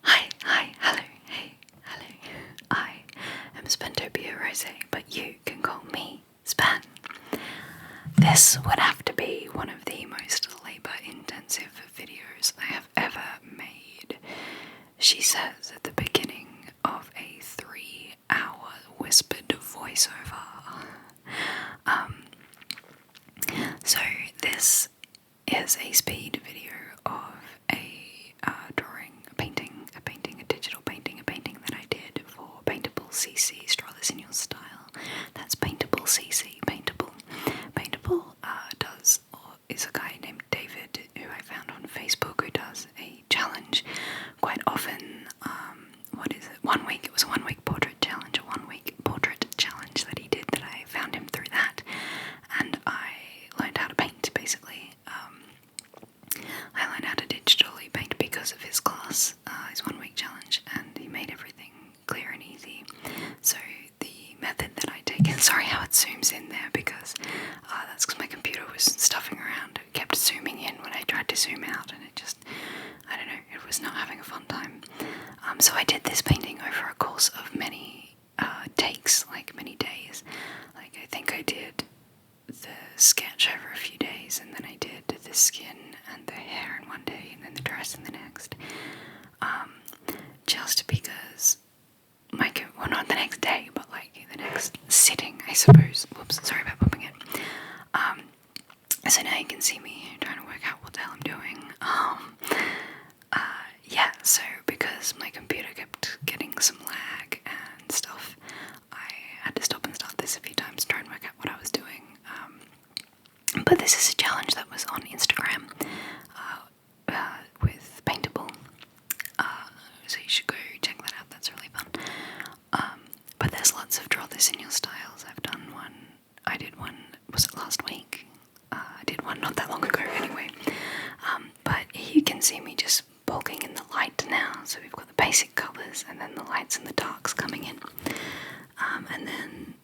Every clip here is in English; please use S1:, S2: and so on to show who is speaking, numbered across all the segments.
S1: Hello, hey, hello. I am Spantopia Rose, but you can call me Span. This would have to be one of the most labor-intensive videos I have ever made. She says at the beginning of a 3-hour whispered voiceover. So this is a speed video of a digital painting, a painting that I did for Paintable CC, Draw This in Your Style. That's Paintable CC, Paintable. Paintable is a guy named David who I found on Facebook who does a challenge quite often. It was a 1 week portrait challenge, that he did, that I found him through that, and I learned how to paint basically. I learned how to digitally paint because of his class, his 1 week challenge, and he made everything clear and easy. So the method that I take, and sorry how it zooms in there, because that's because my computer was stuffing around. It kept zooming in when I tried to zoom out, and I don't know, it was not having a fun time. So I did this painting over a course of many takes, like many days. Like I think I did the sketch over a few days, and then I did the skin and the hair in one day, and then the dress in the next. Just because not the next day, but like the next sitting, I suppose. Whoops, sorry about bumping it. So now you can see me trying to work out what the hell I'm doing. So because my computer kept getting some lag and stuff, I had to stop and start this a few times to try and work out what I was doing. But this is a challenge that was on Instagram with Paintable. So you should go check that out, that's really fun. But there's lots of Draw This in Your Styles. I did one, was it last week? I did one not that long ago anyway. But you can see me just bulking in the light now. So we've got the basic colours and then the lights and the darks coming in. And then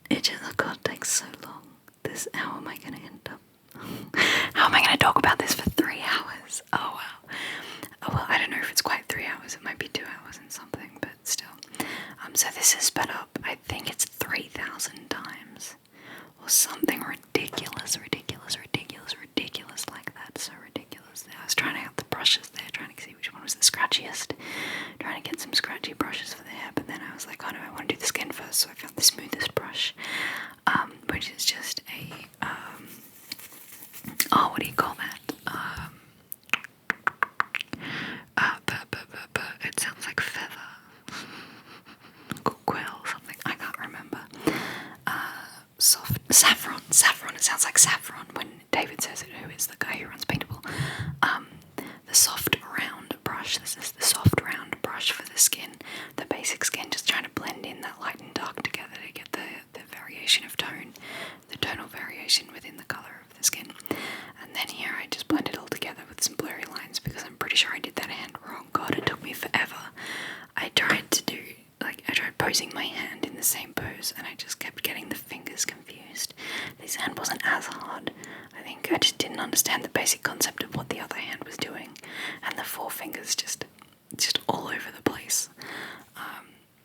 S1: it just, oh god, takes so long. How am I going to end up? How am I going to talk about this for 3 hours? Oh wow. Oh well, I don't know if it's quite 3 hours. It might be 2 hours and something, but still. So this is sped up. I think it's 3,000 times. Or something ridiculous like that. So ridiculous. I was trying out the brushes there, trying to see which one was the scratchiest. Trying to get some scratchy brushes for the hair, but then I was like, oh no, I want to do the skin first, so I found the smoothest brush, which is just a, what do you call that? It sounds like feather. Quill, something, I can't remember. Saffron, it sounds like saffron when David says it, who is the guy who runs Paintable. The soft round brush, this is the soft round brush for the skin, the basic skin, just trying to blend in that light and dark together to get the variation of tone, the tonal variation within the colour of the skin. And then here I just blend it all together with some blurry lines because I'm pretty sure I did that hand wrong. God, it took me forever. I tried posing my hand in the same pose and I just kept getting the fingers confused. This hand wasn't as hard. I think I just didn't understand the basic concept of what the other hand was doing, and the 4 fingers just all over the place.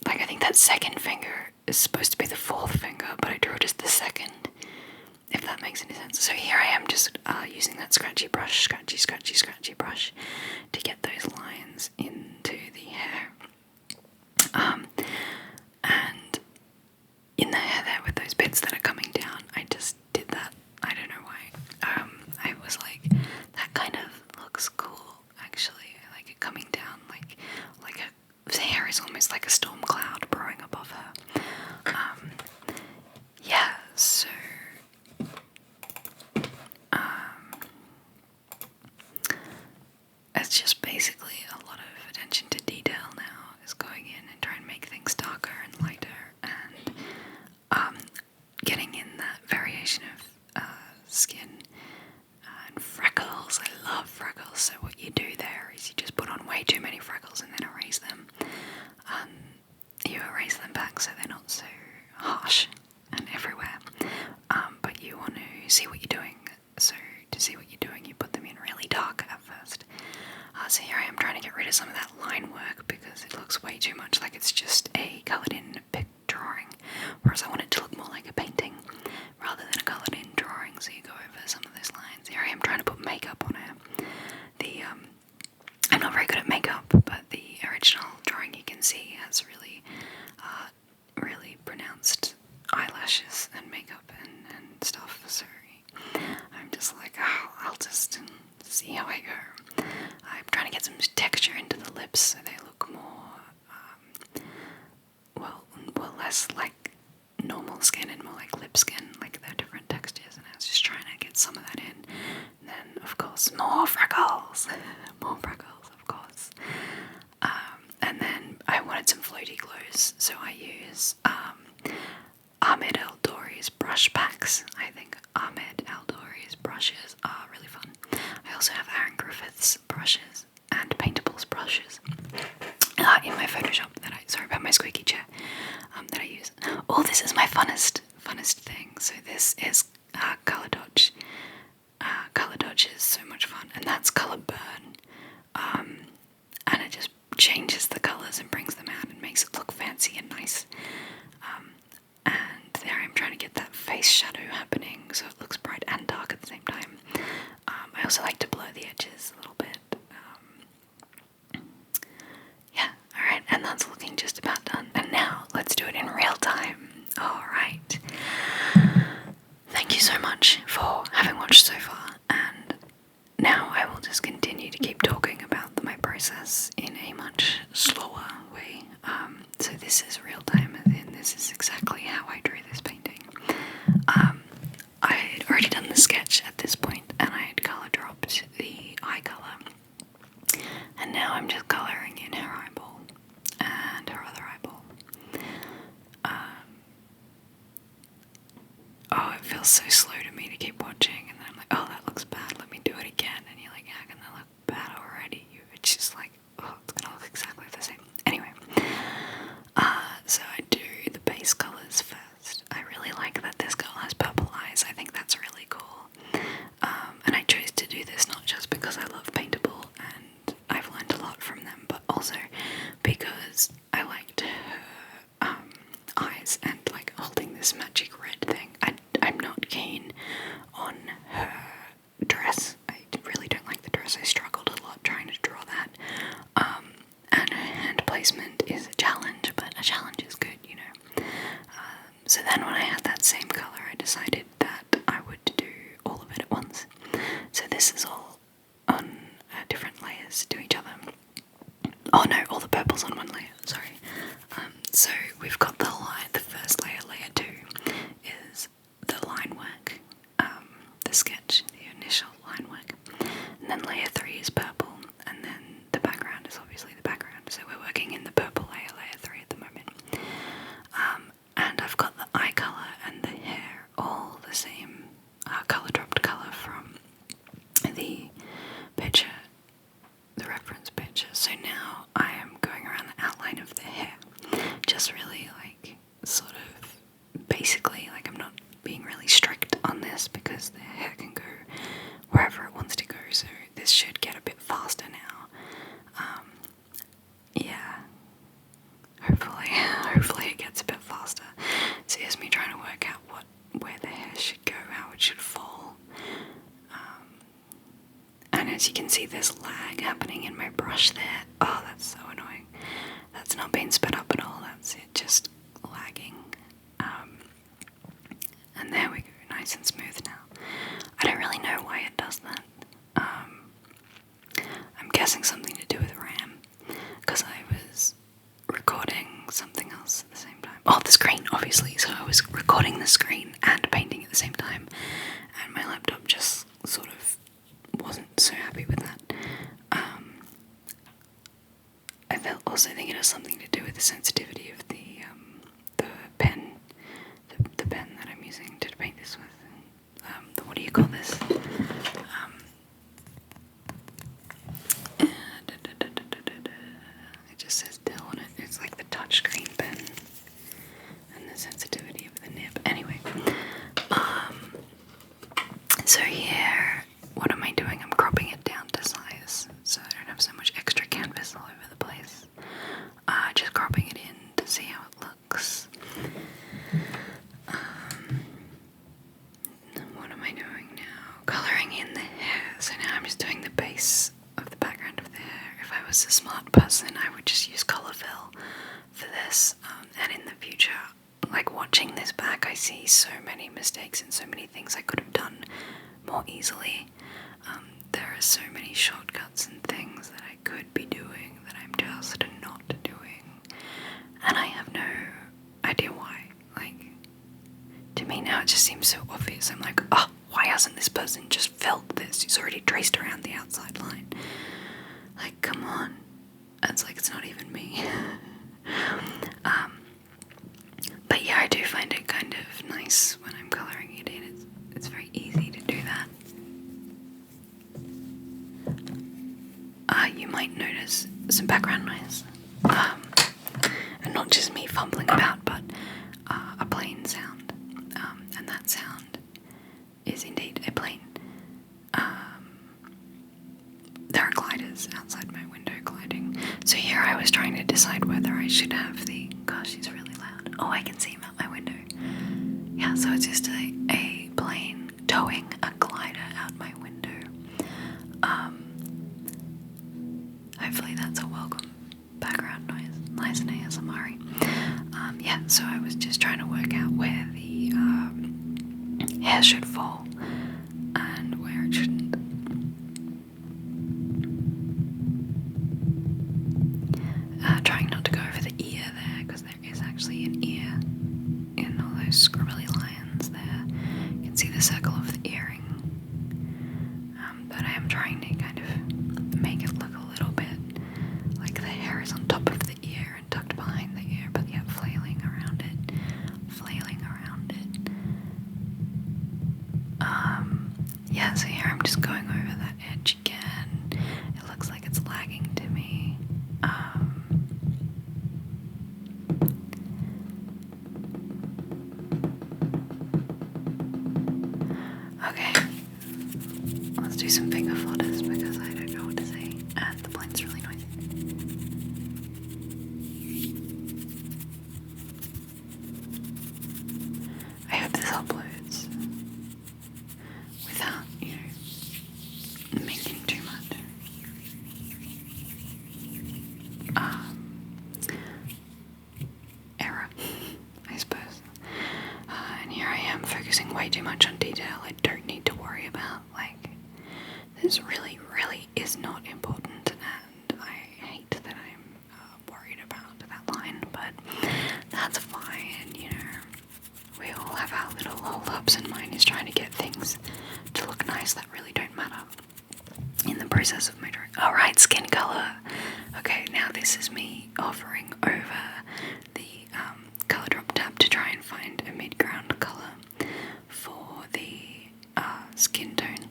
S1: I think that second finger is supposed to be the 4th finger, but I drew just the second, if that makes any sense. So here I am just using that scratchy brush to get those lines into the hair. And in the hair there with those bits that are coming down, I just did that. I don't know why. I was like, that kind of looks cool, actually. I like it coming down, like the hair is almost like a storm cloud brewing above her. So it's just basically a lot of attention to detail now is going in and trying to make things darker and lighter, and getting in that variation of skin and freckles. I love freckles, so what you do there is you just put on way too many freckles and then erase them. that line work because it looks way too much like it's just a coloured in drawing, whereas I want it to look more like a painting rather than a coloured in drawing. So you go over some of those lines. Here I am trying to put makeup on her. I'm not very good at makeup, but the original drawing you can see has really pronounced eyelashes and makeup and stuff. So I'm just like, oh, I'll just see how I go. I'm trying to get some texture into the lips so they look more, less like normal skin and more like lip skin, like they're different textures, and I was just trying to get some of that in. And then, of course, more freckles. More freckles, of course. And then I wanted some floaty glows, so I use Ahmed Eldori's brush packs. I think Ahmed Eldori's brushes are really fun. I also have Aaron Griffith's brushes and Paintable's brushes in my Photoshop sorry about my squeaky chair, that I use. Oh, this is my funnest thing. So this is Colour Dodge. Colour Dodge is so much fun, and that's Colour Burn. And it just changes the colours and brings them out and makes it look fancy and nice. And there I'm trying to get that face shadow happening so it looks bright and dark at the same time. I also like to blur the edges a little bit. Yeah, alright, and that's looking just about done. And now let's do it in real time. Alright. Thank you so much for having watched so far, and now I will just continue to keep talking about my process in a much slower way. So this is real time, and this is exactly how I drew this painting. I had already done the sketch at this point, and I had colour dropped the eye colour, and now I'm just colouring in her eyeball and her other eyeball. Oh, it feels so slow to me to keep watching, and then I'm like, oh, that looks bad, let me do it again, and you're like, how can that look bad already? It's just like, oh, it's gonna look exactly the same. Anyway, so I do the base colours first. I really like that this girl has purple eyes. I think that's really cool. And I chose to do this not just because I love Paintable and I've learned a lot from them, but also because I liked her eyes and like holding this magic red thing. I'm not keen on her dress. I really don't like the dress. I struggled a lot trying to draw that. And her hand placement is a challenge, but a challenge is good, you know. So then when I had that same colour, I decided that I would do all of it at once. So this is all on different layers to each other. Oh no, all the purple's on one layer, sorry. So we've got the line, the first layer, layer 2, is the line work, the sketch, the initial line work. And then layer 3 is purple, and then the background is obviously the background. So we're working in the purple layer, layer 3 at the moment. And I've got the eye colour and the hair all the same colour dropped colour from the picture, the reference picture. So now I am going around the outline of the hair, just really like sort of basically, like I'm not being really strict on this because the hair can go wherever it wants to go, so this should get a bit faster now. Yeah, hopefully it gets a bit faster. So here's me trying to work out where the hair should go, how it should fall. And as you can see, there's lag happening in my brush there. Oh, that's so annoying. That's not being sped up at all, that's it just lagging. And there we go, nice and smooth now. I don't really know why it does that. I'm guessing something to do with RAM, because I was recording something else at the same time. Oh, the screen, obviously. So I was recording the screen and painting at the same time, and my laptop just sort of wasn't so happy with that. I also think it has something to do with the sensitivity of the pen, the pen that I'm using to paint this with. What do you call this? It just says Dell on it. It's like the touchscreen pen and the sensitivity of the nib. Anyway, so here, what am I doing? I'm cropping it down to size so I don't have so much extra canvas all over the place. Just cropping it in to see how it looks. What am I doing now? Colouring in the hair. So now I'm just doing the base of the background of the hair. If I was a smart person, I would just use colour fill for this. And in the future, like watching this back, I see so many mistakes and so many things I could have done more easily. There are so many shortcuts and things that I could be doing that I'm just not doing. And I have no idea why. Like, to me now it just seems so obvious. I'm like, oh, why hasn't this person just filled this? He's already traced around the outside line. Like, come on. It's like it's not even me. But yeah, I do find it kind of nice when I'm colouring it in. It's very easy to do that. You might notice some background noise. And not just me fumbling about, but a plane sound. And that sound is indeed a plane. There are gliders outside my window gliding. So here I was trying to decide whether I should have the... Gosh, he's really loud. Oh, I can see him out my window. Yeah, so it's just a plane towing a glider out my window. Hopefully that's a welcome background noise. Nice and ASMR-y. Yeah, so I was just trying to work out where the hair should fall and where it shouldn't. Trying not to go over the ear there, because there is actually an ear in all those scribbly lines there. You can see the circle of the earring. But I am trying to kind of make it look a little bit like the hair is on top of the ear and tucked behind the ear, but yet flailing around it. Yeah, so here I'm just going over that edge again. It looks like it's lagging to me. Okay, let's do some finger flutters because I don't know what to say, and the plane's really noisy. I hope this uploads without, making too much. Error, I suppose. And here I am focusing way too much on detail I don't need to worry about. Like, this really, really is not important, and I hate that I'm worried about that line, but that's fine, We all have our little hold-ups, and mine is trying to get things to look nice that really don't matter in the process of my drawing. Alright, skin colour. Okay, now this is me hovering over the colour drop tab to try and find a mid-ground colour for the skin tone,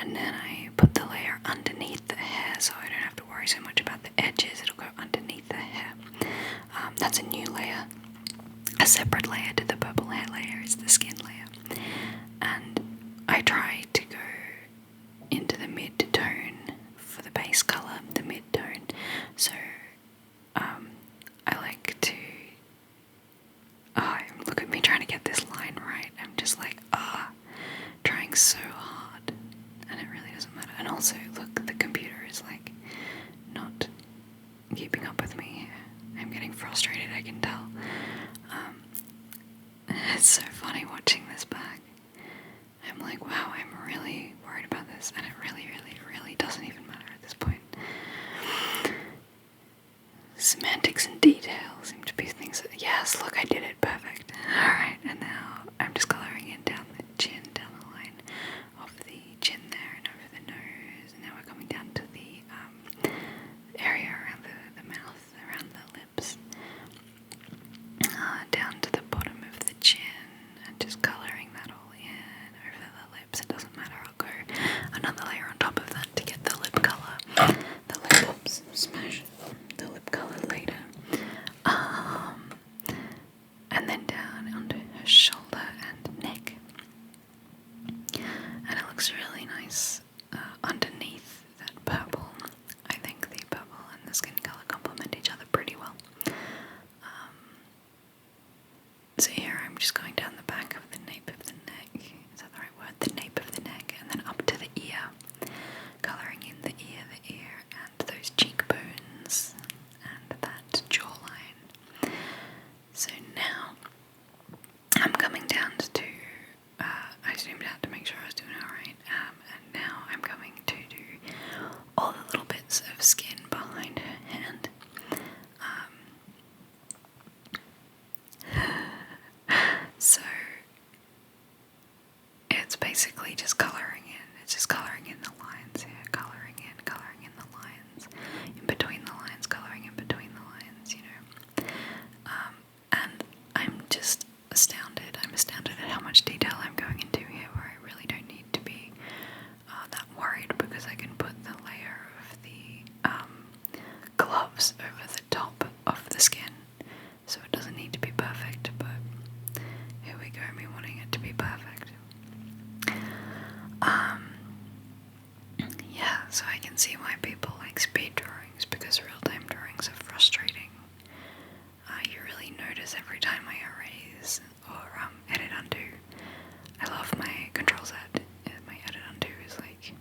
S1: and then I put the layer underneath the hair so I don't have to worry so much about the edges. It'll go underneath the hair. That's a new layer. A separate layer to the purple hair layer is the skin layer, and I try to go into the mid-tone for the base colour, the mid-tone. So I like to look at me trying to get this line right. I'm just like trying so hard, and it really doesn't matter. And also, look, the computer is like not keeping up with me here. I'm getting frustrated, I can tell. It's so funny watching this back. I'm like, wow, I'm really worried about this, and it really, really, really doesn't even matter at this point. Semantics and detail seem to be things that, yes, look, I did it, perfect. Alright, and now I'm just colouring in down the chin, down the line of the chin there, and over the nose, and now we're coming down to the area around the mouth, around the lips, down to the bottom of the chin, and just colouring that all in over the lips. It doesn't matter, I'll go another layer on top of that to get the lip colour. Smash the lip colour later. And literally just colouring in. It's just colouring in the lines here, colouring in the lines, in between the lines, colouring in between the lines, you know. And I'm just astounded. I'm astounded at how much detail I'm going into here, where I really don't need to be that worried, because I can put the layer of the gloves over the top of the skin, so it doesn't need to be perfect. But here we go, me wanting it to be perfect. Yeah, so I can see why people like speed drawings, because real-time drawings are frustrating. You really notice every time I erase or edit undo. I love my Control Z. My edit undo is like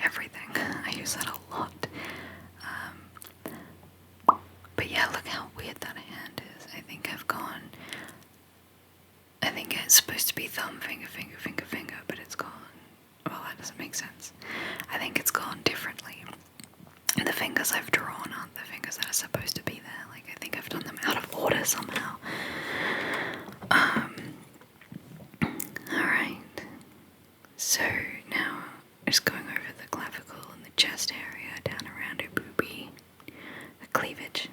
S1: everything. I use that a lot. But yeah, look how weird that hand is. I think it's supposed to be thumb, finger, finger, finger, finger, but it's gone. Well, that doesn't make sense. I think it's gone differently. The fingers I've drawn aren't the fingers that are supposed to be there. Like, I think I've done them out of order somehow. Alright. So, now, just going over the clavicle and the chest area, down around her boobie, the cleavage.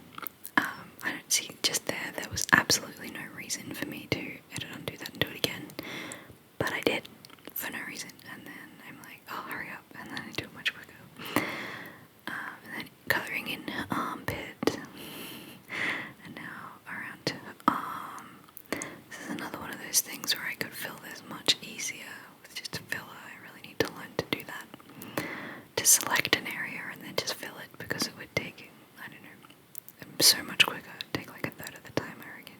S1: I don't see, just there was absolutely no reason for me to edit, undo that and do it again. But I did, for no reason. And then I'm like, oh, hurry up. And then I do it much quicker. And then colouring in her armpit. And now around to her arm. This is another one of those things where I could fill this much easier with just a filler. I really need to learn to do that. To select an area and then just fill it, because it would take, I don't know, so much quicker. It'd take like a third of the time, I reckon.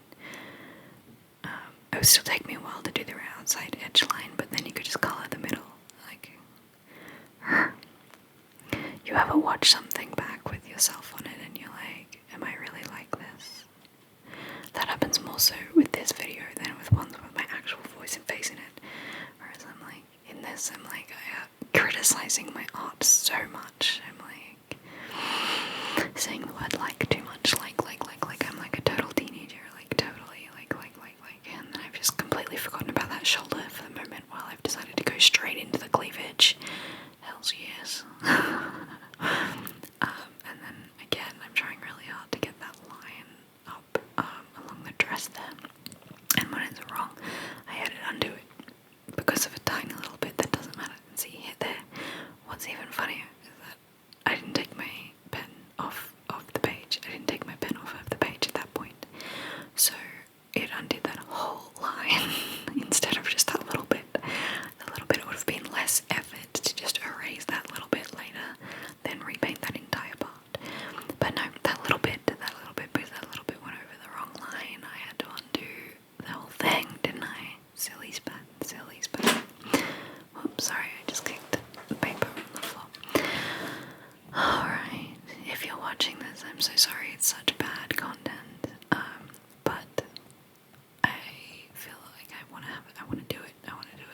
S1: It would still take me a while to do the outside edge line, but then you could just colour the middle. Like, you ever watch something back with yourself on it and you're like, am I really like this? That happens more so with this video than with ones with my actual voice and face in it. Whereas I'm like, in this, I'm like, criticizing my art so much. I'm like, saying the word like too much, like, I'm like a total teenager, like, totally, like, and then I've just completely forgotten about that shoulder for the moment while I've decided to go straight into the cleavage. Hells yes. And then again, I'm trying really hard to get that line up along the dress there. And when it's wrong, I edit undo it because of a tiny little bit that doesn't matter. And see here, there. What's even funnier is that I didn't take my pen off the page. I didn't take my pen off of the page at that point. So it undid that whole line instead of just that little bit. The little bit, it would have been less effort to just erase that little bit later than repaint that entire part. But no, that little bit, because that little bit went over the wrong line, I had to undo the whole thing, didn't I? Silly spat. Oops, sorry, I just kicked the paper on the floor. Alright, if you're watching this, I'm so sorry it's such bad content, but I feel like I want to do it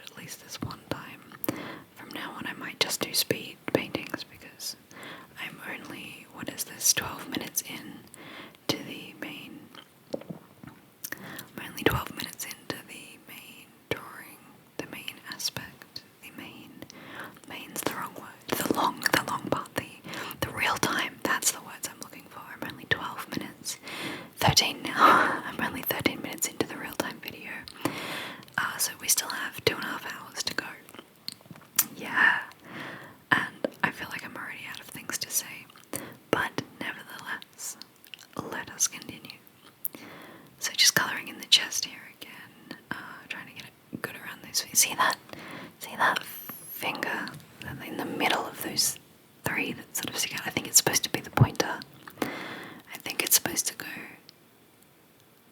S1: at least this one time. From now on I might just do speed paintings, because I'm only, 12 minutes in to the main, I'm only 12 minutes into the main drawing, the main aspect, main's the wrong word, the long part, the real time, that's the words I'm looking for. I'm only 12 minutes, 13 now, I'm only 13 minutes into the real time video, so we still have 2.5 hours to go. Yeah, and I feel like I'm already out of things to say, but nevertheless, let us continue. So just colouring in the chest here again, trying to get it good around those feet. See that finger in the middle of those three that sort of stick out? I think it's supposed to be the pointer. I think it's supposed to go,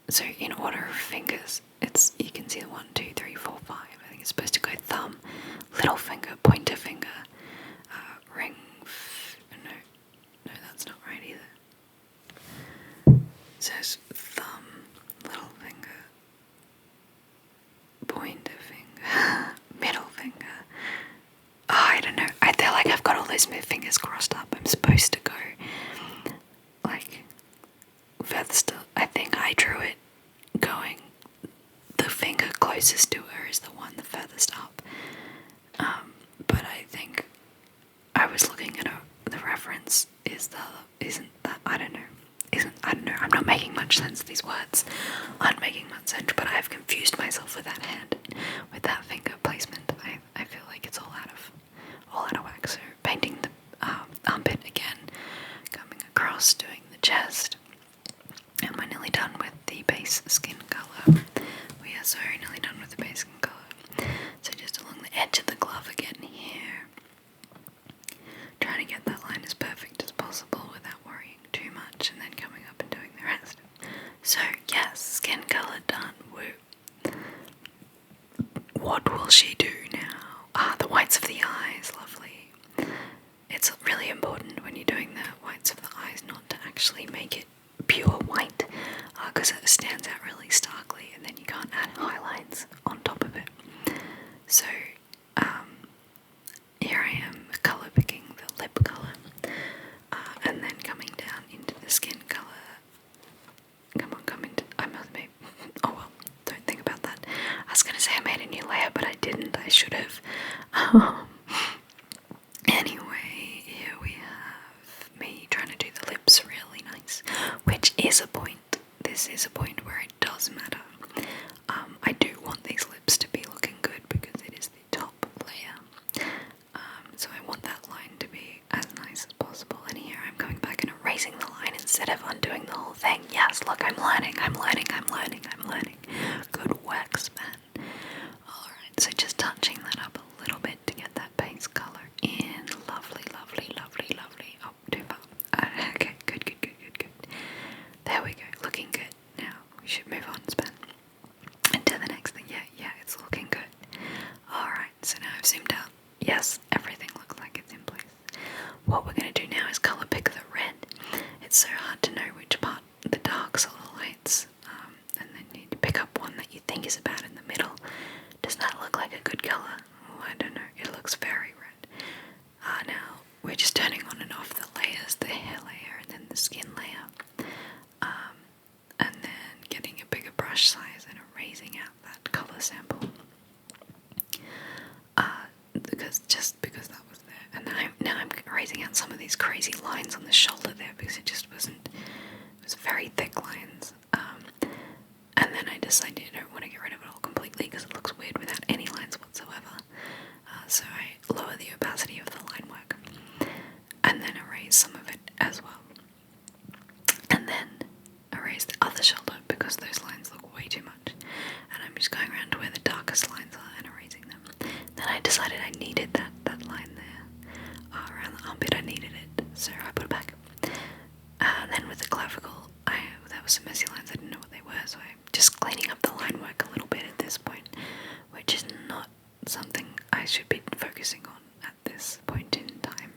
S1: so in order of fingers, you can see the 1, 2, 3, 4, 5. I think it's supposed to go thumb, little finger, pointer finger, ring. No, that's not right either. It says thumb, little finger, pointer finger, middle finger. Oh, I don't know. I feel like I've got all those fingers crossed up. I'm supposed to go like further still. I think I drew it going, the finger closest to her is the one the furthest up. was looking at the reference I'm not making much sense. These words aren't making much sense, but I've confused myself with that hand, with that finger placement. I feel like it's all out of whack. So painting the armpit again, coming across, doing the chest, and we're nearly done with the base skin colour. We are so nearly done with the base skin colour. So just along the edge of the glove again here, trying to get that line as perfect as possible without worrying too much, and then coming up and doing the rest. So yes, skin colour done. Woo. What will she do now? The whites of the eyes, lovely. It's really important when you're doing the whites of the eyes not to actually make it pure white, because it stands out really starkly, and then you can't add highlights on top of it. So here I am colour picking the lip colour, and then coming down into the skin colour. I must be, oh well, don't think about that. I was going to say I made a new layer, but I didn't. I should have. Anyway, here we have me trying to do the lips really nice, which is a point. This is a point where it does matter. I do want these lips to be looking good because it is the top layer. So I want that line to be as nice as possible. And here I'm going back and erasing the line instead of undoing the whole thing. Yes, look, I'm learning. Good work, Span. Alright, so just touching that up a little bit to get that base colour in. Lovely. Oh, too far. Okay, good. There we go, looking good. Now, we should move on, Span. And to the next thing. Yeah, it's looking good. Alright, so now I've zoomed out. Yes, everything looks like it's in place. What we're going to do now is colour pick the red. It's so hard to know which part, the darks or the lights, and then you need to pick up one that you think is about in the middle. Does that look like a good colour? Oh, I don't know, it looks very red. Now, we're just turning on and off the layers, the hair layer and then the skin layer, and then getting a bigger brush size and erasing out that colour sample. Because that was there, and now I'm erasing out some of these crazy lines on the shoulder there because it was very thick lines, and then I decided I don't want to get rid of it all completely because it looks weird without any lines whatsoever, so I lower the opacity of the line work and then erase some of it as well, and then erase the other shoulder because those lines look way too much, and I'm just going around to where the darkest lines are and erasing them. Then I decided I needed that line there, around the armpit. I needed it, so I put it back. And then with the clavicle, there were some messy lines. I didn't know what they were, so I'm just cleaning up the line work a little bit at this point, which is not something I should be focusing on at this point in time.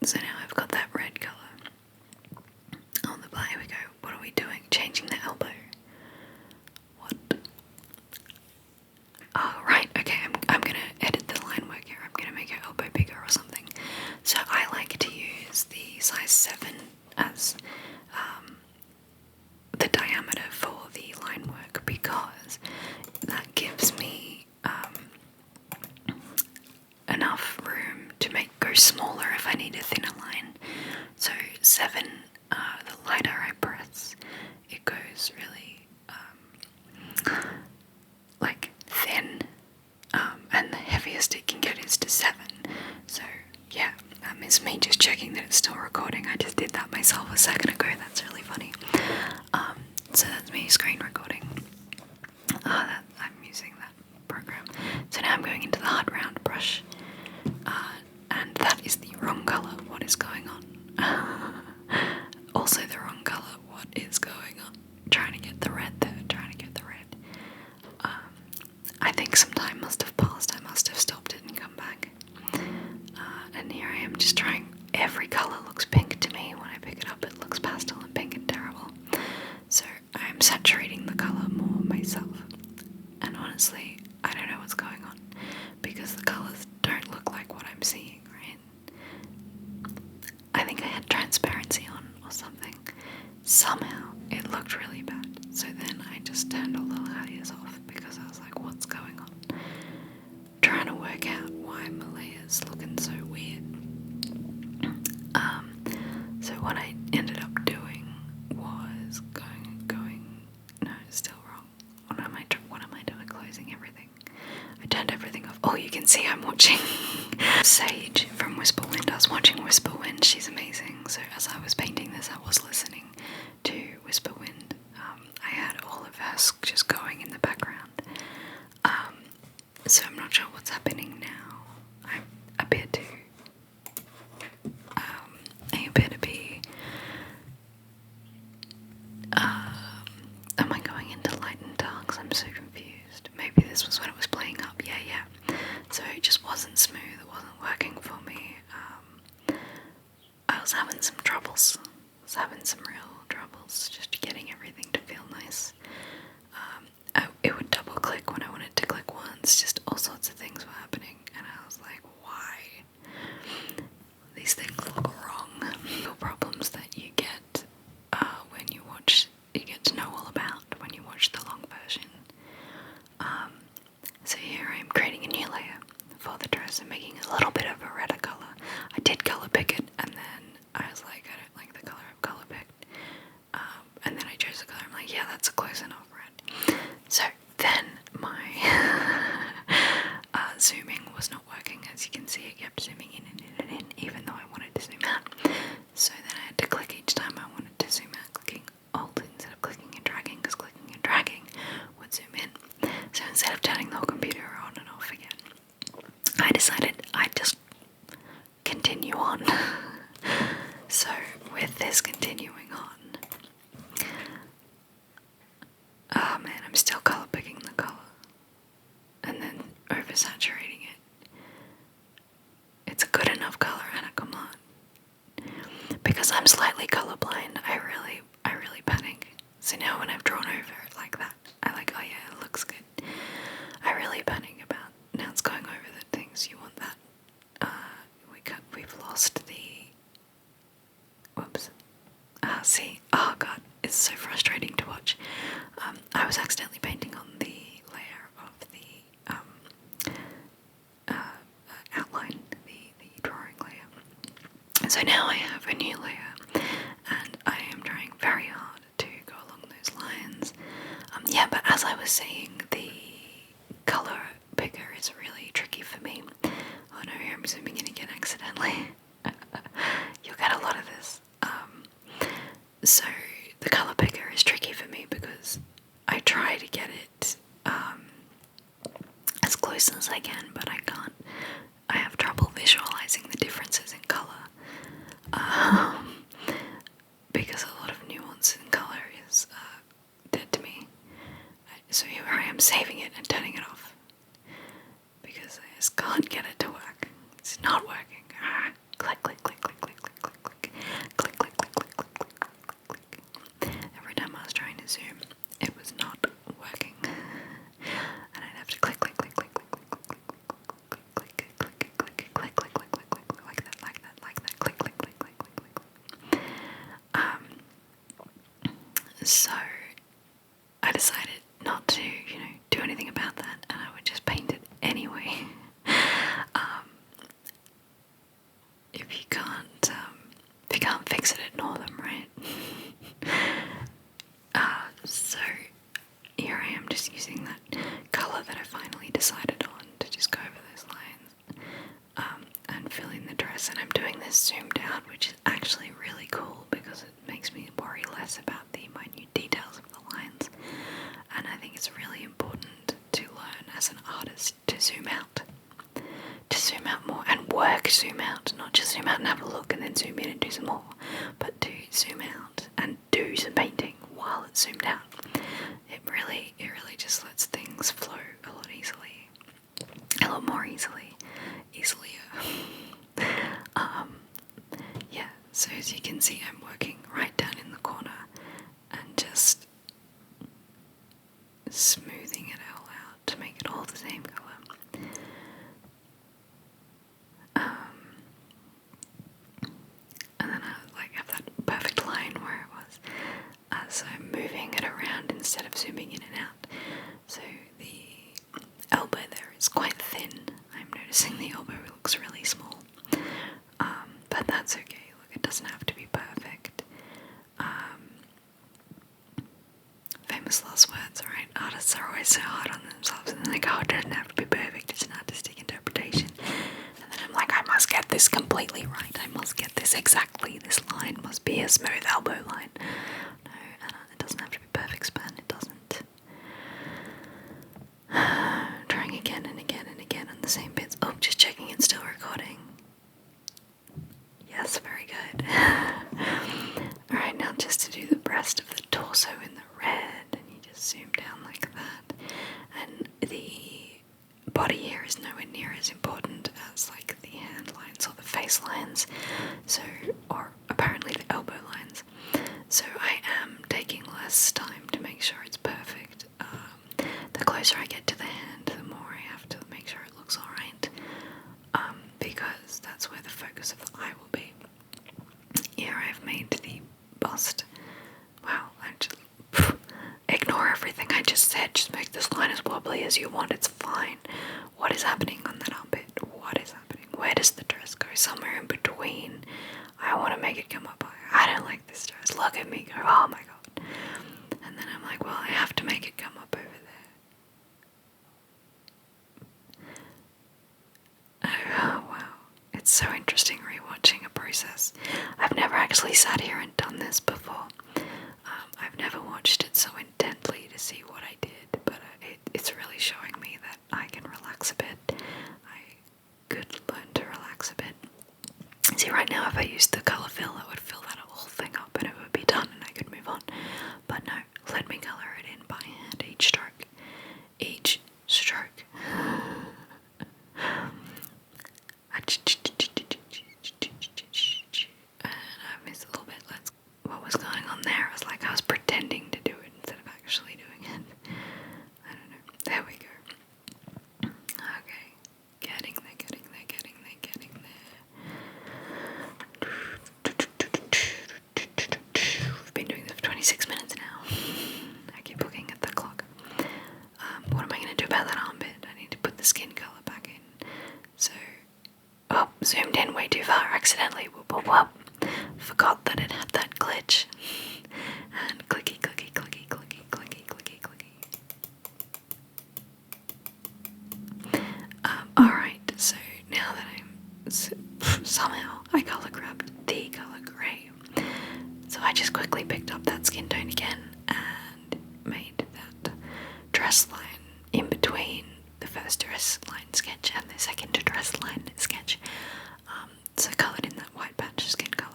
S1: So now I've got that red colour on the black. Here we go. What are we doing? Changing the elbow. What? Oh, right, okay, I'm gonna edit the line work here. I'm gonna make her elbow bigger or something. So I like to use the size 7 as the diameter for the line work because that gives me enough room to go smaller if I need a thinner line. So 7, the lighter I press, it goes really like thin, and the heaviest it can get is to 7. So yeah, it's me just checking that it's still recording. I just did that myself a second ago. That's really funny. So that's me screen recording. I'm using that program. So now I'm going into the hard round brush, and that is the wrong colour. What is going on? Also the wrong colour. What is going on? Trying to get the red there. I think some time must have passed. I must have stopped it and come back. And here I am just trying. Every colour looks pink to me. When I pick it up, it looks pastel and pink and terrible. So I'm saturating the colour more myself. And honestly, I don't know what's going on because the colours don't look like what I'm seeing, right? I think I had transparency on or something. Somehow it looked really bad. So then I just turned all the layers off because I was like, what's going on? Trying to work out why my layers look So what I ended up doing was no, it's still wrong. What am I doing? Closing everything. I turned everything off. Oh, you can see I'm watching Sage from Whisperwind. I was watching Whisperwind. She's amazing. So as I was painting this, I was listening to Whisperwind. I had all of her just going in the background. So I'm not sure what's happening now. I appear to be. Am I going into light and darks? I'm so confused. Maybe this was when it was playing up. Yeah. So it just wasn't smooth. It wasn't working for me. I was having some troubles. Some real troubles just getting everything to feel nice. It would double click when I wanted to click once. Just all sorts of things were happening, and I was like, why? These things look wrong. The problems that you get when you get to know all about when you watch the long version. So here I am creating a new layer for the dress and making a little bit of a redder colour. I did colour pick it, and then I was like, I don't like the colour I've colour picked. And then I chose the colour. I'm like, yeah, that's a close enough red. So then my zooming was not working. As you can see, it kept zooming in and in and in, even though I wanted to zoom out. So then I had to click each time I wanted to zoom out, clicking Alt instead of clicking and dragging, because clicking and dragging would zoom in. So instead of turning the whole computer on and off again, I decided I'd just continue on. So with this continuing on, oh man, I'm still colour picking the colour and then oversaturating it. It's a good enough colour, Anna, come on. Because I'm slightly colourblind, I really panic. So now when I've drawn over it like that, I like, oh yeah, it looks good. I really panic about, now it's going over the things, you want that. We've lost the, whoops. See, oh god, it's so frustrating to watch. I was accidentally painting on the layer of the outline, the drawing layer. So now I have a new layer, and I am trying very hard to go along those lines. Yeah, but as I was saying, the colour picker is really tricky for me. Oh no, here I'm zooming in again accidentally. You'll get a lot of this. So the colour picker is tricky for me because I try to get it as close as I can, but I can't. I have trouble visualising the differences in colour because a lot of nuance in colour is dead to me. So here I am saving it and turning it off because I just can't get it to work. It's not working. Click, click, click, click, click, click, click, click, click, click, click, click, click, click, click. Every time I was trying to zoom, it was not working, and I'd have to click, click, click, click, click, click, click, click, click, click, click, click, click, click, click, click, click, like that, like that, like that, click, click, click, click, click, click. So I decided not to, do anything about that, and I would just paint it anyway. If you can't fix it, ignore them, right? So here I am just using that colour that I finally decided on to just go over those lines and fill in the dress. And I'm doing this zoomed out, which is actually really cool because it makes me worry less about the minute details of the lines. And I think it's really important to learn as an artist to zoom out. To zoom out more and work zoom out, not just zoom out and have a look and then zoom in and do some more, but to zoom out and do some painting while it's zoomed out. It really just lets things flow a lot more easily. Yeah, so as you can see, I'm working right down in the corner and just smoothing it all out to make it all the same colour. And then I have that perfect line where it was. So I'm moving it around instead of zooming in and out. So the elbow there is quite thin. I'm noticing the elbow looks really small. But that's okay. Look, it doesn't have to be perfect. artists are always so hard on themselves, and they're like, oh, it doesn't have to be perfect, it's an artistic interpretation. And then I'm like, I must get this completely right. I must get this exactly. This line must be a smooth elbow line. No, it doesn't have to be perfect span. It doesn't. Trying again and again and again on the same bits. Oh, just checking it's still recording. Yes, very good. Alright, now just to do the breast of the torso in the red, and you just zoom down like that. And the body here is nowhere near as important as like the hand lines or the face lines, so, or apparently the elbow lines. So I am taking less time to make sure it's perfect. The closer I get to the hand, the more I have to make sure it looks alright, because that's where the focus of the eye will be. Here I've made the bust. Wow, ignore everything I just said. Just make this line as wobbly as you want. It's fine. What is happening on that armpit? What is happening? Where does the dress go? Somewhere in between. I want to make it come up higher. I don't like this dress. Look at me go. Oh my god. And then I'm like, well, I have to make it come up over there. Oh wow. It's so interesting rewatching a process. I've never actually sat here and done this before. I've never watched it so intently to see what I did, but it's really showing me that I can relax a bit. I could learn to relax a bit. See, right now if I used the colour fill, that would fill that whole thing up and it would be done and I could move on. But no, let me colour it in by hand, each stroke. Each stroke. And I missed a little bit. What was going on there? I was like, I was pretending to do it instead of actually doing it. I don't know. There we go. Okay. Getting there, getting there, getting there, getting there. We've been doing this for 26 minutes now. I keep looking at the clock. What am I going to do about that armpit? I need to put the skin colour back in. So, oh, zoomed in way too far accidentally. Whoop, whoop, whoop. Forgot that it had that glitch. And clicky, clicky, clicky, clicky, clicky, clicky, clicky. Alright, so now that somehow I colour grabbed the colour grey. So I just quickly picked up that skin tone again and made that dress line in between the first dress line sketch and the second dress line sketch. So coloured in that white patch skin colour.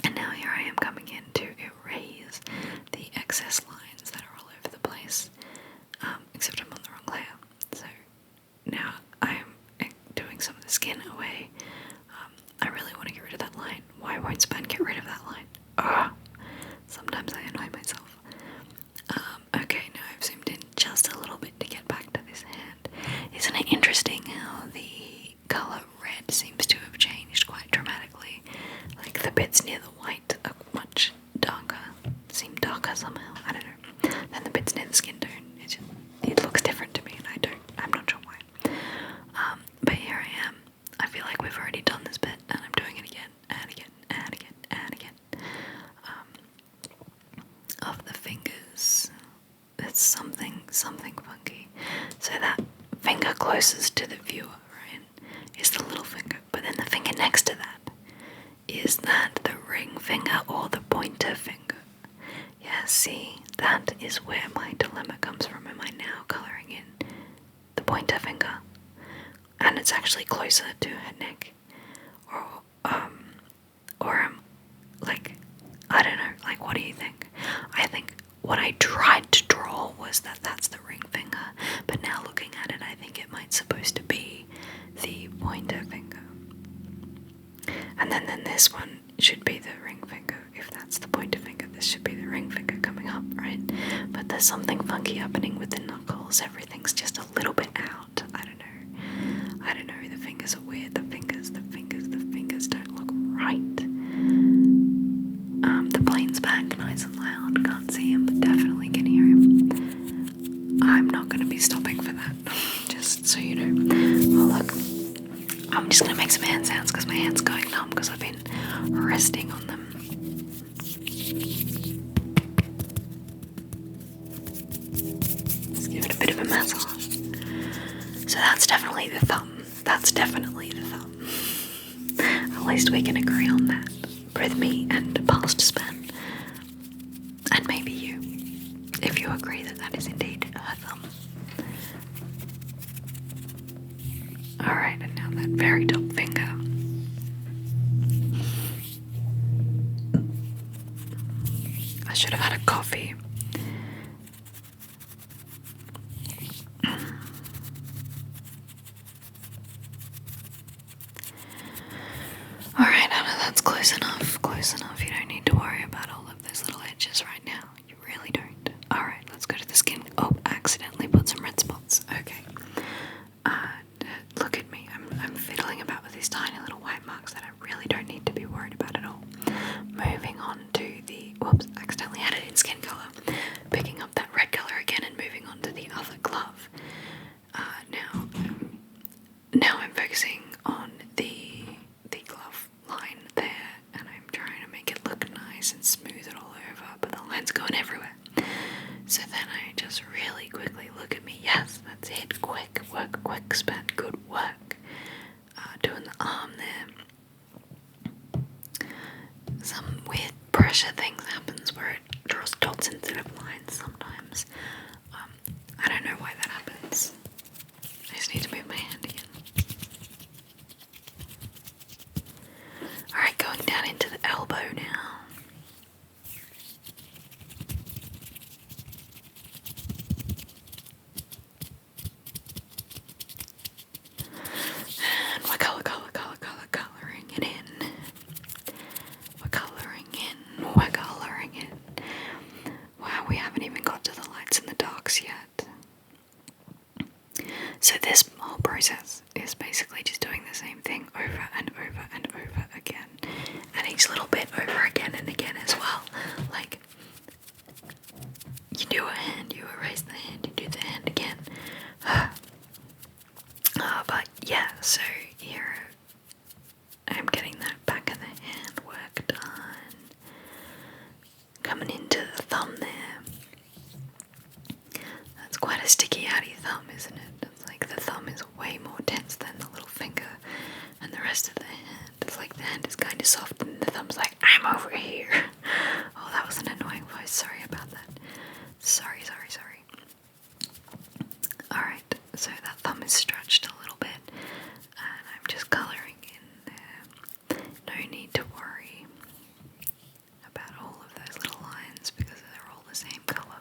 S1: And now here I am coming in to erase the excess lines that are all over the place, except I'm on the wrong layer. So now I am doing some of the skin away. I really want to get rid of that line. Why won't Span get rid of that line? Ugh. Sometimes I annoy myself. Okay, now I've zoomed in just a little bit to get back to this hand. Isn't it interesting how the colour red seems to have changed quite dramatically? Like the bits near the white are much darker, seem darker somehow, I don't know. Then the bits near the skin tone, it looks different to me and I'm not sure why. But here I am. I feel like we've already done this bit and I'm doing it again and again and again and again. Of the fingers, it's something funky. So that finger closest to the viewer, right, is the little finger, but then the finger next to that, is that the ring finger or the pointer finger? Yeah, see, that is where my dilemma comes from. Am I now colouring in the pointer finger? And it's actually closer to her neck. Or like, I don't know, like what do you think? I think what I tried to draw was that that's the ring finger, but now looking at it I think it might supposed to be the pointer finger. And then this one should be the ring finger. If that's the pointer finger, this should be the ring finger coming up, right? But there's something funky happening with the knuckles. Everything's just a little bit out. I don't know. The fingers are weird. The fingers don't look right. The plane's back, nice and loud. Can't see him, but definitely can hear him. I'm not going to be stopping for that, just so you know. Oh look, I'm just going to make some hand sounds because my hand's going numb because I've been resting on them. definitely the thumb. That's definitely the thumb. At least we can agree on that. Both me and Past Span. And maybe you, if you agree that that is indeed her thumb. Alright, and now that very top finger. I should have had a coffee. Alright, Anna, that's close enough. Close enough. You don't need to worry about all of those little edges right now. You really don't. Alright, let's go to the skin. Oh, I accidentally put some red spots. Okay. Look at me. I'm fiddling about with these tiny little white marks that I really don't need to be worried about at all. Moving on to the... Whoops, accidentally added in skin colour. Picking up that red colour again and moving on to the other glove. Now I'm focusing on the glove line there, and I'm trying to make it look nice and smooth it all over, but the line's going everywhere. So then I just really quickly look at me. Yes, that's it. Quick work, quick span. Good work. Doing the arm there. Some weird pressure things happens where it draws dots instead of lines sometimes. I don't know why that happens. I just need to move my hand again. Alright, going down into the elbow now. And we're colouring it in. We're colouring in. Wow, we haven't even got to the lights and the darks yet. So this whole process is basically just doing the same thing over and over and over again. And each little bit over again and again as well. Like, you do a hand, you erase the hand, you do the hand again. But yeah, so here I'm getting that back of the hand work done. Coming into the thumb there. That's quite a sticky outy thumb, isn't it? It's like the thumb is way more tense than the little finger and the rest of the hand. It's like the hand is kind of soft and the thumb's like, I'm over here. Oh, that was an annoying voice. Sorry about that. Sorry. Alright, so that thumb is stretched a little bit and I'm just colouring in there. No need to worry about all of those little lines because they're all the same colour.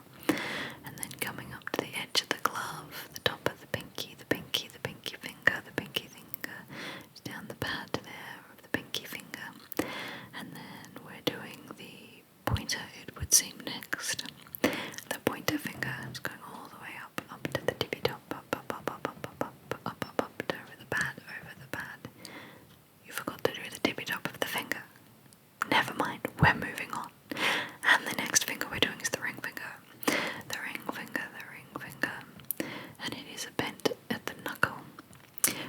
S1: And then coming up to the edge of the glove, the top of the pinky finger, down the pad there of the pinky finger. And then we're doing the pointer, it would seem next. The pointer finger is going all the way up to the tippy top, up to over the pad. You forgot to do the tippy top of the finger. Never mind, we're moving on. And the next finger we're doing is the ring finger. The ring finger. And it is a bent at the knuckle.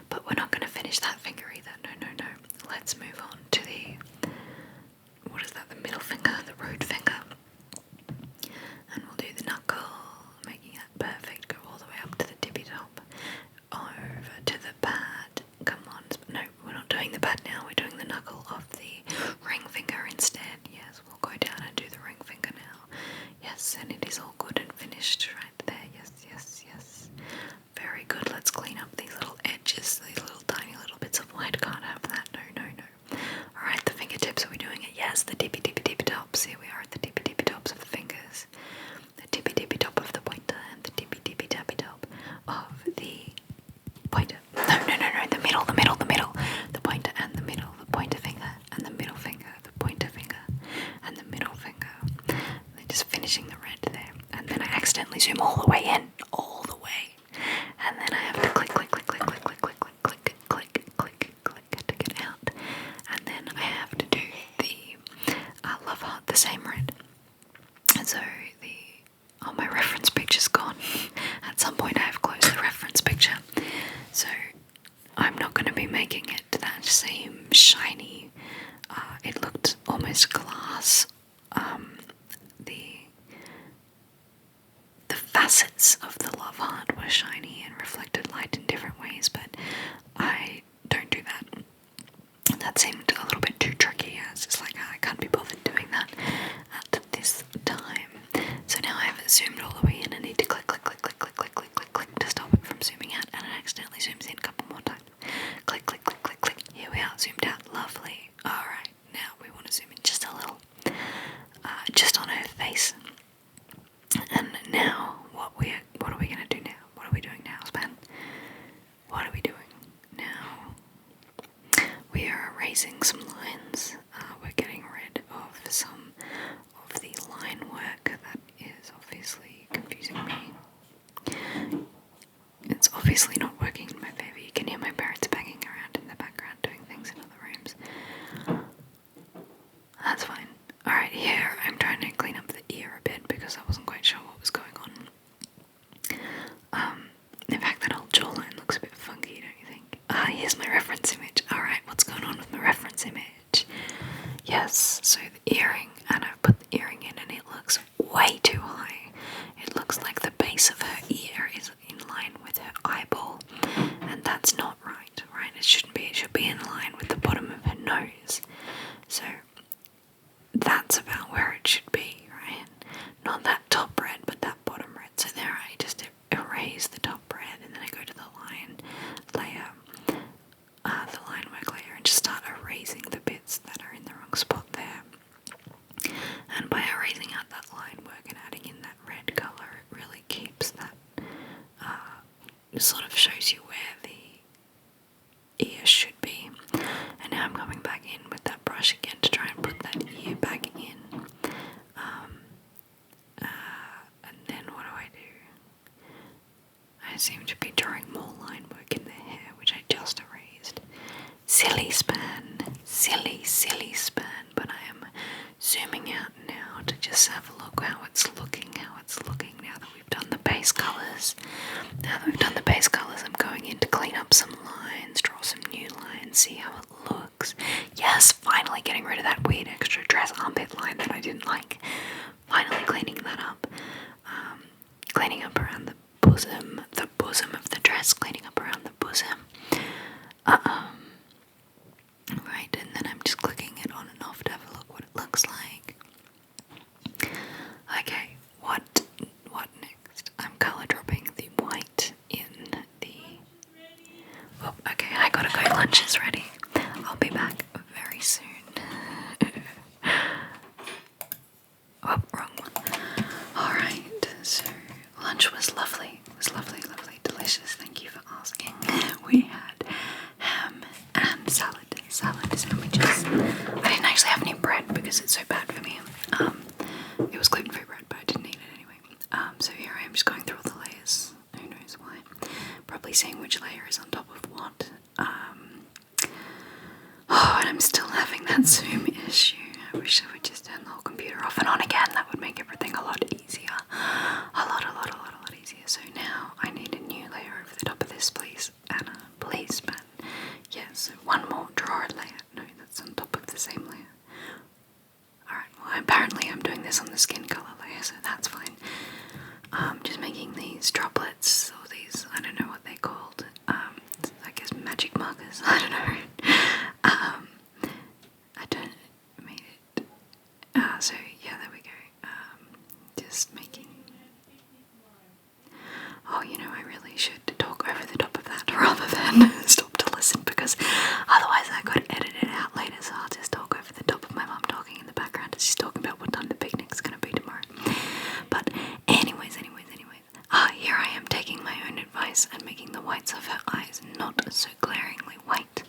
S1: But we're not going to finish that finger either. No. Let's move on to the... What is that? The middle finger, the road finger. And we'll do the knuckle, making that perfect. Go all the way up to the tippy top. Over to the pad. Come on. No, we're not doing the pad now. We're doing the knuckle of the ring finger instead. Yes, we'll go down and do the ring finger now. Yes, and it is all good and finished right there. Yes. Very good. Let's clean up these little edges, these little tiny little bits of white. Can't have that. No. Alright, the fingertips, are we doing it? Yes, the tippy tops. Here we are at the tippy tops of the fingers. The tippy top of the pointer and the tippy tappy top of the pointer. No. The middle. The pointer and the middle. The pointer finger and the middle finger. The pointer finger and the middle finger. They're just finishing the red there. And then I accidentally zoom all the way in. All the way. And then I have to click to get out. And then I have to do the love heart, the same red. And so my reference picture's gone. At some point I have closed the reference picture. So I'm not going to be making it that same shiny, it looked almost glass. The facets of base. And now, what are we going to do now? What are we doing now, Span? What are we doing now? We are erasing some lines. We're getting rid of some of the line work that is obviously confusing me. It's obviously not working in my favour. You can hear my parents banging around in the background doing things in other rooms. That's fine. Alright, here I'm trying to clean up the ear a bit because I wasn't quite sure what was going on. In fact, that whole jawline looks a bit funky, don't you think? Here's my reference image. Alright, what's going on with my reference image? Yes, so the earring, and I've put the earring in and it looks way too high. It looks like the base of her ear is in line with her eyeball, and that's not right, right? It shouldn't be. It should be in line with the bottom of her nose. So that's about where it should be, right? Not that top red, but that bottom red. So there I just erase the top red, and then I go to the line layer, the line work layer, and just start erasing the bits that are in the wrong spot there. And by erasing out that line work and adding in that red colour, it really keeps that, it sort of shows you where the ear should be. And now I'm coming back in with that brush again to try and put that ear back in. And then what do? I seem to be drawing more line work in the hair, which I just erased. Silly Span. Silly Span. But I am zooming out now to just have a look how it's looking now that we've done the base colours. I'm going in to clean up some lines, draw some new lines, see how it looks. Yes, finally getting rid of that weird extra dress armpit line that I didn't like. Finally cleaning that up. Cleaning up around the bosom of the dress, cleaning up around the bosom. Right, and then I'm just clicking it on and off to have a look what it looks like. Okay, what next? I'm colour dropping the white in the... Oh, okay, I gotta go, lunch is ready. I'll be back very soon. Oh, wrong one. Alright, so lunch was lovely. It was lovely, delicious. Thank you for asking. We had ham and salad sandwiches. I didn't actually have any bread because it's so bad for me. It was gluten-free bread, but I didn't eat it anyway. So here I am just going through all the layers. Who knows why? Probably seeing which layer is on top of what. And I'm still having that Zoom issue. I wish I would just turn the whole computer off and on again. That would make everything a lot easier. A lot easier. So now I need a new layer over the top of this, please. Anna, please, Ben. Yes, so one more drawer layer. No, that's on top of the same layer. Alright, well apparently I'm doing this on the skin colour layer, so that's fine. Just making these droplets, or these, I don't know what they're called. I guess magic markers, I don't know. I don't made it. So yeah, there we go. Just making... Oh, you know, I really should talk over the top of that rather than stop to listen, because otherwise I got to edit it out later, so I'll just talk over the top of my mum talking in the background as she's talking about what time the picnic's going to be tomorrow. But anyways, here I am taking my own advice and making the whites of her eyes not so glaringly white,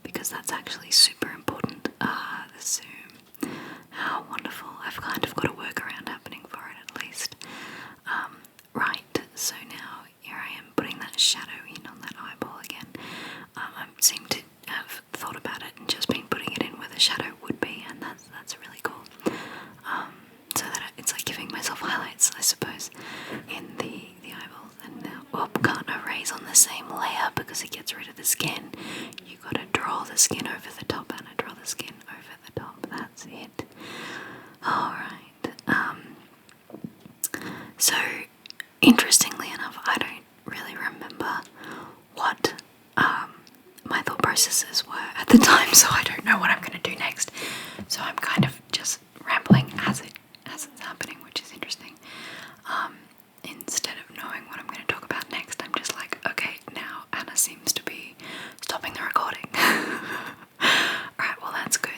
S1: because that's actually super important. The zoom. How wonderful. I've kind of got a workaround happening for it at least. Right, so now here I am putting that shadow in on that eyeball again. I seem to have thought about it and just been putting it in where the shadow would be, and that's really cool. So that it's like giving myself highlights, I suppose, in the eyeballs. And now, can't erase on the same layer because it gets rid of the skin. You gotta draw the skin over the top, and I draw the skin over the top. That's it. Alright. So, interestingly enough, I don't really remember what my thought processes were at the time, so I don't know what I'm going to do next. So I'm kind of just rambling as it's happening, which is interesting. Instead of knowing what I'm going to talk about next, I'm just like, okay, now Anna seems to be stopping the recording. Alright, well that's good.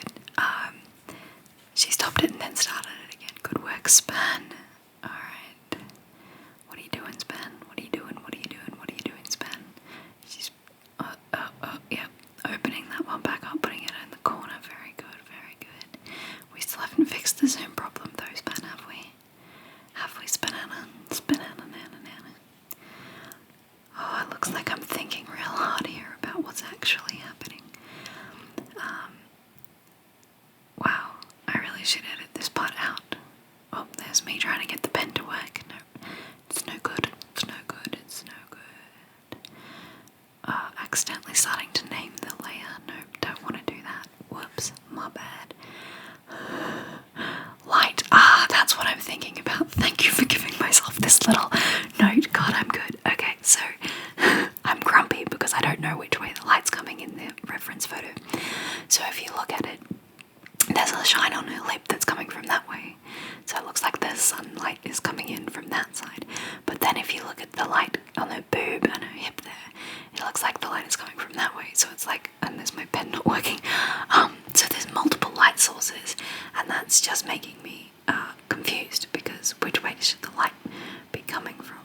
S1: She stopped it and then started it again. Good work, works, Span. Alright. What are you doing, Span? What are you doing? What are you doing? What are you doing, Span? She's, yeah. Opening that one back up, putting it in the corner. Very good, very good. We still haven't fixed the zoom problem though, Span, have we? Have we, Spanana? Spanana, nana, nana. Oh, it looks like I'm thinking real hard here about what's actually happening. Wow, I really should edit this part out. Oh, there's me trying to get the pen to work. No, it's no good. It's no good. It's no good. Accidentally starting to name the layer. No, don't want to do that. Whoops, my bad. Light. That's what I'm thinking about. Thank you for giving myself this little note. God, I'm good. Okay, so I'm grumpy because I don't know which way the light's coming in the reference photo. So if you look at it, there's a shine on her lip that's coming from that way. So it looks like the sunlight is coming in from that side. But then if you look at the light on her boob and her hip there, it looks like the light is coming from that way. So it's like, and there's my pen not working. So there's multiple light sources, and that's just making me confused, because which way should the light be coming from?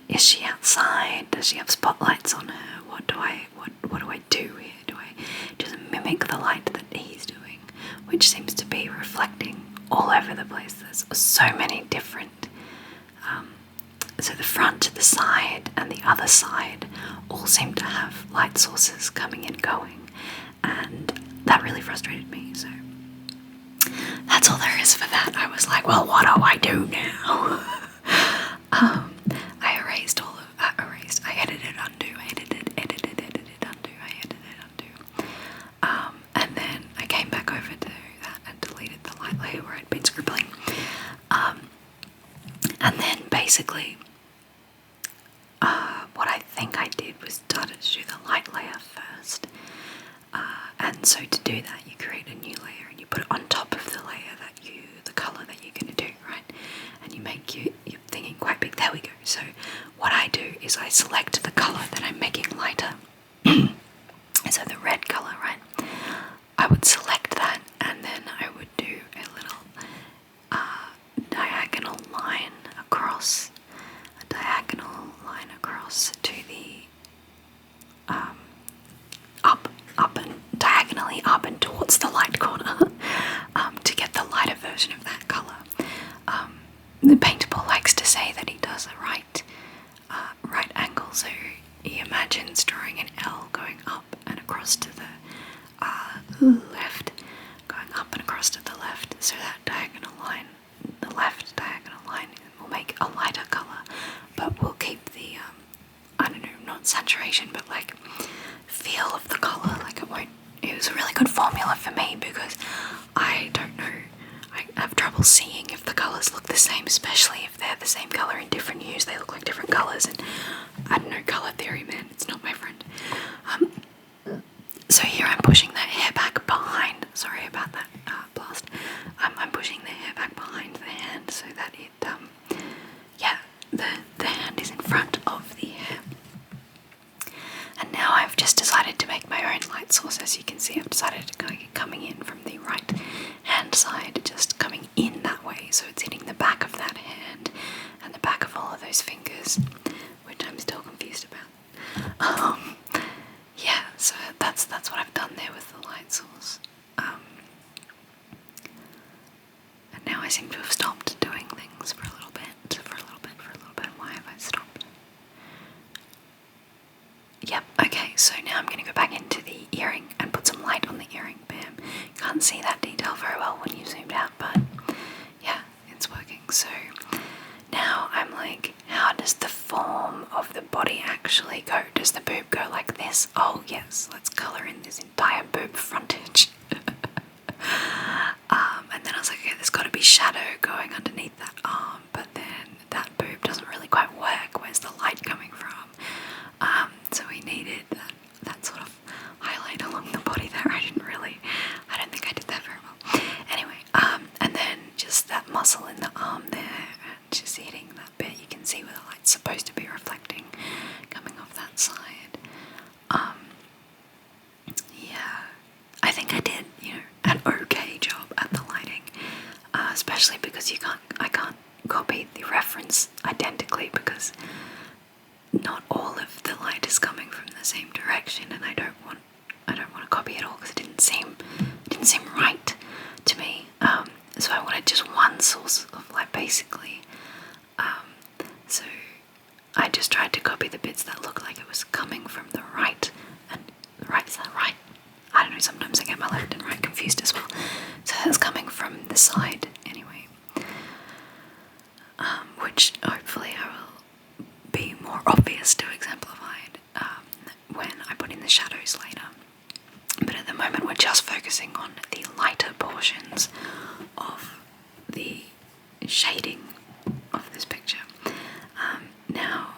S1: Is she outside? Does she have spotlights on her? What do I do here? Do I just mimic the light that he's doing, which seems to be reflecting all over the place? There's so many different, so the front, the side, and the other side all seem to have light sources coming and going, and that really frustrated me. So that's all there is for that. I was like, well, what do I do now? I erased all of, I edited, undo, edited, undo, I edited, undo. And then I came back over to that and deleted the light layer where I'd been scribbling. And then basically, what I think I did was started to do the light layer first. And so to do that, you create a new layer and you put it on top of the layer the colour that you're going to do, right? And you make your thinking quite big. There we go. So what I do is I select the colour that I'm making lighter. So the red colour, right? I would select that, and then I would do a little diagonal line across, to the up and diagonally up and towards the light corner, to get the lighter version of that colour. The Paintable likes to say that he does a right angle, so he imagines drawing an L going up and across to the left, going up and across to the left, so that diagonal line, the left diagonal line, will make a lighter colour, but we'll keep the I don't know, not saturation, but like feel of the colour. Like it was a really good formula for me, because I don't know, I have trouble seeing if the colours look the same, especially if they're the same colour in different hues. They look like different colours, and I don't know, colour theory, man, it's not my friend. So here I'm pushing that hair back behind, sorry about that blast, I'm pushing the hair back behind the hand so that it, the hand is in front of the hair. And now I've just decided to make my own light source. As you can see, I've decided to go coming in from the right hand side, just coming in that way, so it's hitting the back of that hand and the back of all of those fingers, which I'm still confused about. Yeah, so that's what I've done there with the light source. And now I seem to have stopped doing things for a little bit. Why have I stopped? Yep, okay, so now I'm going to go back into the earring and put some light on the earring. Bam. Can't see that detail very well when you zoomed out, but yeah, it's working. So now I'm like, how does the form of the body actually go? Does the boob go like this? Oh yes, let's colour in this entire boob frontage. And then I was like, okay, there's got to be shadow going underneath that arm, but then that boob doesn't really quite work. Where's the light coming from? So we needed that sort of highlight along the body there. I don't think I did that very well. Anyway, and then just that muscle in the arm there, and just hitting that bit. You can see where the light's supposed to be reflecting, coming off that side. Yeah, I think I did, an okay job at the lighting. especially because I can't copy the reference identically because not all of the light is coming from the same direction, and I don't want to copy it all because it didn't seem right to me. So I wanted just one source of light basically. So I just tried to copy the bits that looked like it was coming from the right, and the right, is that right? I don't know, sometimes I get my left and right confused as well. So that's coming from the side anyway. Which hopefully I will be more obvious to exemplified when I put in the shadows later. But at the moment we're just focusing on the lighter portions of the shading of this picture. Now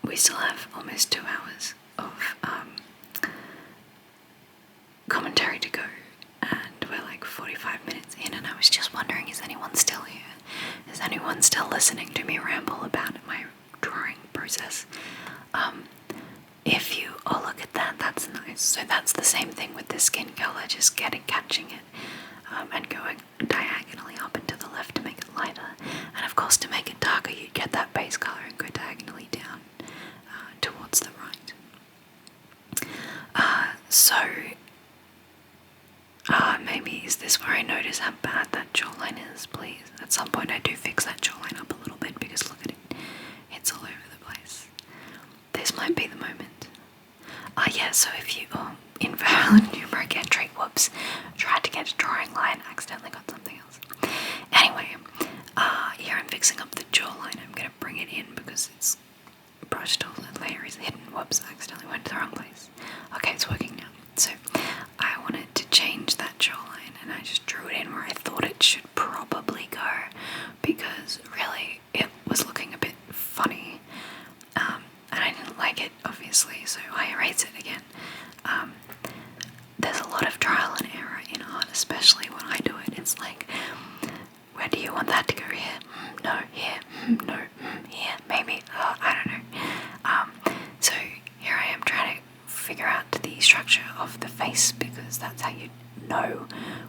S1: we still have almost 2 hours of commentary to go, and we're like 45 minutes in, and I was just wondering, is anyone still here? Is anyone still listening to me ramble about my drawing process? If you, oh look at that, that's nice. So that's the same thing with the skin color, just catching it and going diagonally up and to the left to make it lighter. And of course to make it darker you'd get that base color and go diagonally down towards the right. Maybe is this where I notice how bad that jawline is, please? At some point I do fix that jawline up a little bit because look at it, it's all over the place. This might be the moment. Yeah, so if you, invalid numeric entry, whoops, tried to get a drawing line, accidentally got something else. Anyway, here I'm fixing up the jawline. I'm going to bring it in because it's brushed all the layer is hidden. Whoops, I accidentally went to the wrong place. Okay, it's working now. So I wanted to change that jawline and I just drew it in where I thought it should probably go because really it was looking a bit funny and I didn't like it obviously, so I erased it again. There's a lot of trial and error in art, especially when I do it. It's like, where do you want that to go? Here? No. Here? No. Here? Maybe? I don't know. So here I am trying to figure out the structure of the face because that's how you know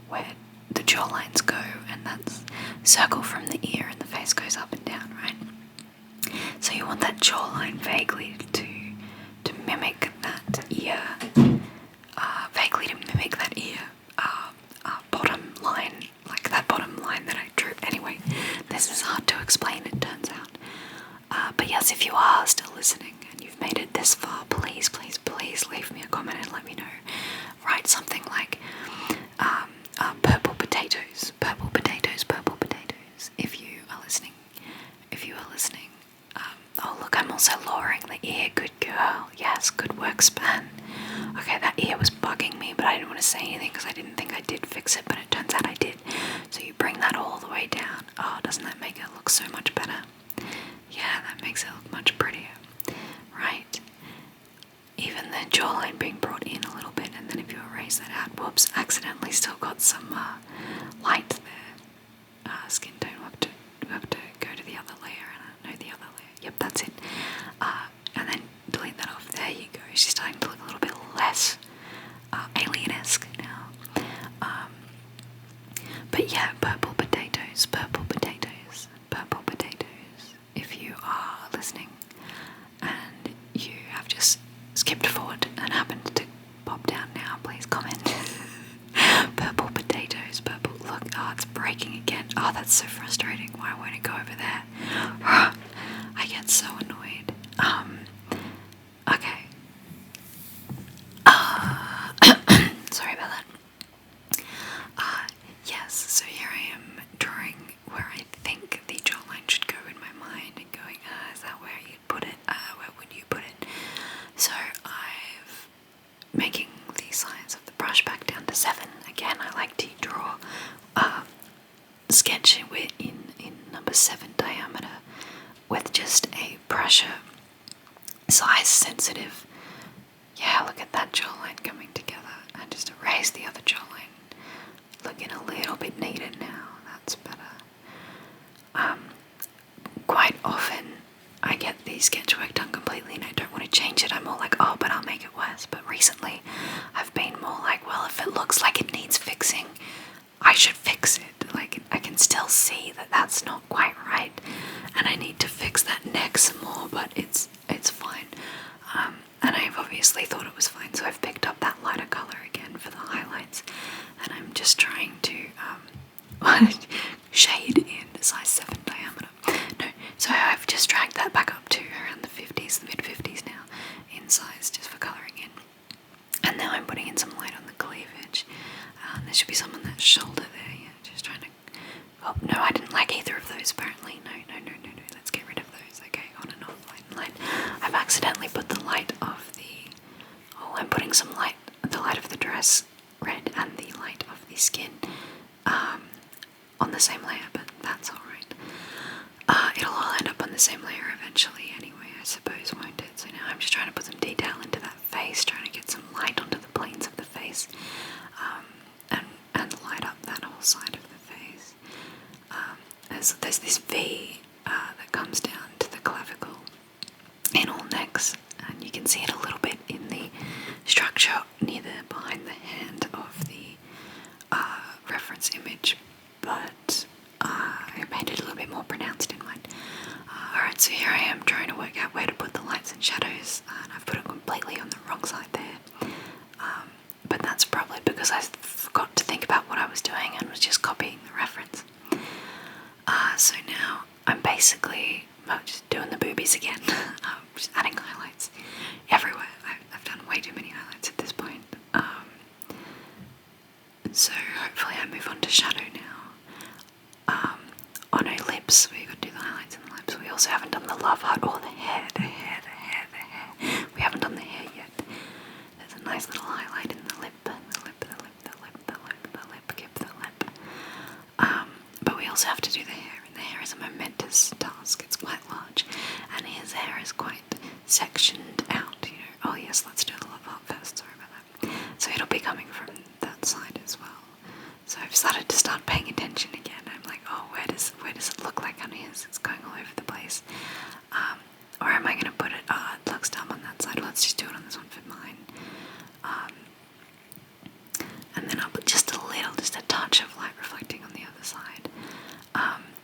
S1: where the jawlines go, and that's circle from the ear and the face goes up and down, right? So you want that jawline vaguely to mimic that ear, bottom line, like that bottom line that I drew. Anyway, this is hard to explain, it turns out. But yes, if you are still listening and you've made it this far, please, please, please leave me a comment and let me know. Write something like purple potatoes, purple potatoes, purple potatoes. If you are listening, oh look, I'm also lowering the ear. Good girl. Yes, good work, Span. Okay, that ear was bugging me, but I didn't want to say anything because I didn't think I did fix it, but it turns out I did. So you bring that all the way down. Oh, doesn't that make it look so much better? Yeah, that makes it look much prettier. Right? Even the jawline being brought in a little bit, and then if you erase that out, whoops, accidentally still got some light there. Skin tone, we have to go to the other layer, and I know the other layer. Yep, that's it. And then delete that off. There you go. She's starting to look a little bit less alien-esque now. But yeah, purple potatoes, purple potatoes, purple potatoes. If you are listening and you have just skipped forward and happened to pop down now, please comment. Purple potatoes, purple, look, oh, it's breaking again. Oh, that's so frustrating. Why won't it go over there? I get so annoyed. Okay. Sorry about that. Yes, so here I am drawing where I think the jawline should go in my mind and going, is that where you'd put it? Where would you put it? So I've making the size of the brush back down to 7. Again, I like to draw sketch in number 7 diameter with just a pressure size sensitive. Yeah, look at that jawline coming together, and just erase the other jawline. Looking a little bit needed now. That's better. Quite often I get the sketch work done completely and I don't want to change it. I'm all like, oh, but I'll make it worse. But recently I've been more like, well, if it looks like it needs fixing, I should fix it. Like, I can can still see that that's not quite right, and I need to fix that neck some more, but it's fine. And I've obviously thought it was fine, so I've picked up that lighter colour again for the highlights, and I'm just trying to shade in size 7 diameter. No, so I've just dragged that back up to around the 50s, the mid 50s now in size, just for colouring in. And now I'm putting in some light on the cleavage. There should be some on that shoulder there. Yeah, just trying to. Oh no, I didn't like either of those. Apparently, no. Let's get rid of those. Okay, on and off, light and light. I've accidentally put the light of the. Oh, I'm putting some light, the light of the dress red and the light of the skin on the same layer, but that's alright. It'll all end up on the same layer eventually anyway, I suppose, won't it? So now I'm just trying to put some detail into that face, trying to get some light onto the planes of the face, and light up that whole side of the face. There's this V that comes down to the clavicle in all necks, and you can see it a little bit in the structure near the behind the hand of the reference image, but I made it a little bit more pronounced in mine. Alright, so here I am trying to work out where to put the lights and shadows, and I've put it completely on the wrong side there. But that's probably because I forgot to think about what I was doing and was just copying the reference. So now I'm basically just doing the boobies again, just adding highlights everywhere. I've done way too many highlights at this point. So hopefully I move on to shadow now. On her lips, we've got to do the highlights in the lips. We also haven't done the love heart or the hair. We haven't done the hair yet. There's a nice little highlight in the lip, give the lip. But we also have to do the hair, and the hair is a momentous task. It's quite large, and his hair is quite sectioned out, you know. Oh yes, let's do the love heart first, sorry about that. So it'll be coming from that side as well. So I've started to start paying attention again. I'm like, oh, where does it look like on his? It's going all over the place. Or am I going to put it? It looks dumb on that side. Let's just do it on this one for mine. And then I'll put just a touch of light reflecting on the other side.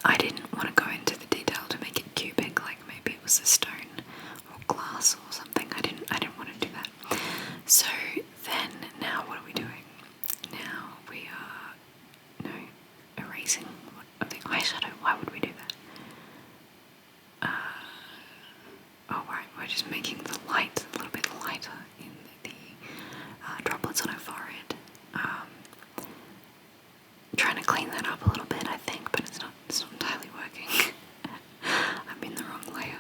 S1: I didn't want to go into the detail to make it cubic, like maybe it was a stone or glass or something. I didn't want to do that. So then, now what are we doing? Now we are erasing the eyeshadow. Why would we do that? Oh right, we're just making the light a little bit lighter in the droplets on her forehead. Trying to clean that up a little bit, I think, but it's not entirely working. I'm in the wrong layer.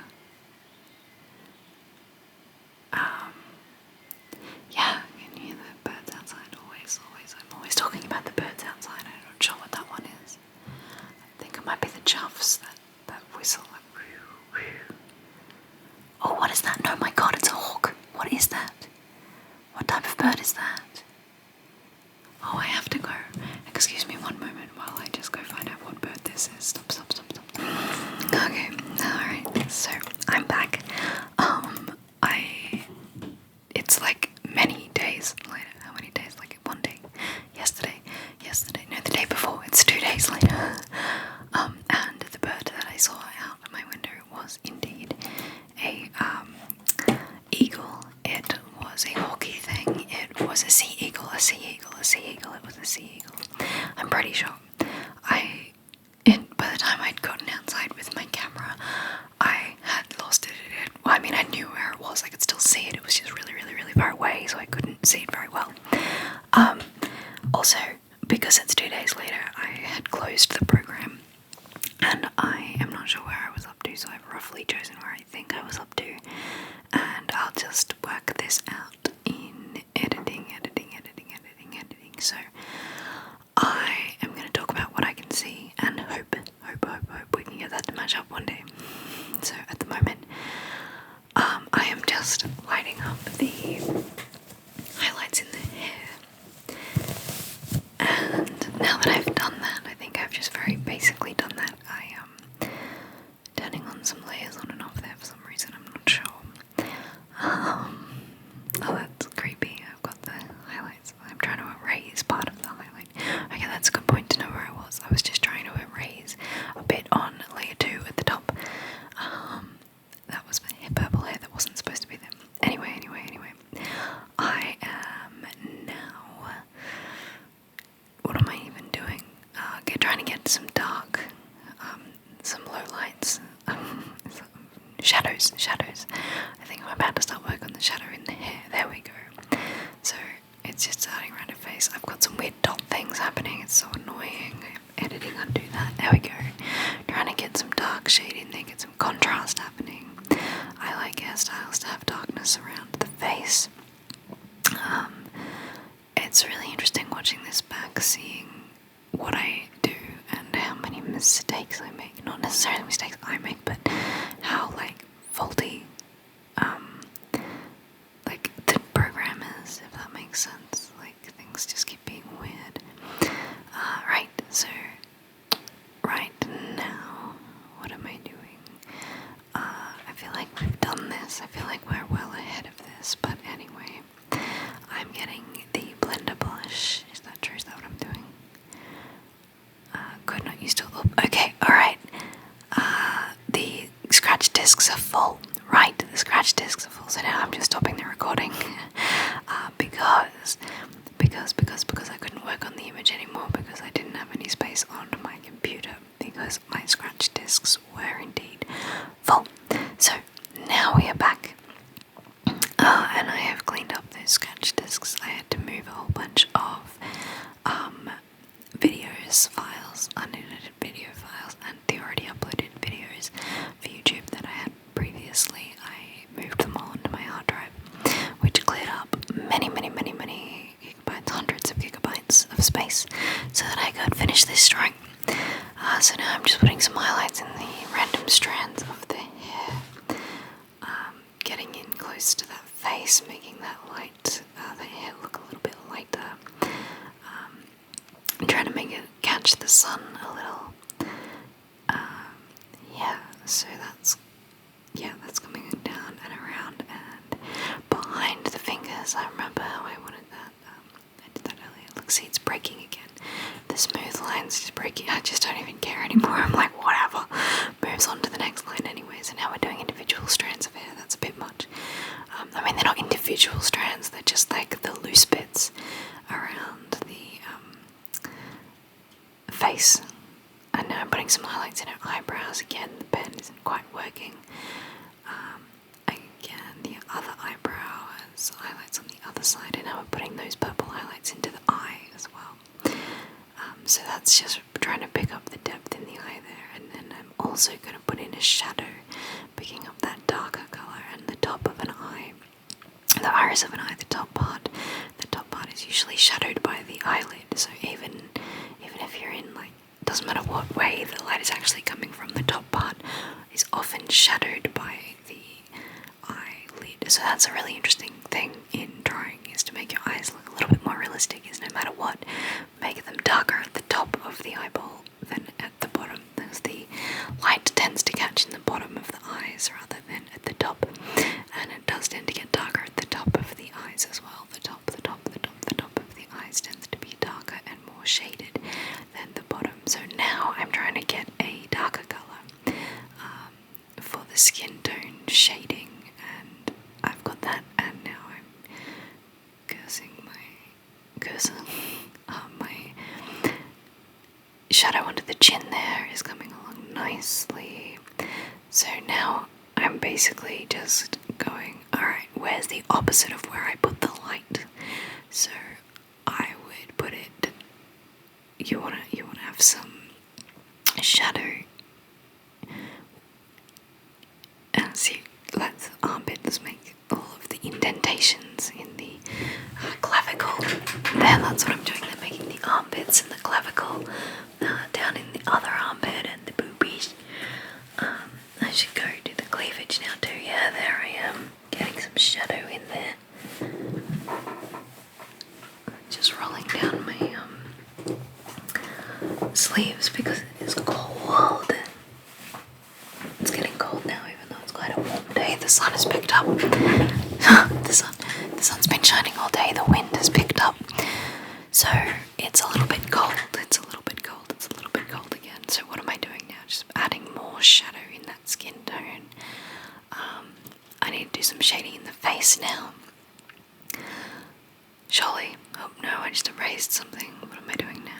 S1: Yeah, can you hear the birds outside? Always. I'm always talking about the birds outside. I'm not sure what that one is. I think it might be the chuffs, that whistle. Like, whew, whew. Oh, what is that? No, my god, it's a hawk. What is that? What type of bird is that? Oh, I have to go. Excuse me one moment while I just go find out what bird this is. Stop. Okay, alright, so I'm back. It's like many days later. How many days? Like 1 day. Yesterday, no, the day before. It's 2 days later. And the bird that I saw out of my window was indeed a eagle. It was a hawky thing. It was a sea eagle. It was a sea eagle. I'm pretty sure. By the time I'd gotten outside with my camera, I had lost it. Well, I mean, I knew where it was. I could still see it. It was just really, really, really far away, so I couldn't see it very well. Also, because it's 2 days later, I had closed the program, and I am not sure where I was up to, so I've roughly chosen where I think I was up to, and I'll just work this out in editing. So I am going to talk about what I can see and hope we can get that to match up one day. So at the moment, I am just lighting up the highlights in the hair. And now that I've done that, I think I've just very basically done that. I am turning on some layers on and off there for some reason, I'm not sure. Oh, that's creepy. I've got the highlights. I'm trying to erase part of the highlight. Okay, that's a good shadows. I think I'm about to start work on the shadow in the hair. There we go. So it's just starting around her face. I've got some weird dot things happening. It's so annoying. Editing undo that. There we go. Trying to get some dark shade in there, get some contrast happening. I like hairstyles to have darkness around the face. It's really interesting watching this back, seeing what I do and how many mistakes I make. Not necessarily mistakes I make, but how like faulty like the program is, if that makes sense. Like things just keep being weird. Right, so right now, what am I doing? I feel like we've done this. I feel like we're well ahead of this, but anyway, I'm getting the blender blush. Is that true? Is that what I'm doing? Good, not used to it. Okay, alright. The scratch discs are full. Right, the scratch discs are full, so now I'm just stopping the recording because I couldn't work on the image anymore because I didn't have any space on my computer because my scratch discs were indeed full. So now we are back, and I have cleaned up those scratch discs. I had to move a whole bunch of files, unedited video files, and the already uploaded videos for YouTube that I had previously. I moved them all onto my hard drive, which cleared up many gigabytes, hundreds of gigabytes of space, so that I could finish this drawing. So now I'm just putting some highlights in the random strands of the hair, getting in close to that face, making that light, the hair look a little bit lighter. I'm trying to make it catch the sun a little. Yeah, so that's coming down and around and behind the fingers. I remember how I wanted that. I did that earlier. Look, see, it's breaking again. The smooth line's just breaking. I just don't even care anymore. I'm like, whatever. Moves on to the next line anyway. So now we're doing individual strands of hair. That's a bit much. I mean, they're not individual strands. They're just like the loose bits around the face. And now I'm putting some highlights in her eyebrows. Again, the pen isn't quite working. Again, the other eyebrow has highlights on the other side, and now we're putting those purple highlights into the eye as well. So that's just trying to pick up the depth in the eye there, and then I'm also going to put in a shadow, picking up that darker colour and the top of an eye, the iris of an eye, the top part is usually shadowed by the eyelid, so even if you're in, like, doesn't matter what way the light is actually coming from, the top part is often shadowed by the eyelid. So that's a really interesting thing in drawing, is to make your eyes look a little bit more realistic, is no matter what, make them darker at the top of the eyeball than at the bottom, because the light tends to catch in the bottom of the eyes rather than at the top, and it does tend to get darker at the top of the eyes as well. The top of the eyes tends to be darker and more shaded than the bottom. So now I'm trying to get a darker colour for the skin tone shading, and I've got that, and now I'm cursing my cursor. My shadow under the chin there is coming along nicely. So now I'm basically just going, alright, where's the opposite of where I put the light? So I would put it, you wanna have some shadow, and see, let the armpits make all of the indentations in the clavicle. There, that's what I'm doing. They're making the armpits and the clavicle down in the other armpit and the boobies. I should go do the cleavage now too. Yeah, there I am, getting some shadow in there. Just rolling down my sleeves because it is cold. It's getting cold now, even though it's quite a warm day. The sun has picked up. The sun's been shining all day. The wind has picked up. So it's a little bit cold. It's a little bit cold again. So what am I doing now? Just adding more shadow in that skin tone. I need to do some shading in the face now. Surely. Oh no, I just erased something. What am I doing now?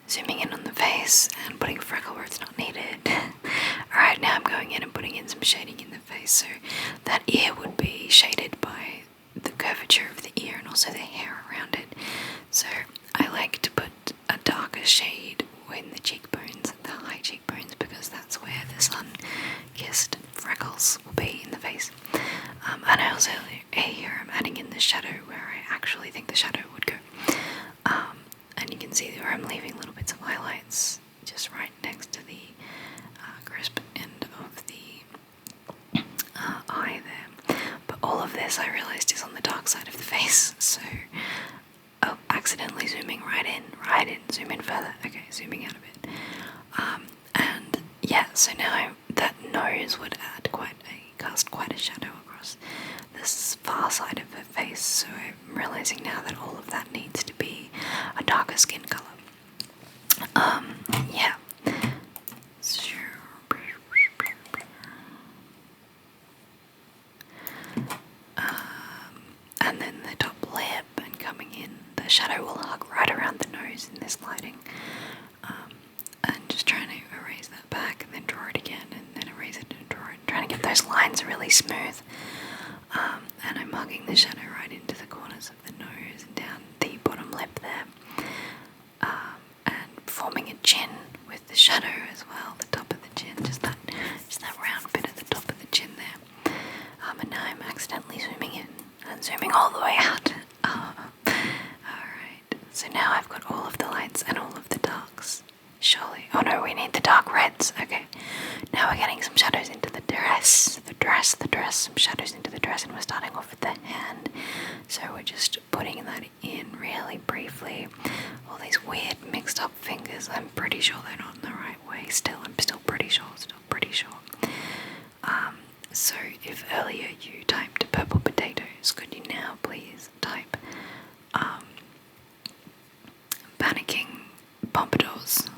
S1: Zooming in on the face and putting freckle where it's not needed. Alright, right now I'm going in and putting in some shading in the face, so that ear would be shaded by the curvature of the ear and also the hair around it. So I like to put a darker shade in the cheekbones, the high cheekbones, because that's where the sun-kissed freckles will be in the face. And I also here I'm adding in the shadow where I actually think the shadow would go. And you can see where I'm leaving little bits of highlights just right next to the crisp end of the eye there. But all of this I realised is on the dark side of the face, so accidentally zooming right in, zoom in further, okay, zooming out a bit. And yeah, so now that nose would cast quite a shadow across this far side of her face, so I'm realising now that all of that needs to be a darker skin colour. Yeah. And then the top lip and coming in, the shadow will hug right around the nose in this lighting. And just trying to erase that back and then draw it again and then erase it and draw it, trying to get those lines really smooth. And I'm hugging the shadow right into the corners of the nose and down the bottom lip there. And forming a chin with the shadow as well, the top of the chin, just that round bit at the top of the chin there. And now I'm accidentally zooming in and zooming all the way out. Alright, so now I've got all of the lights and all of the darks. Surely, oh no, we need the dark reds. Okay, now we're getting some shadows into the dress, some shadows into the dress, and we're starting off with the hand. So we're just putting that in really briefly. All these weird mixed up fingers, I'm pretty sure they're not in the right way still. I'm still pretty sure. So if earlier you typed purple potatoes, could you now please type panicking pompadours,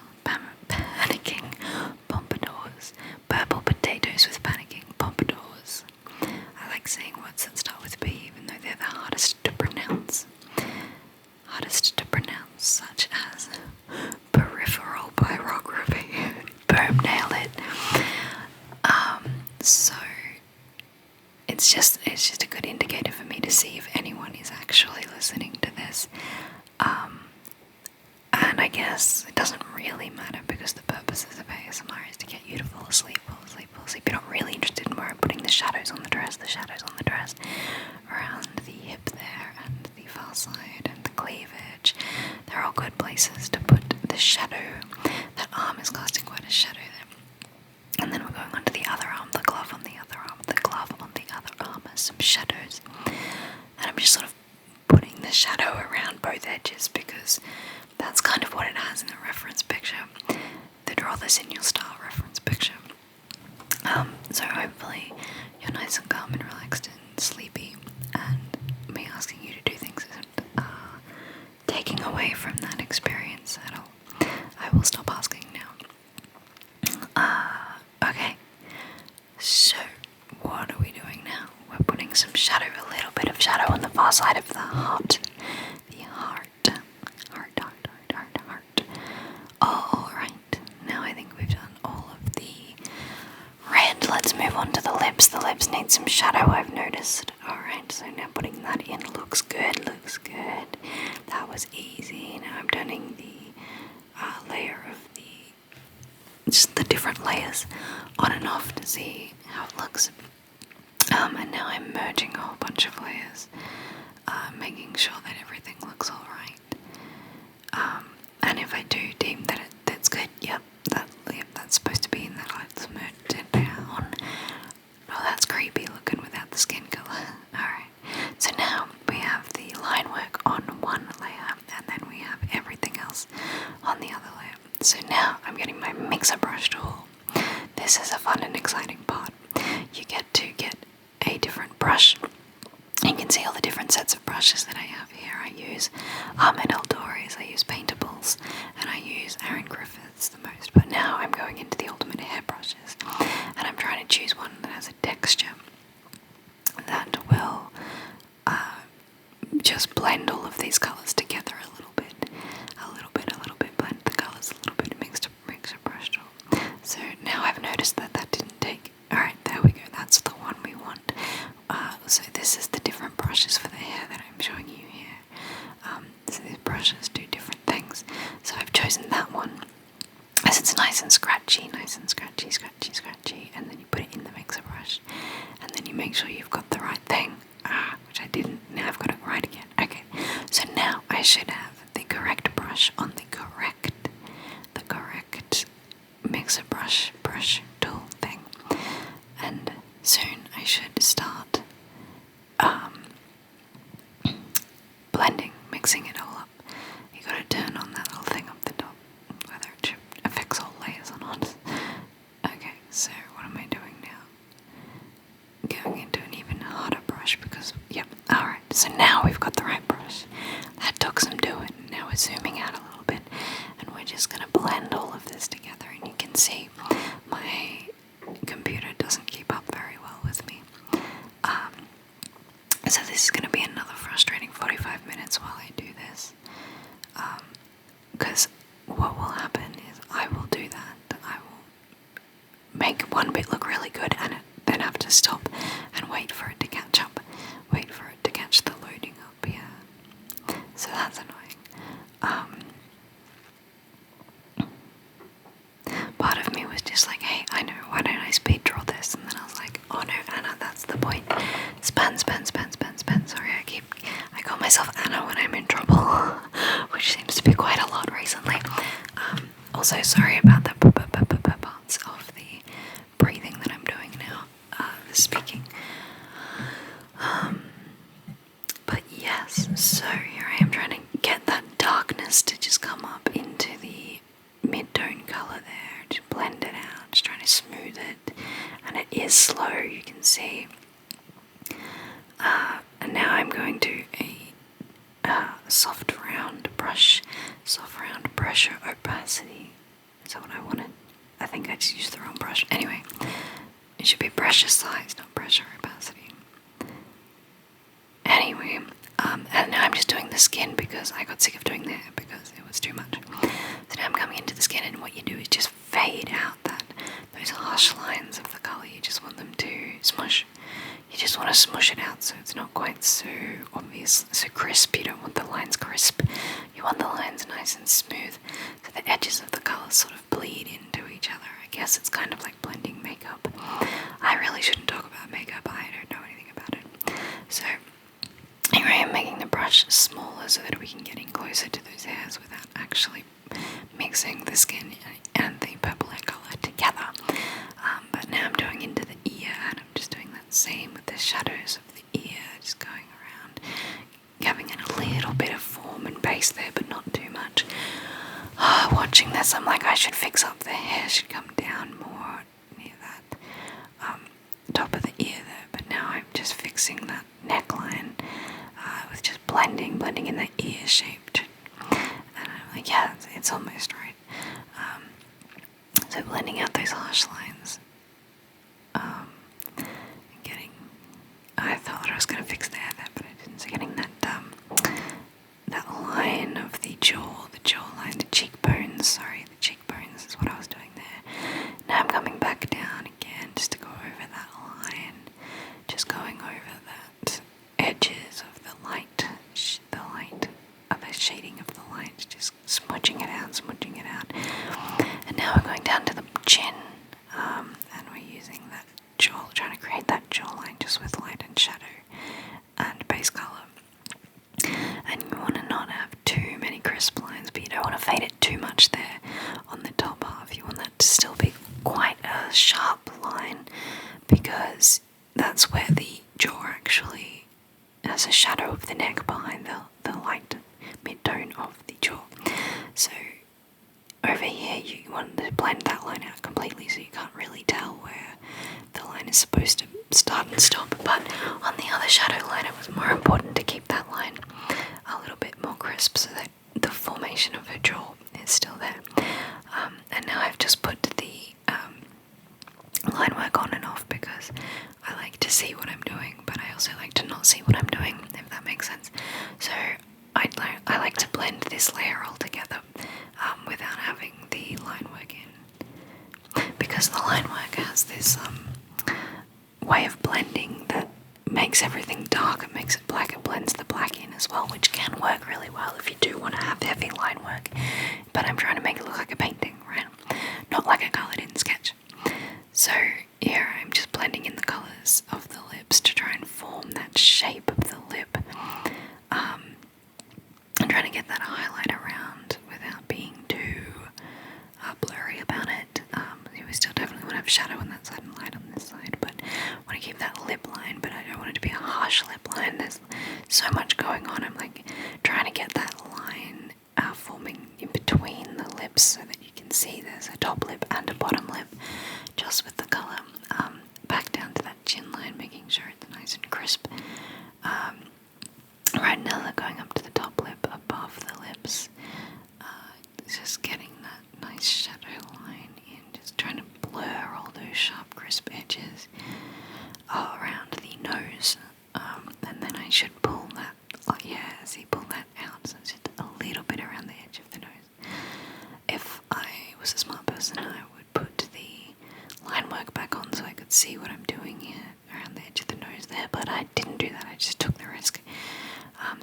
S1: purple potatoes with panicking pompadours. I like saying words that start with P, even though they're the hardest to pronounce, such as peripheral pyrography. Boom, nailed it. So it's just a good indicator for me to see if anyone is actually listening to this. And I guess it doesn't really matter because the purposes of ASMR is to get you to fall asleep. You're not really interested in where I'm putting the shadows on the dress, around the hip there and the far side and the cleavage. They're all good places to put the shadow. That arm is casting quite a shadow there. And then we're going on to the other arm, the glove on the other arm, has some shadows. And I'm just sort of putting the shadow around both edges because that's kind of what it has in the reference picture, the Draw This In Your Style reference picture. So hopefully you're nice and calm and relaxed and sleepy, and me asking you to do things isn't taking away from that experience at all. I will stop asking now. Okay, so what are we doing now? We're putting some shadow, a little bit of shadow on the far side of the heart. Alright, now I think we've done all of the red. Let's move on to the lips. The lips need some shadow, I've noticed. Alright, so now putting that in looks good. That was easy. Now I'm turning the layer of just the different layers on and off to see how it looks. And now I'm merging a whole bunch of layers, making sure that everything looks alright. And if I do deem that that's good, that's supposed to be in that light, let's merge it down. Oh, that's creepy looking without the skin colour. Alright, so now we have the line work on one layer, and then we have everything else on the other layer. So now I'm getting my mixer brush tool. This is a fun and exciting part. You get to get a different brush. You can see all the different sets of brushes that I have here. I use Ahmed Eldori's, I use Paintables, and I use Aaron Griffith's the most. But now I'm going into the ultimate hair brushes, and I'm trying to choose one that has a texture that will just blend all of these colours together a little bit, blend the colours a little bit, mix a brush tool. So now I've noticed that didn't it's nice and scratchy, scratchy, and then you put it in the mixer brush, and then you make sure you've got the right thing, which I didn't. Now I've got it right again. Okay, so now I should have the correct brush on the correct mixer brush tool thing, and soon I should start blending, mixing it all up. You gotta turn on that little thing up the top, whether it affects all layers or not. Okay, so what am I doing now? Going into an even harder brush because, yep, alright, so now we've got the right brush. That took some doing. Now we're zooming out a little bit and we're just gonna blend all of this together, and you can see my computer doesn't keep up very well with me. So this is going to be another frustrating 45 minutes while I do this, because what will happen is I will do that. I will make one bit look really good and then have to stop and wait for it to catch up, wait for it to catch the loading up here. So that's annoying. Part of me was just like, hey, I know, why don't I speed draw this? And then I was like, oh no, Anna, that's the point. Span. Sorry, I call myself Anna when I'm in trouble, which seems to be quite a lot recently. Also, sorry about the parts of the breathing that I'm doing now, the speaking. But yes, so here I am trying to get that darkness to just come up into the mid-tone colour there, to blend it out, just trying to smooth it, and it is slow, you can see. And now I'm going to a soft round pressure opacity. Is that what I wanted? I think I just used the wrong brush. Anyway, it should be pressure size, not pressure opacity. Anyway, and now I'm just doing the skin because I got sick of doing that because it was too much. So now I'm coming into the skin, and what you do is just fade out those harsh lines of the colour. You just want them to smush. You just want to smush it out so it's not quite so obvious, so crisp. You don't want the lines crisp. You want the lines nice and smooth, so the edges of the colours sort of bleed into each other. I guess it's kind of like blending makeup. I really shouldn't talk about makeup. I don't know anything about it. So here I am making the brush smaller so that we can get in closer to those hairs without actually mixing the skin and the purple hair colour together. But now I'm going into the ear, and I'm just doing that same with the shadows of the ear, just going around, giving it a little bit of form and base there, but not too much. Watching this, I'm like, I should fix up the hair, should come down more near that top of the ear there, but now I'm just fixing that neckline with just blending in the ear shape. And I'm like, yeah, it's almost right. So blending out those harsh lines. I thought I was going to fix the hair there, but I didn't. So getting that line of the jawline, the cheekbones is what I was doing there. Now I'm coming back down again just to go over that line, just going over that edges of the shading of the light, just smudging it out. And now we're going down to the chin, and we're using that jaw, trying to create that jawline just with light and shadow and base colour. And you want to not have too many crisp lines, but you don't want to fade it too much there on the top half. You want that to still be quite a sharp line, because that's where the jaw actually has a shadow of the neck behind the light mid-tone of the jaw. So over here you want to blend that line out completely so you can't really tell where the line is supposed to start and stop. But on the other shadow line, it was more important to keep that line a little bit more crisp so that the formation of her jaw is still there. And now I've just put the line work on and off because I like to see what I'm doing, but I also like to not see what I'm doing, if that makes sense. So I like to blend this layer all together without having the line work in, because the line work has this way of blending that makes everything dark, it makes it black, it blends the black in as well, which can work really well if you do want to have heavy line work. But I'm trying to make it look like a painting, right? of shadow on that side and light on this side, but I want to keep that lip line, but I don't want it to be a harsh lip line. There's so much going on. I'm like trying to get that line forming in between the lips so that you can see there's a top lip and a bottom lip, just with the colour. Back down to that chin line, making sure it's nice and crisp. Right now they're going up to the top lip above the lips. Just getting that nice shadow line in, just trying to blur all those sharp, crisp edges around the nose. And then I should pull that, pull that out, so it's just a little bit around the edge of the nose. If I was a smart person, I would put the line work back on so I could see what I'm doing here around the edge of the nose there, but I didn't do that. I just took the risk.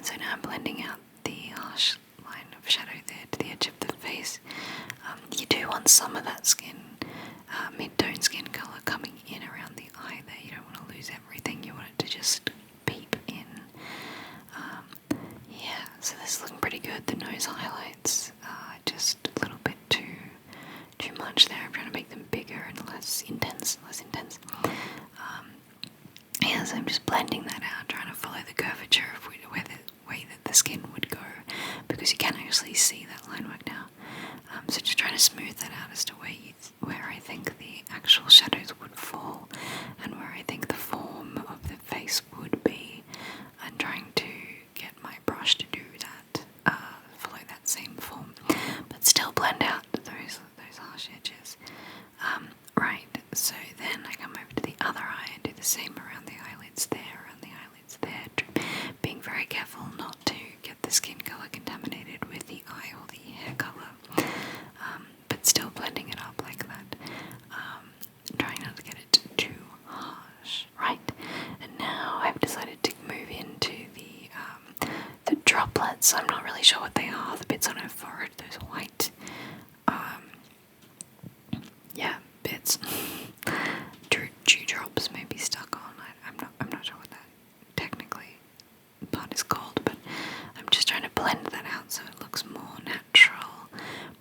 S1: So now I'm blending out the harsh line of shadow there to the edge of the face. You do want some of that skin, mid-tone skin colour coming in around the eye there. You don't want to lose everything. You want it to just peep in. So this is looking pretty good. The nose highlights just a little bit too much there. I'm trying to make them bigger and less intense. So I'm just blending that out, trying to follow the curvature of where the way that the skin would go, because you can actually see that line work now. So just trying to smooth that out as to where I think the actual shadows would fall and where I think the form of the face would be, and trying to get my brush to do that, follow that same form, but still blend out those harsh edges. Right, so then I come over to the other eye and do the same around the eyelids there, being very careful not to get the skin colour contaminated with the eye or the hair colour, but still blending it up like that, trying not to get it too harsh. Right, and now I've decided to move into the droplets. I'm not really sure what they are, the bits on her forehead, those white bits, dewdrops maybe stuck on. I'm not sure what that technically part is called, but I'm just trying to blend that out so it looks more natural,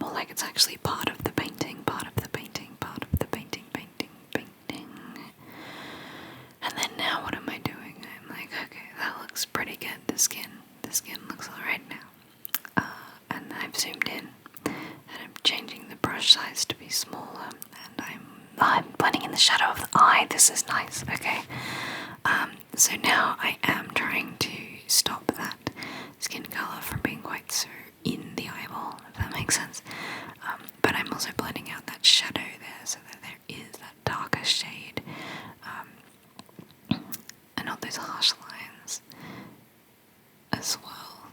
S1: more like it's actually part of the painting. And then now what am I doing? I'm like, okay, that looks pretty good. The skin looks alright now. And I've zoomed in and I'm changing the brush size to be smaller, and I'm blending in the shadow of the eye. This is nice. Okay. So now I am trying to stop that skin colour from being quite so in the eyeball, if that makes sense. But I'm also blending out that shadow there so that there is that darker shade, and not those harsh lines as well.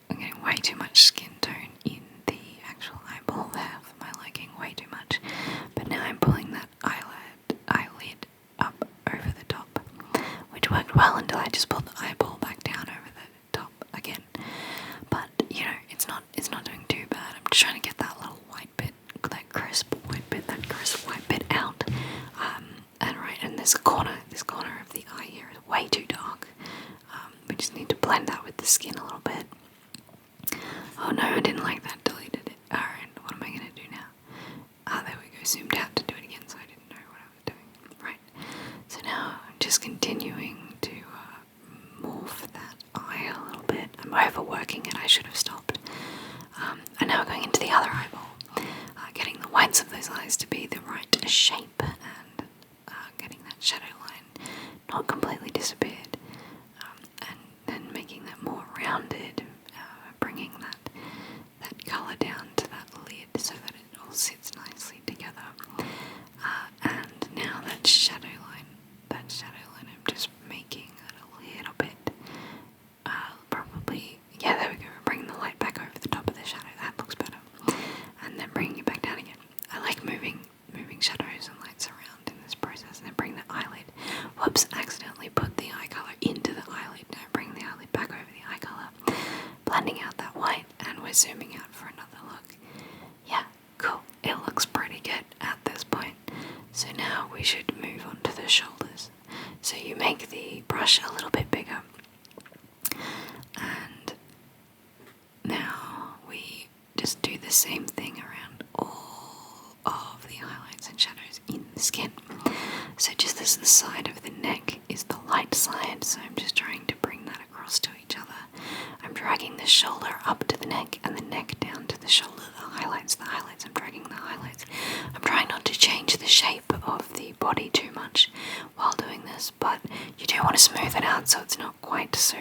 S1: I'm getting way too much skin tone in the actual eyeball there for my liking, way too much. But now I'm pulling that eyelid up over the top, which worked well until I just pulled the eyeball back down over the top again. But it's not doing too bad. I'm just trying to get that little white bit, that crisp white bit out. And this corner of the eye here is way too dark. We just need to blend that with the skin a little bit. Oh no, I didn't like that, deleted it. Alright, what am I going to do now? There we go, zoomed out to do it again, so I didn't know what I was doing. Right, so now I'm just continuing to morph that eye a little bit. I'm overworking it, I should have stopped. And now going into the other eyeball, getting the whites of those eyes to be the right shape, and getting that shadow line not completely disappeared, and then making that more rounded, bringing that colour down to that lid so that it all sits nicely together. And now that shadow line, I'm just making it a little bit, there we go, bringing the light back over the top of the shadow. That looks better. And then bringing it back down again. I like moving shadows and lights around in this process, and then bring the eyelid. Whoops, accidentally put the eye colour into the eyelid. Now bring the eyelid back over the eye colour, blending out that white, and we're zooming out for another look. Yeah, cool. It looks pretty good at this point. So now we should move on to the shoulders. So you make the brush a little bit bigger, and now we just do the same thing around all skin. So just as the side of the neck is the light side, so I'm just trying to bring that across to each other. I'm dragging the shoulder up to the neck and the neck down to the shoulder. The highlights, I'm dragging the highlights. I'm trying not to change the shape of the body too much while doing this, but you do want to smooth it out so it's not quite so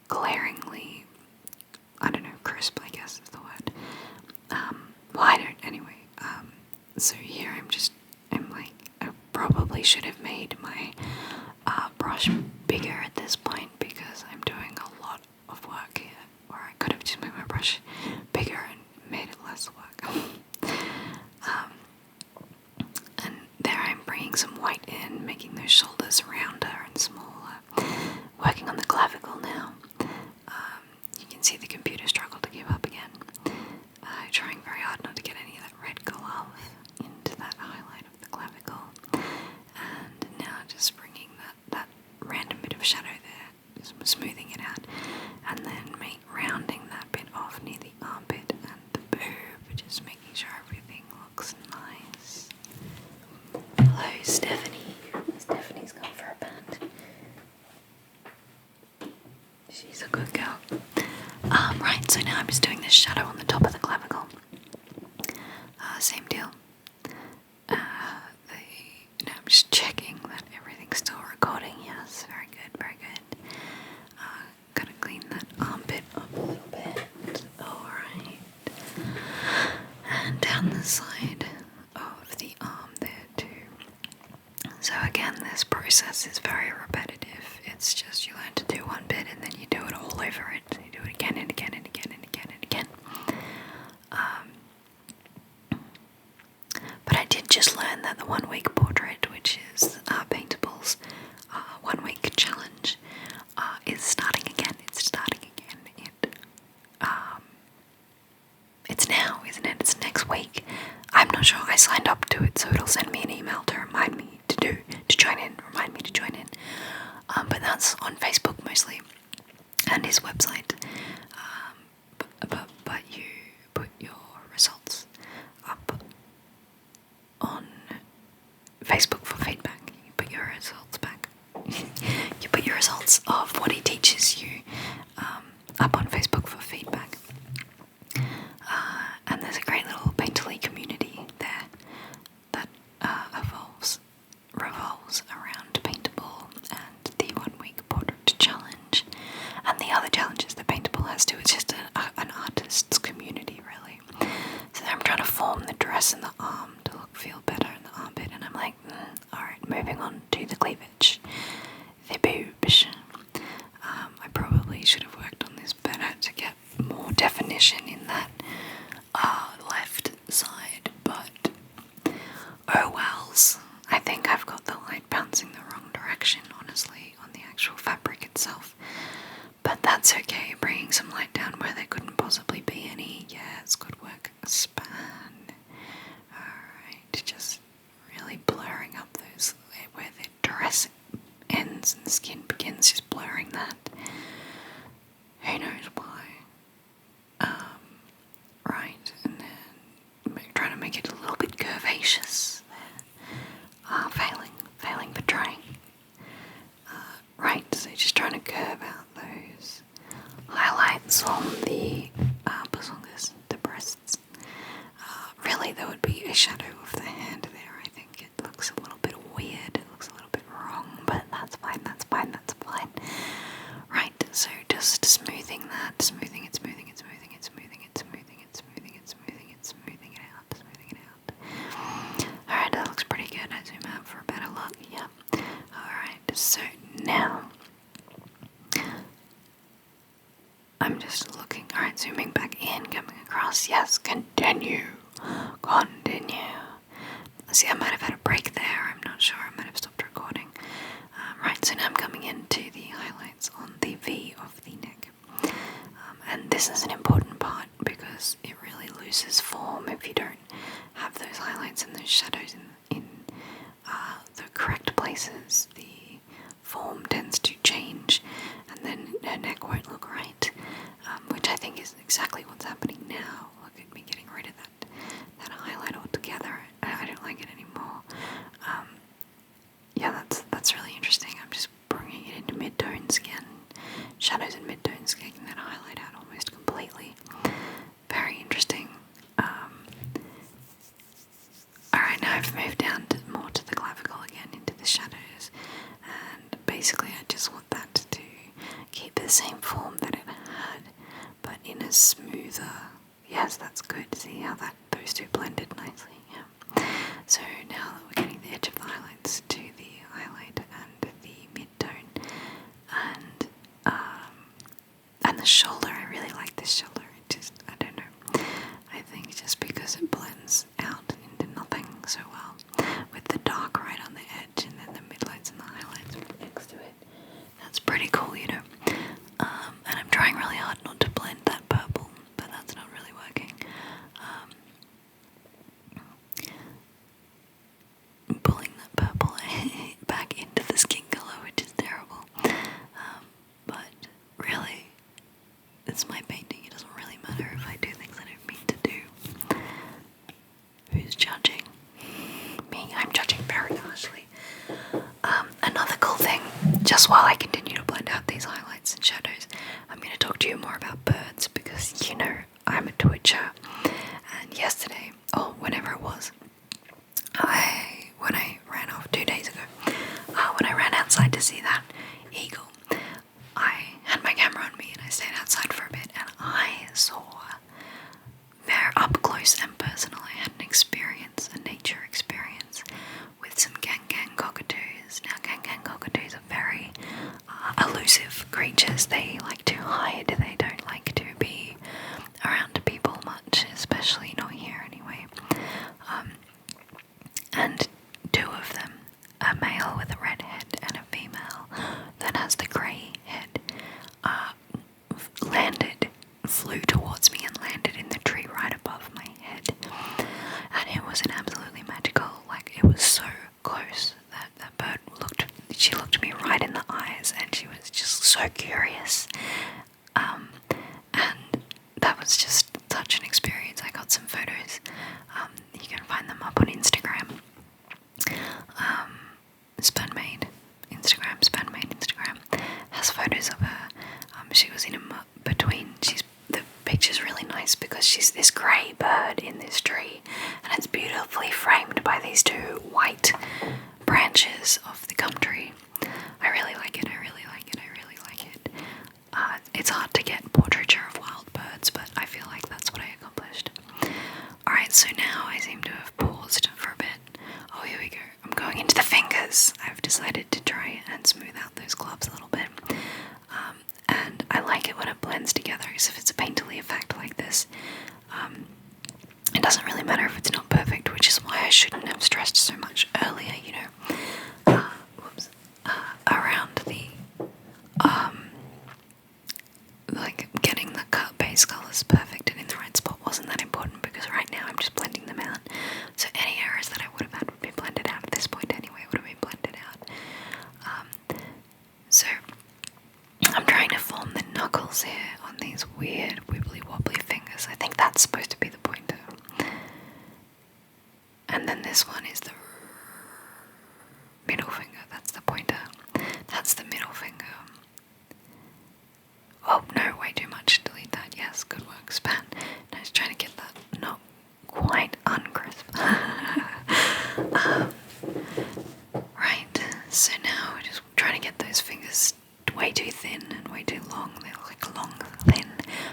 S1: glaringly, I don't know, crisp, I guess is the word. Well, I don't, anyway. So here I'm like, I probably should have made my brush bigger at this point because I'm doing a lot of work here, or I could have just made my brush bigger and made it less work. And there I'm bringing some white in, making those shoulders rounder and smaller, working on the clavicle now. You can see the computer struggle to give up again. Trying very hard not to get any of that red glove into that highlight of the clavicle. And now just bringing that random bit of shadow there, just smoothing it out. And then rounding that bit off near the armpit and the boob, just making sure everything looks nice. Hello, Stephanie. Stephanie's gone for a band. She's a good girl. Right, so now I'm just doing this shadow on the top of the clavicle. Same deal. Now I'm just checking that everything's still recording. Yes, very good, very good. Gotta clean that armpit up a little bit. Alright. And down the side of the arm there too. So again, this process is very repetitive. It's just you learn to do one bit and then you do it all over it. You do it again and again and again and again and again. But I did just learn that the 1 week portrait, which is Paintable's 1 week challenge, is starting again. It's starting again. It's now, isn't it? It's next week. I'm not sure. I signed up to it, so it'll send me an email to remind me to join in. Remind me to join in. But that's on Facebook mostly, and his website. But you put your results up on Facebook for feedback. You put your results back. You put your results of what he teaches you up on Facebook for feedback. And there's a great little Paintable community there that revolves around Paintable and the 1 week portrait challenge and the other challenges that Paintable has too. It's just an artist's community, really. So I'm trying to form the dress and the arm to feel better in the armpit, and I'm like, alright, moving on to the cleavage, the boobs. I probably should have worked on this better to get more definition in that left side, but oh wells. I think I've got the light bouncing the wrong direction, honestly, on the actual fabric itself. But that's okay, bringing some light down where there couldn't possibly be any. Yeah, it's good work. A span. Alright, just really blurring up those where the dress ends and the skin begins, just blurring that. Who knows why? Right, and then trying to make it a little bit curvaceous there. Failing but trying. Right, so just trying to curve out those highlights on the bazongas, the breasts. Really, there would be a shadow of the hand there. I think it looks a little bit weird, it looks a little bit wrong, but that's fine, that's fine, that's fine. Right, so just smoothing that, smoothing it, smoothing it, smoothing it, smoothing it, smoothing it, smoothing it, smoothing it, smoothing it out, smoothing it out. Alright, that looks pretty good. I zoom out for a better look. Yep. Alright, so now I'm just looking. Alright, zooming back in, coming across. Yes, continue. Continue. See, I might have had a break there. I'm not sure. I might have stopped recording. Right, so now I'm coming into the highlights on the V of the neck. And this is an important part because it really loses form if you don't have those highlights and those shadows in the correct places. The form tends to change and then her neck won't look right, which I think is exactly what's happening now. Look at me getting rid of that highlight altogether. I don't like it anymore. basically I just want that to keep the same form that it had, but in a smoother. Yes, that's good. See how those two blended nicely. Yeah. So now that we're getting the edge of the highlights to the highlight and the mid-tone, and the shoulder. I really like this shoulder. I don't know. I think just because it blends out into nothing so well, with the dark right on the edge and then the midlights and the highlights right next to it. That's pretty cool, you know. And I'm trying really hard not to blend that purple, but that's not really working. Pulling that purple back into the skin color, which is terrible. But really, it's my painting. It doesn't really matter if I do things I don't mean to do. Who's judging? Me. I'm judging very harshly. Another cool thing, just while I continue to blend out these highlights and shadows, I'm going to talk to you more about birds because, you know, I'm a twitcher. And yesterday, or whenever it was, when I ran off 2 days ago, when I ran outside to see that eagle, I had my camera on me and I stayed outside for a bit and I saw, very up close and personal, I had an experience, a nature experience with some gang cockatoos. Now gang cockatoos are very elusive creatures. They like to hide, they don't like to be around people much, especially not here anyway. And two of them, a male with a red head and a female that has the grey head, flew towards me and landed in the tree right above my head. And it was an absolutely magical, like it was so close that bird she looked me right in the eyes and she was just so curious. And that was just such an experience. I got some photos. You can find them up on Instagram. Spanmade Instagram has photos of her. She was in the picture's really nice because she's this grey bird in this tree and it's beautifully framed by these two white branches of the gum tree. I really like it. It's hard to get portraiture of wild birds, but I feel like that's what I accomplished. Alright, so now I seem to have paused for a bit. Oh, here we go. I'm going into the fingers. I've decided to try and smooth out those gloves a little bit. And I like it when it blends together, because if it's a painterly effect like this, it doesn't really matter if it's not perfect, which is why I shouldn't have stressed so much earlier, you know, around the, like getting the base colours perfect and in the right spot wasn't that important, because right now I'm just blending them out. So any errors that I would have had would be blended out at this point anyway, would have been blended out. So I'm trying to form the knuckles here on these weird wibbly wobbly fingers. I think that's supposed to be the pointer. And then this one is the middle finger. That's the pointer. That's the middle finger. Oh no, way too much. Delete that. Yes, good work, Span. I was trying to get that not quite uncrisp. Right, so now we're just trying to get those fingers way too thin and way too long. They look like long, thin.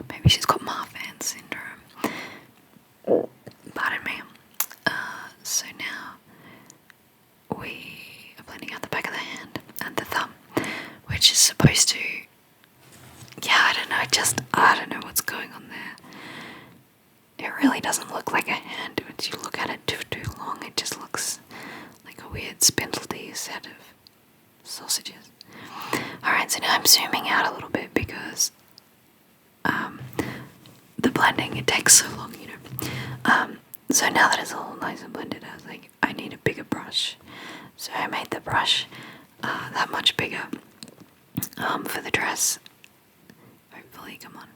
S1: Maybe she's got Marfan syndrome. Pardon me. So now we are blending out the back of the hand and the thumb, which is supposed to, I don't know what's going on there. It really doesn't look like a hand. Once you look at it too long, it just looks like a weird spindly set of sausages. Alright, so now I'm zooming out a little bit because the blending, it takes so long, you know. So now that it's all nice and blended, I was like, I need a bigger brush. So I made the brush that much bigger for the dress. Hopefully, come on.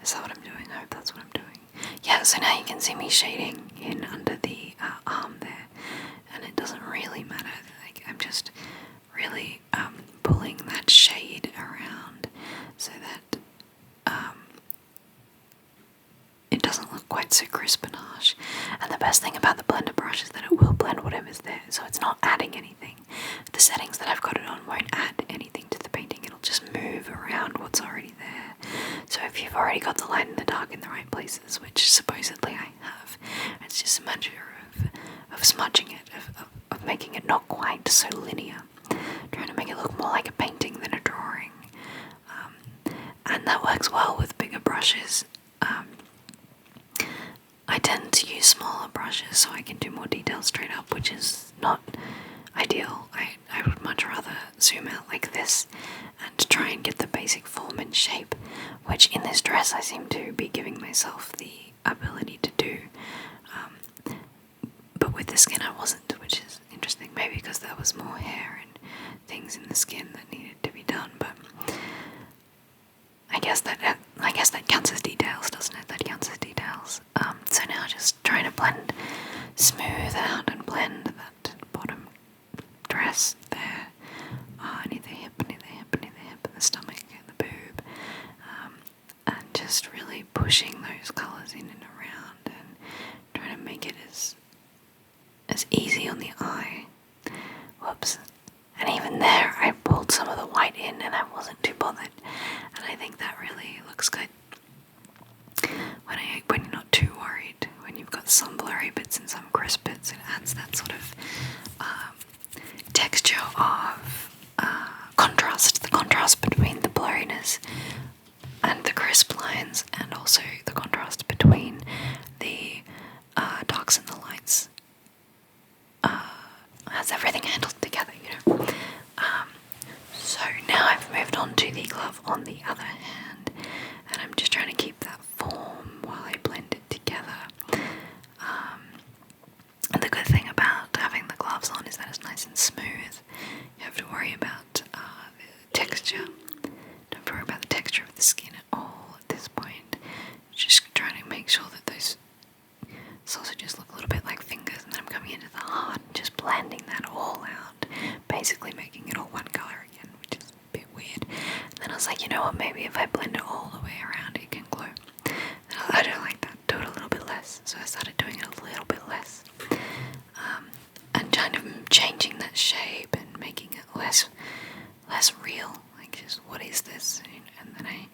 S1: Is that what I'm doing? I hope that's what I'm doing. Yeah, so now you can see me shading in under the arm there. And it doesn't really matter. Like, I'm just really pulling that shade around so that it doesn't look quite so crisp and harsh. And the the best thing about the blender brush is that it will blend whatever's there, so it's not adding anything. The settings that I've got it on won't add anything to the painting, it'll just move around what's already there. So if you've already got the light and the dark in the right places, which supposedly I have, it's just a matter of smudging it, of making it not quite so linear, trying to make it look more like a painting than a drawing. And that works well with bigger brushes. I tend to use smaller brushes so I can do more detail straight up, which is not ideal. I would much rather zoom out like this and try and get the basic form and shape, which in this dress I seem to be giving myself the ability to do. But with the skin I wasn't, which is interesting. Maybe because there was more hair and things in the skin that needed to be done, but I guess that counts as details, doesn't it? That counts as details. So now just trying to smooth out and blend that bottom dress there. Near the hip, and the stomach and the boob. And just really pushing those colours in and around and trying to make it as easy on the eye. Whoops. And even there, I pulled some of the white in and I wasn't too bothered. And I think that really looks good. When you're not too worried, when you've got some blurry bits and some crisp bits, it adds that sort of texture of contrast. The contrast between the blurriness and the crisp lines, and also the contrast between the darks and the lights. Has everything handled together, So now I've moved on to the glove on the other hand, and I'm just trying to keep that form while I blend it together. And the good thing about having the gloves on is that it's nice and smooth. You have to worry about the texture. Don't worry about the texture of the skin at all at this point. Just trying to make sure that those sausages look a little bit like fingers, and then I'm coming into the heart and just blending that all out, basically making it all one colour again, which is a bit weird. And then I was like, you know what, maybe if I blend it all the way around it can glow. I don't like that, do it a little bit less. So I started doing it a little bit less, and kind of changing that shape and making it less real, like just what is this? And then I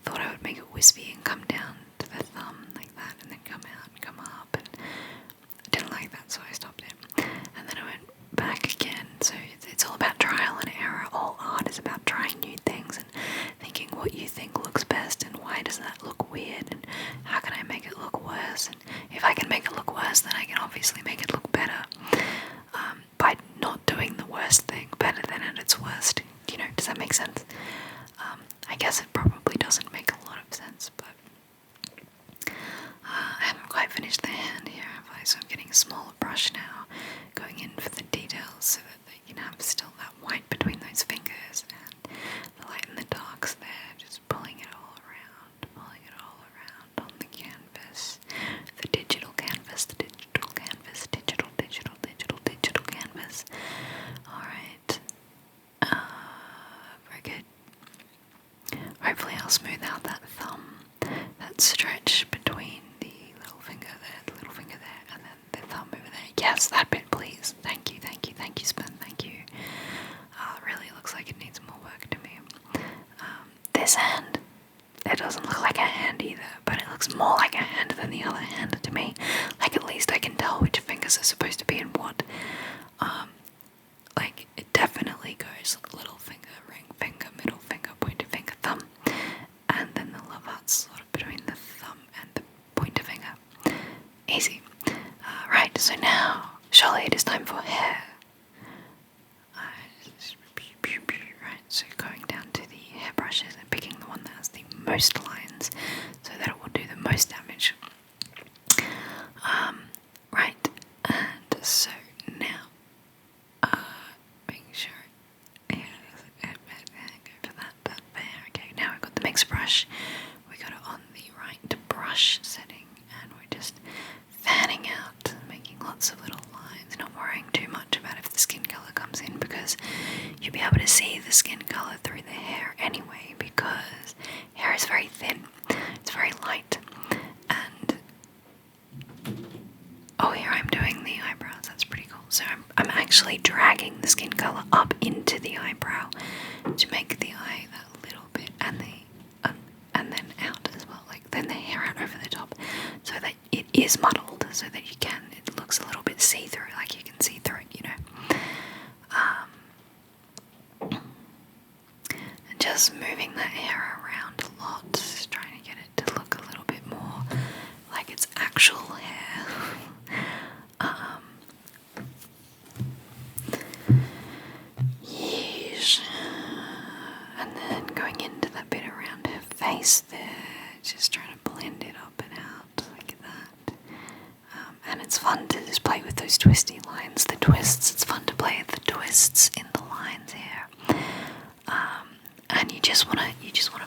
S1: thought I would make it wispy and come down to the thumb like that, and then come out and come up, and I didn't like that, so I stopped it. And then I went back again. So it's all about trial and error. All art is about trying new things and thinking what you think looks best, and why does that look weird, and how can I make it look worse, and if I can make it look worse, then I can obviously make it look better by not doing the worst thing better than at its worst. Does that make sense? I guess it probably doesn't make a lot of sense, but I haven't quite finished the hand here, have I? So I'm getting a smaller brush now, going in for the details so that they can have still that white between those fingers and the light and the darks there, just pulling it all around on the canvas, the digital canvas, digital canvas. Alright, very good. Hopefully I'll smooth out that thumb, that stretch between the little finger there, and then the thumb over there. Yes, that bit please. Thank you, Spin, thank you. Really looks like it needs more work to me. This hand, it doesn't look like a hand either, but it looks more like a hand than the other hand to me. Like, at least I can tell which fingers are supposed to be in what. Like, it definitely goes little finger, ring finger, middle finger, pointer finger, thumb, and then the love heart's sort of between the thumb and the pointer finger. Easy. Right, so now, surely it is time for hair. Right, so going down to the hairbrushes and picking the one that has the most lines so that it will do the most damage. Right, and so now, make sure, go for that there. Okay, now we've got the mix brush. We got it on the right brush setting, and we're just fanning out, making lots of little lines, not worrying too much about if the skin colour comes in, because you'll be able to see the skin colour through the hair anyway, because hair is very thin, it's very light, and oh actually dragging the skin colour up into the eyebrow to make the eye that little bit, and then out as well, like then the hair out over the top, so that it is muddled, so that it looks a little bit see-through, like you can see through it, you know. And just moving that hair around a lot, just trying to get it to look a little bit more like it's actual hair. Yes. And then going into that bit around her face there, just trying to blend it up and out like that. And it's fun to just play with those twisty lines, the twists. It's fun to play with the twists in the lines here. And you just wanna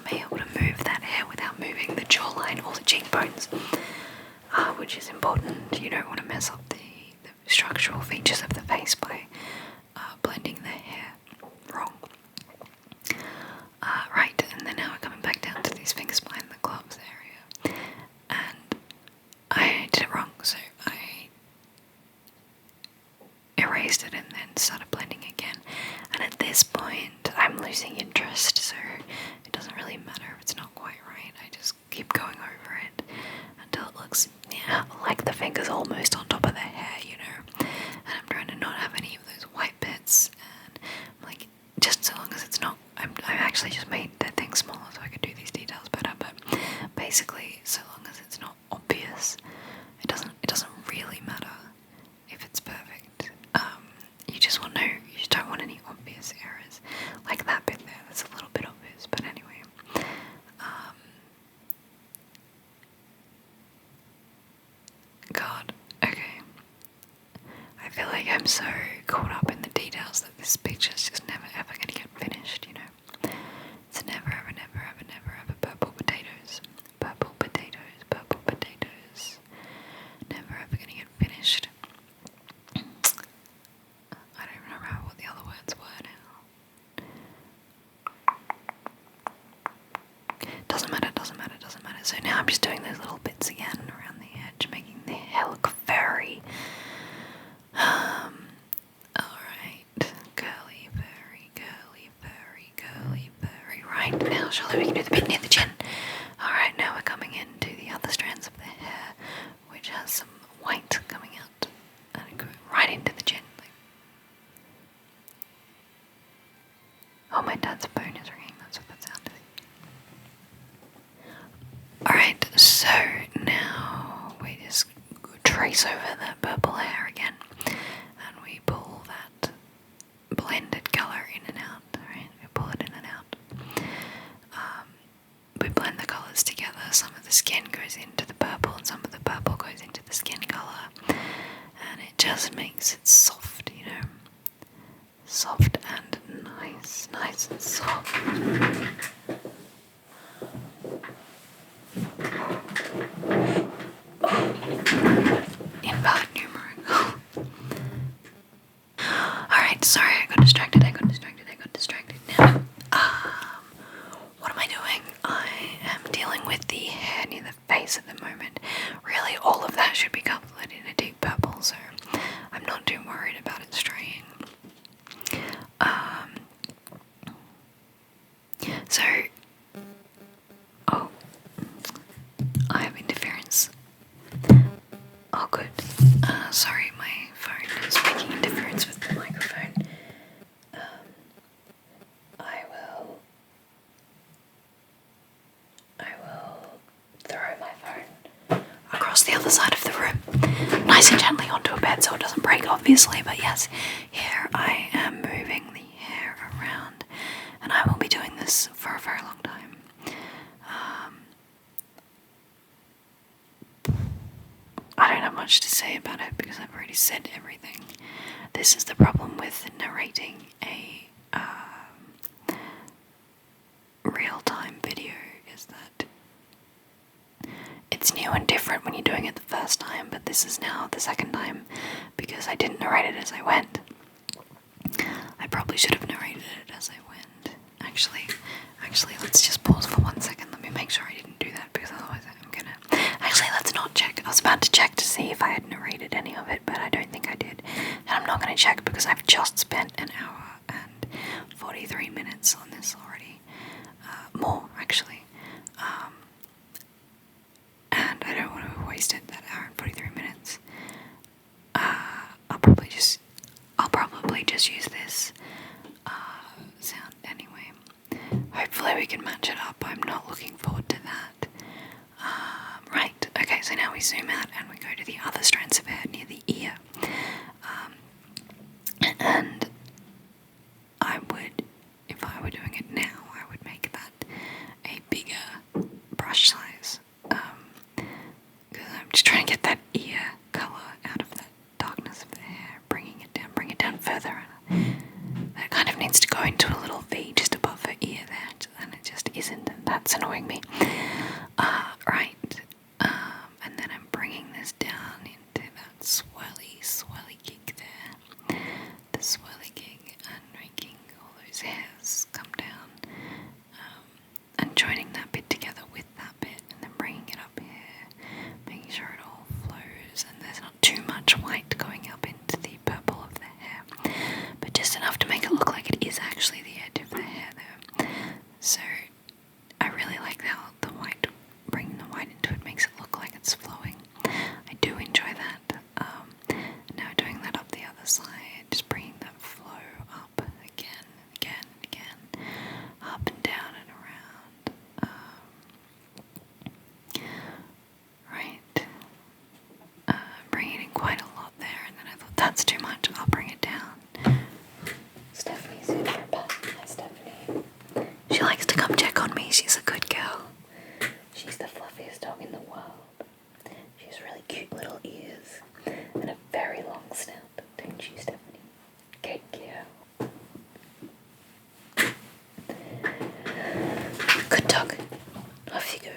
S1: be able to move that hair without moving the jawline or the cheekbones, which is important. You don't want to mess up the structural features of the face by blending the hair wrong. Right, and then now we're coming back down to these finger spine and the gloves area. And I did it wrong, so I erased it and then started blending again. And at this point, I'm losing interest, so it doesn't really matter if it's not quite right. I just keep going over it until it looks, like the finger's almost on top of the hair, you know. And I'm trying to not have any of those white bits, and like, just so long as it's not, I actually just made the thing smaller so I could do these details better, but basically, so long as it's not obvious, it doesn't really matter if it's perfect. You just don't want any obvious errors, like that bit there, that's a little bit obvious, but anyway. God, okay. I feel like I'm so caught up in the details that this picture's just never ever gonna get finished, you know. It's never ever, never ever, never ever purple potatoes. Purple potatoes, purple potatoes. Never ever gonna get finished. I don't even remember what the other words were now. Doesn't matter. So now I'm just doing those little bits again around the edge, making the hair look very alright. Curly, very. Right, now surely we can do the bit near the chin. Alright, now we're coming into the other strands of the hair, which has some white coming out and going right into the chin. Oh, my dad's phone is ringing, that's what that sound is. Alright, so now we just trace over the purple hair again, and we pull that blended colour in and out, right? We pull it in and out. We blend the colours together. Some of the skin goes into the purple and some of the purple goes into the skin colour, and it just makes it soft, you know. Soft and nice and soft. Invalid numeric. Alright, sorry, I got distracted now. What am I doing? I am dealing with the hair near the face at the moment. Really, all of that should be covered in a deep purple, so I'm not too worried about it straying. I have interference. Oh, good. Sorry, my phone is making interference with the microphone. I will throw my phone across the other side of the room, nice and gently onto a bed so it doesn't break, obviously, but yes, here I am moving the hair around, and I will be doing this for a very long time. I don't have much to say about it because I've already said everything. This is the problem with narrating a real-time video, is that it's new and different when you're doing it the first time, but this is now the second time because I didn't narrate it as I went. I probably should have narrated it as I went. Actually, let's just pause for 1 second. Let me make sure I didn't do that, because otherwise I'm gonna... Actually, let's not check. I was about to check to see if I had narrated any of it, but I don't think I did. And I'm not gonna check because I just spent an hour and 43 minutes on this already. More, actually. And I don't want to have wasted that hour and 43 minutes. I'll probably just use this sound anyway. Hopefully we can match it up. I'm not looking forward to that. Right, okay, so now we zoom out and we go to the other strands of hair near the ear. And I would, if I were doing it now, I would make that a bigger brush size. Because I'm just trying to get that ear colour out of the darkness of the hair, bring it down further. And that kind of needs to go into a little V just above her ear there, and it just isn't, and that's annoying me. Right, and then I'm bringing this down into that swirly gig there, the swirly gig, and making all those hairs come down, and joining that bit together with that bit, and then bringing it up here, making sure it all flows, and there's not too much white going up into the purple of the hair, but just enough to make it look like it is actually the edge of the hair there. So I really like how bringing the white into it makes it look like it's flowing. I do enjoy that. Now doing that up the other side, just bringing that flow up again, up and down and around. Right. Bringing in quite a lot there, and then I thought that's too much. I'll bring it down. Stephanie's in for a pat. Hi, Stephanie. She likes to come check on me. She's a good girl. She's the fluffiest dog in the world. She has really cute little ears and a very long snout, don't you, Stephanie? Good girl. Good dog. Off you go.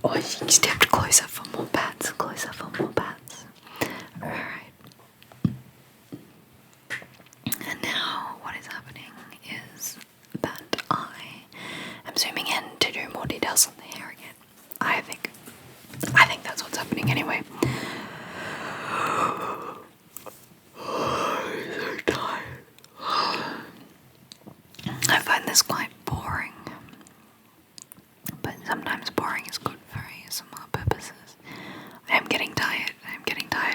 S1: Oh, she stepped closer for more pats. Alright. And now what is happening is that I am zooming in to do more details on the hair again. I think that's what's happening anyway. I'm so tired. I find this quite boring, but sometimes boring is good for ASMR purposes. I am getting tired.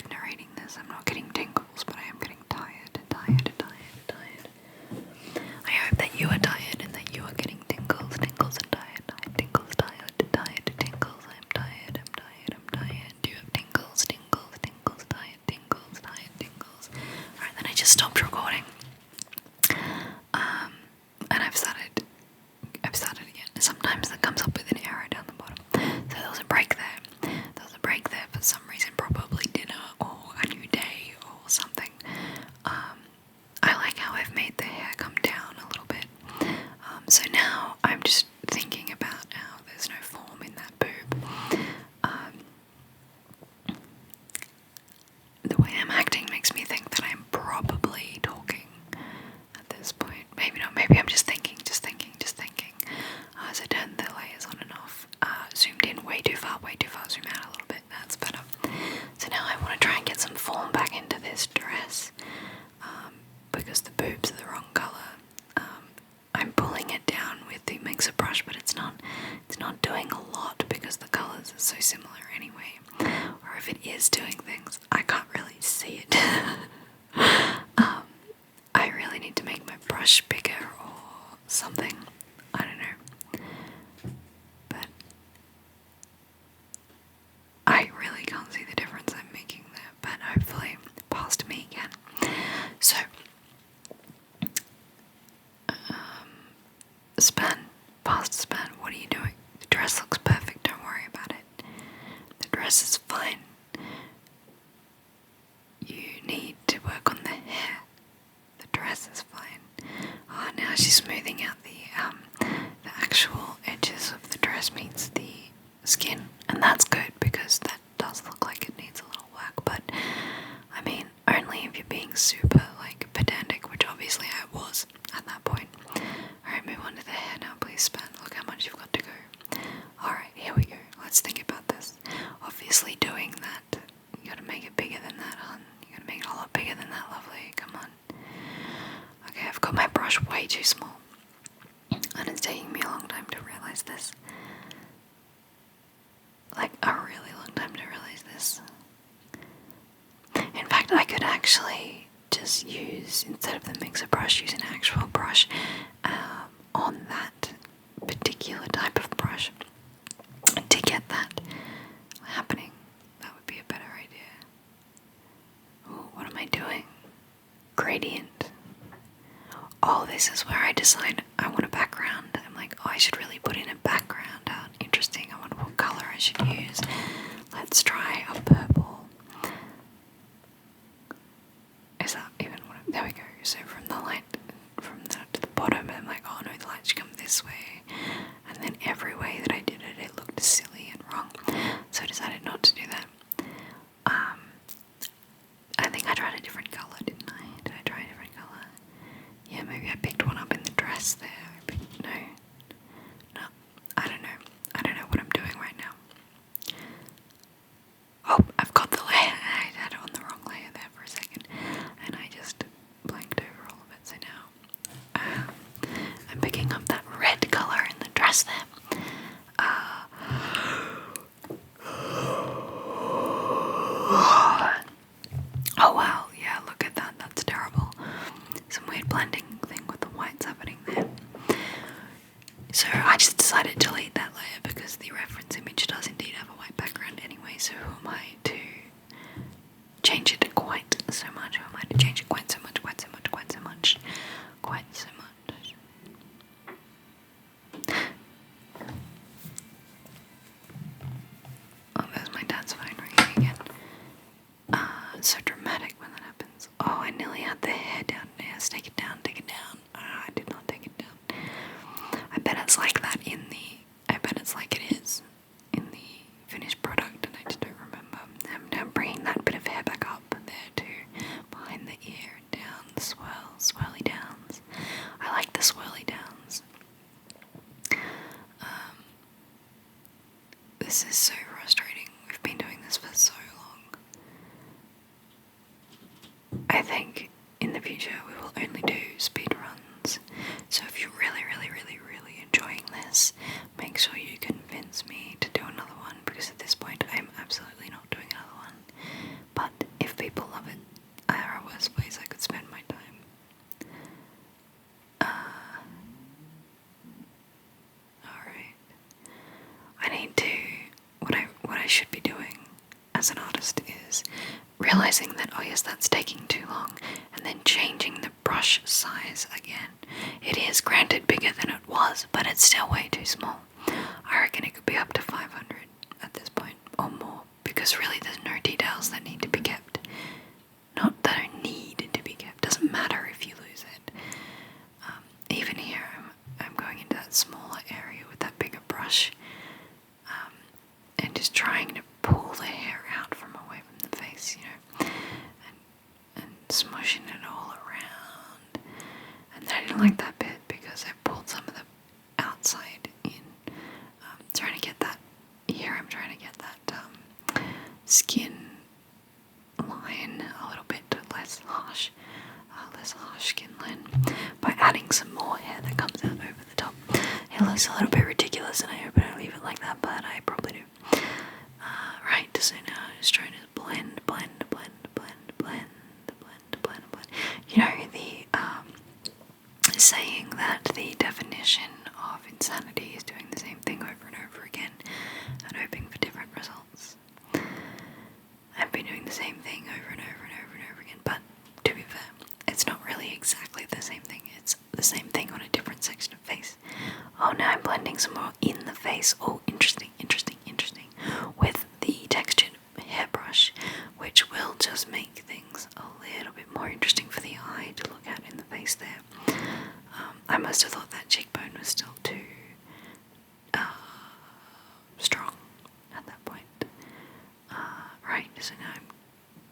S1: Narrating this. I'm not getting tingles, but I am getting tired. I hope that you are tired and that you are getting tingles and tired. Tingles. I'm tired. Do you have tingles? Tired. Alright, then I just stopped recording. And I've started again. Sometimes that comes up with an arrow down the bottom. So there was a break there. For some reason, probably dinner or a new day or something. I like how I've made the hair come down a little bit. So now I'm just thinking about how there's no form in that boob. The way I'm acting makes me think that I'm probably talking at this point. Maybe not, maybe I'm just thinking. So turn the layers on and off. Zoomed in way too far, zoom out a little bit, that's better. So now I want to try and get some form back into this dress, because the boobs are the wrong colour. I'm pulling it down with the mixer brush, but it's not doing a lot because the colours are so similar anyway. Or if it is doing things, I can't really see it. I really need to make my brush bigger or something. I don't know. But I really can't see the difference I'm making there, but hopefully past me again. So, Span, what are you doing? The dress looks perfect, don't worry about it. The dress is fine. You need to work on the hair. The dress is fine. Oh, now she's smoothing out the actual edges of the dress meets the skin, and that's good because that does look like it needs a little work, but I mean, only if you're being super pedantic, which obviously I was at that point. Alright, move on to the hair now, please, Span. Look how much you've got to go. Alright, here we go. Let's think about this. Obviously doing that, you gotta make it bigger than that, hon. You gotta make it a lot bigger than that, lovely. Come on. too small. And it's taking me a long time to realise this. Like, a really long time to realise this. In fact, I could actually just use, instead of the mixer brush, use an actual brush on that particular type of brush to get that happening. That would be a better idea. Ooh, what am I doing? Gradient. Oh, this is where I decide I want a background. I'm like, oh, I should really put in a background. Interesting. I wonder what colour I should use. Let's try a purple. Is that even what there we go. So from the light, from the to the bottom, I'm like, oh no, the light should come this way. And then every way that I did it, it looked silly and wrong. So I decided not to do that. I think I tried a different colour, didn't I? Did I try a different colour? Yeah, maybe I picked one up in the dress there. No, I don't know. I don't know what I'm doing right now. Oh, I've got the layer. I had it on the wrong layer there for a second, and I just blanked over all of it. So now I'm picking up that red colour in the dress there. Oh wow, yeah, look at that. That's terrible. Some weird blending thing with the whites happening there. So I just decided to delete that layer because the reference image does indeed have a white background anyway, so who am I to change it quite so much? Who am I to change it quite so much, quite so much, quite so much, quite so much? Oh, there's my dad's phone ringing again. It's so dramatic when that happens. Oh, I nearly had the hair down. Yes, take it down, take it down. I did not take it down. I bet it's like that I bet it's like it is in the finished product, and I just don't remember. I'm bringing that bit of hair back up there too, behind the ear and down the swirly downs. I like the swirly downs. This is so frustrating. We've been doing this for so long. I think in the future we will only do speed runs. So if you're really, really, really, really enjoying this, make sure you convince me to do another one, because at this point I'm absolutely not doing another one. But if people love it, there are worse ways I could spend my time. Alright. I need to, what I should be doing as an artist is realizing that, oh yes, that's taking too long, and then changing the brush size again. It is granted bigger than it was, but it's still way too small. I reckon it could be up to 500 at this point, or more, because really there's no details that need to be kept. Not that are needed to be kept, doesn't matter if you lose it. Even here, I'm going into that smaller area with that bigger brush, and just trying to pull the hair out from away from the face, you know, and smushing it all around. And then I didn't like that bit because I pulled some of the outside in, trying to get that, here I'm trying to get that skin line a little bit less harsh skin line, by adding some more hair that comes out over the top. It looks a little bit ridiculous, and I hope I don't leave it like that, but I probably do. Right, so now I'm just trying to blend. You know, the saying that the definition of insanity is doing the same thing over and over again and hoping for different results. I've been doing the same thing over and over and over and over again, but to be fair, it's not really exactly the same thing. It's the same thing on a different section of face. Oh, now I'm blending some more in the face. Oh, interesting. With the textured hairbrush, which will just make things a little bit more interesting for the eye to look at in the face there. I must have thought that cheekbone was still too strong at that point. Right, so now I'm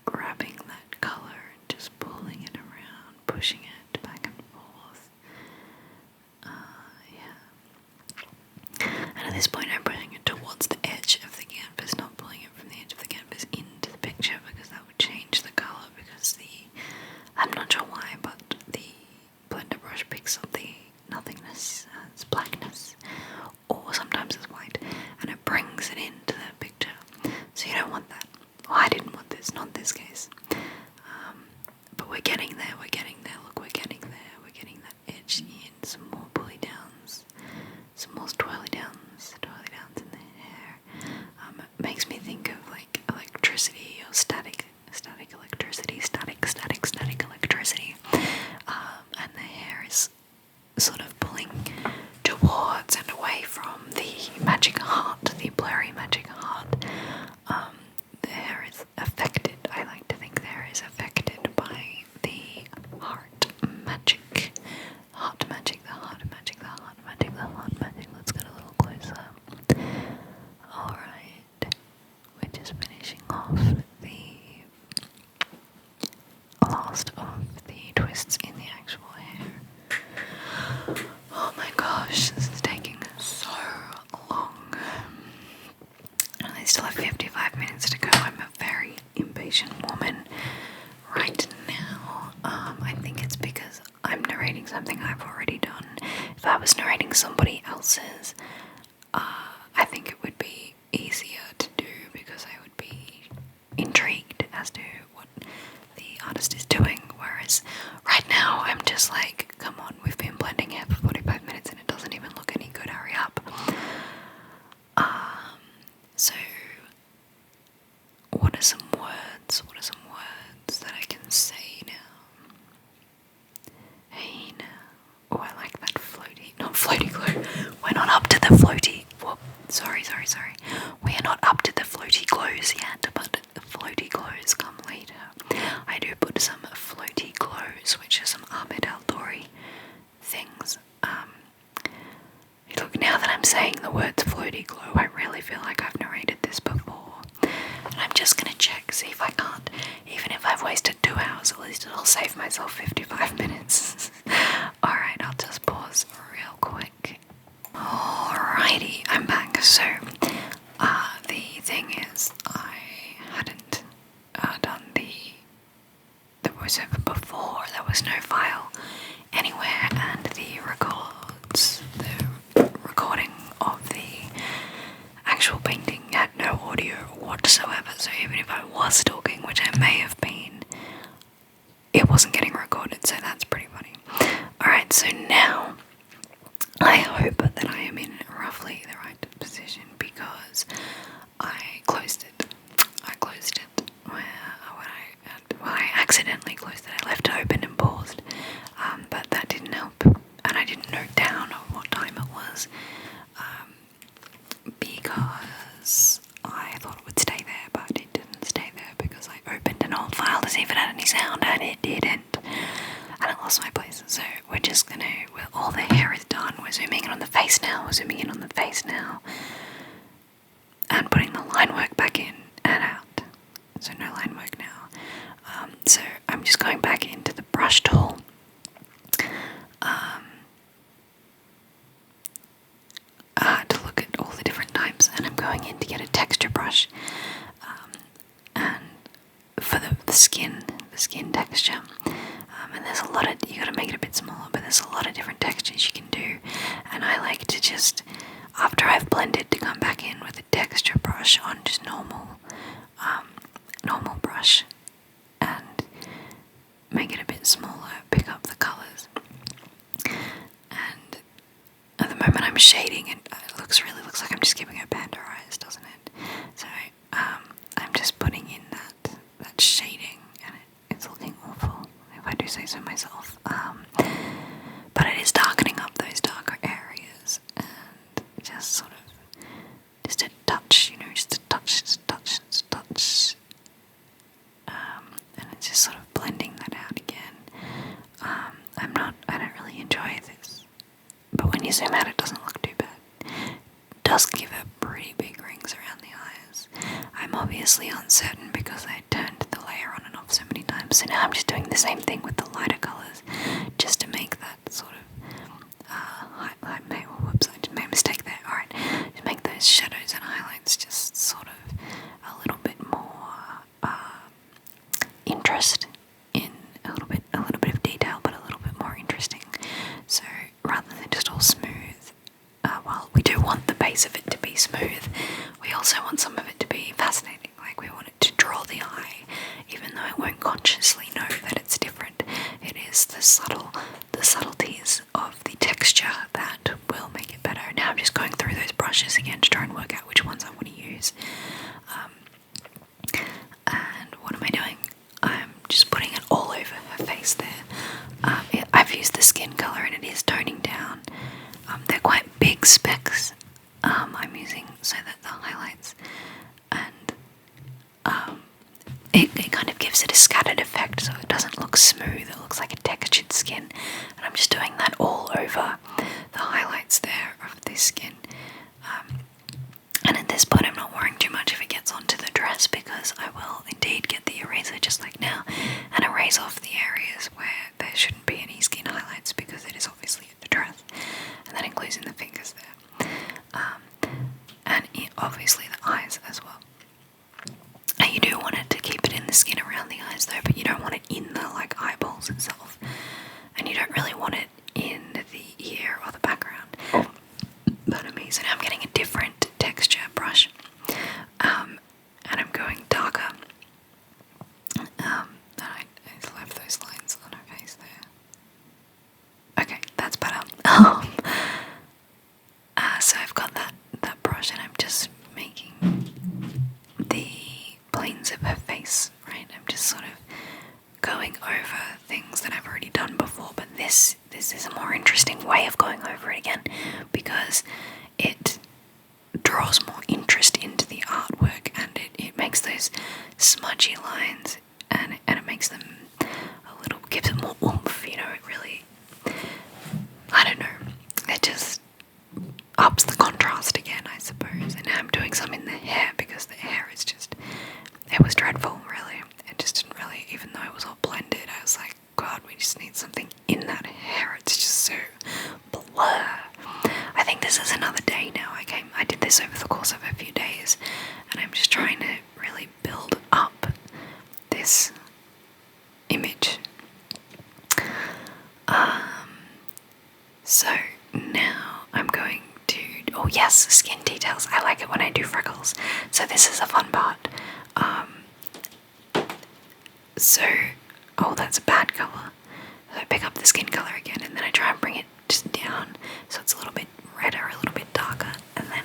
S1: grabbing that colour and just pulling it around, pushing it back and forth. And at this point I'm putting it towards the edge of the canvas, not pulling it from the edge of the canvas into the picture, because that would change the colour, because I'm not sure why, but the blender brush picks up the there, we're getting there, look, we're getting there, we're getting that edge in, some more pulley downs, some more twirly downs in the hair. Makes me think of like electricity or static electricity, static electricity, and the hair is sort of pulling towards and away from the magic heart, the blurry magic heart. The hair is affected, I like to think the hair is affected by the heart magic. Heart magic, the heart magic, the heart magic, the heart magic. Let's get a little closer. Alright, we're just finishing off the last of the twists in the actual hair. Oh my gosh, this is taking so long. And I still have 55 minutes to go. I'm a very impatient woman right now. I think it's because I'm narrating something I've already done. If I was narrating somebody else's, I think it would be easier to do because I would be intrigued as to what the artist is doing. Whereas right now I'm just like, come on, we've been blending hair for 45 minutes and it doesn't even look any good, hurry up. So what are some words that I can say now? Hey now. Oh, I like that floaty, not floaty glow. We're not up to the floaty, whoop, sorry. We are not up to the floaty glows yet, but the floaty glows come later. I do put some floaty glows, which are some Ahmed Al-Dori things. Look, now that I'm saying the words floaty glow, I really feel like I've narrated this before. And I'm just gonna check, see if I can't. Even if I've wasted 2 hours, at least it'll save myself 55 minutes. Alright, I'll just pause real quick. Alrighty, I'm back. So, the thing is, I hadn't done the voiceover before. There was no file anywhere, and the recording of the actual painting had no audio whatsoever. So even if I was talking, which I may have been, it wasn't getting recorded. So that's pretty funny. Alright, so now I hope that I am in roughly the right position because I closed it. I accidentally closed it. I left it open and paused, but that didn't help, and I didn't note down what time it was because I thought it would stay there, but it didn't stay there because I opened an old file to see if it had any sound, and it didn't, and I lost my place. So we're just gonna, all the hair is done, we're zooming in on the face now, and putting the line work back in and out. So no line work now. So I'm just going back into the brush tool. To look at all the different types, and I'm going in to get a texture brush, and for the skin texture. And there's a lot of, you gotta make it a bit smaller, but there's a lot of different textures you can do. And I like to just, after I've blended, to come back in with a texture brush on just normal brush and make it a bit smaller, pick up the colours. And at the moment I'm shading, and it really looks like I'm just giving her panda eyes, doesn't it? So I'm just putting in that shading, and it's looking awful, if I do say so myself. But it is darkening up those darker areas, and just sort of, just a touch, just a touch. And it's just sort of blending that out again. I don't really enjoy this, but when you zoom out it doesn't look too bad. It does give her pretty big rings around the eyes. I'm obviously uncertain because I turned the layer on and off so many times, so now I'm just doing the same thing with the lighter colours, just to make that sort of whoops, I just made a mistake there. Alright, to make those shadows and highlights just sort of a little bit more interest in a little bit of detail, but a little bit more interesting. So rather than just all smooth, while we do want the base of it to be smooth, we also want some of it to be fascinating. Like, we want it to draw the eye, even though it won't consciously know that it's different. the subtleties of the texture that will make it better. Now I'm just going through those brushes again to try and work out which ones I want to use. And what am I doing? I'm just putting it all over her face there. I've used the skin colour and it is toning down. They're quite big specks I'm using so that the highlights and it kind of gives it a scattered effect so it doesn't look smooth, it looks like a textured skin. And I'm just doing that all over the highlights there of this skin. And at this point I'm not worrying too much if it gets onto the dress, because I will indeed get the eraser just like now and erase off the areas where there shouldn't be any skin highlights, because it is obviously the dress, and that includes in the fingers there, and obviously the eyes as well. And you do want it to keep it in the skin around the eyes though, but you don't want it in the like eyeballs itself, and you don't really want it in the ear or the background. Pardon me. So now I'm getting a different texture brush, and I'm going darker. And I left those lines on her face there. Okay, that's better. So I've got that brush, and I'm just making the planes of her face, right? I'm just sort of going over things that I've already done before, but this is a more interesting way of going over it again, because it draws more interest into the artwork, and it makes those smudgy lines, and it makes them a little, gives it more oomph, you know. It really, I don't know, it just ups the contrast again, I suppose. And now I'm doing some in the hair, because the hair is just, it was dreadful, really. It just didn't really, even though it was all blended, I was like, God, we just need something in that hair. It's just so blur. I think this is another day now. I did this over the course of a few days, and I'm just trying to really build up this image. So now I'm going to, oh yes, skin details. I like it when I do freckles. So this is a fun part. Oh, that's a bad colour. So I pick up the skin colour again, and then I try and bring it just down so it's a little bit redder, a little bit darker, and then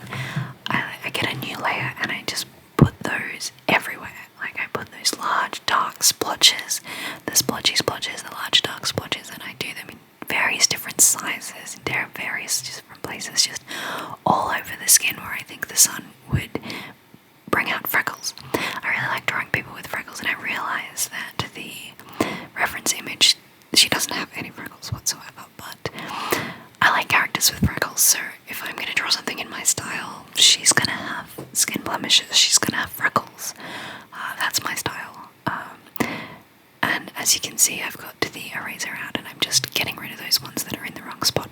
S1: I get a new layer and I just put those everywhere. Like I put those large dark splotches, the splotchy splotches, the large dark splotches, and I do them in various different sizes, in various different places, just all over the skin where I think the sun would bring out freckles. I really like drawing people with freckles, and I realise that the reference image, she doesn't have any freckles whatsoever, but I like characters with freckles, so if I'm going to draw something in my style, she's going to have skin blemishes, she's going to have freckles. That's my style. And as you can see, I've got the eraser out, and I'm just getting rid of those ones that are in the wrong spot.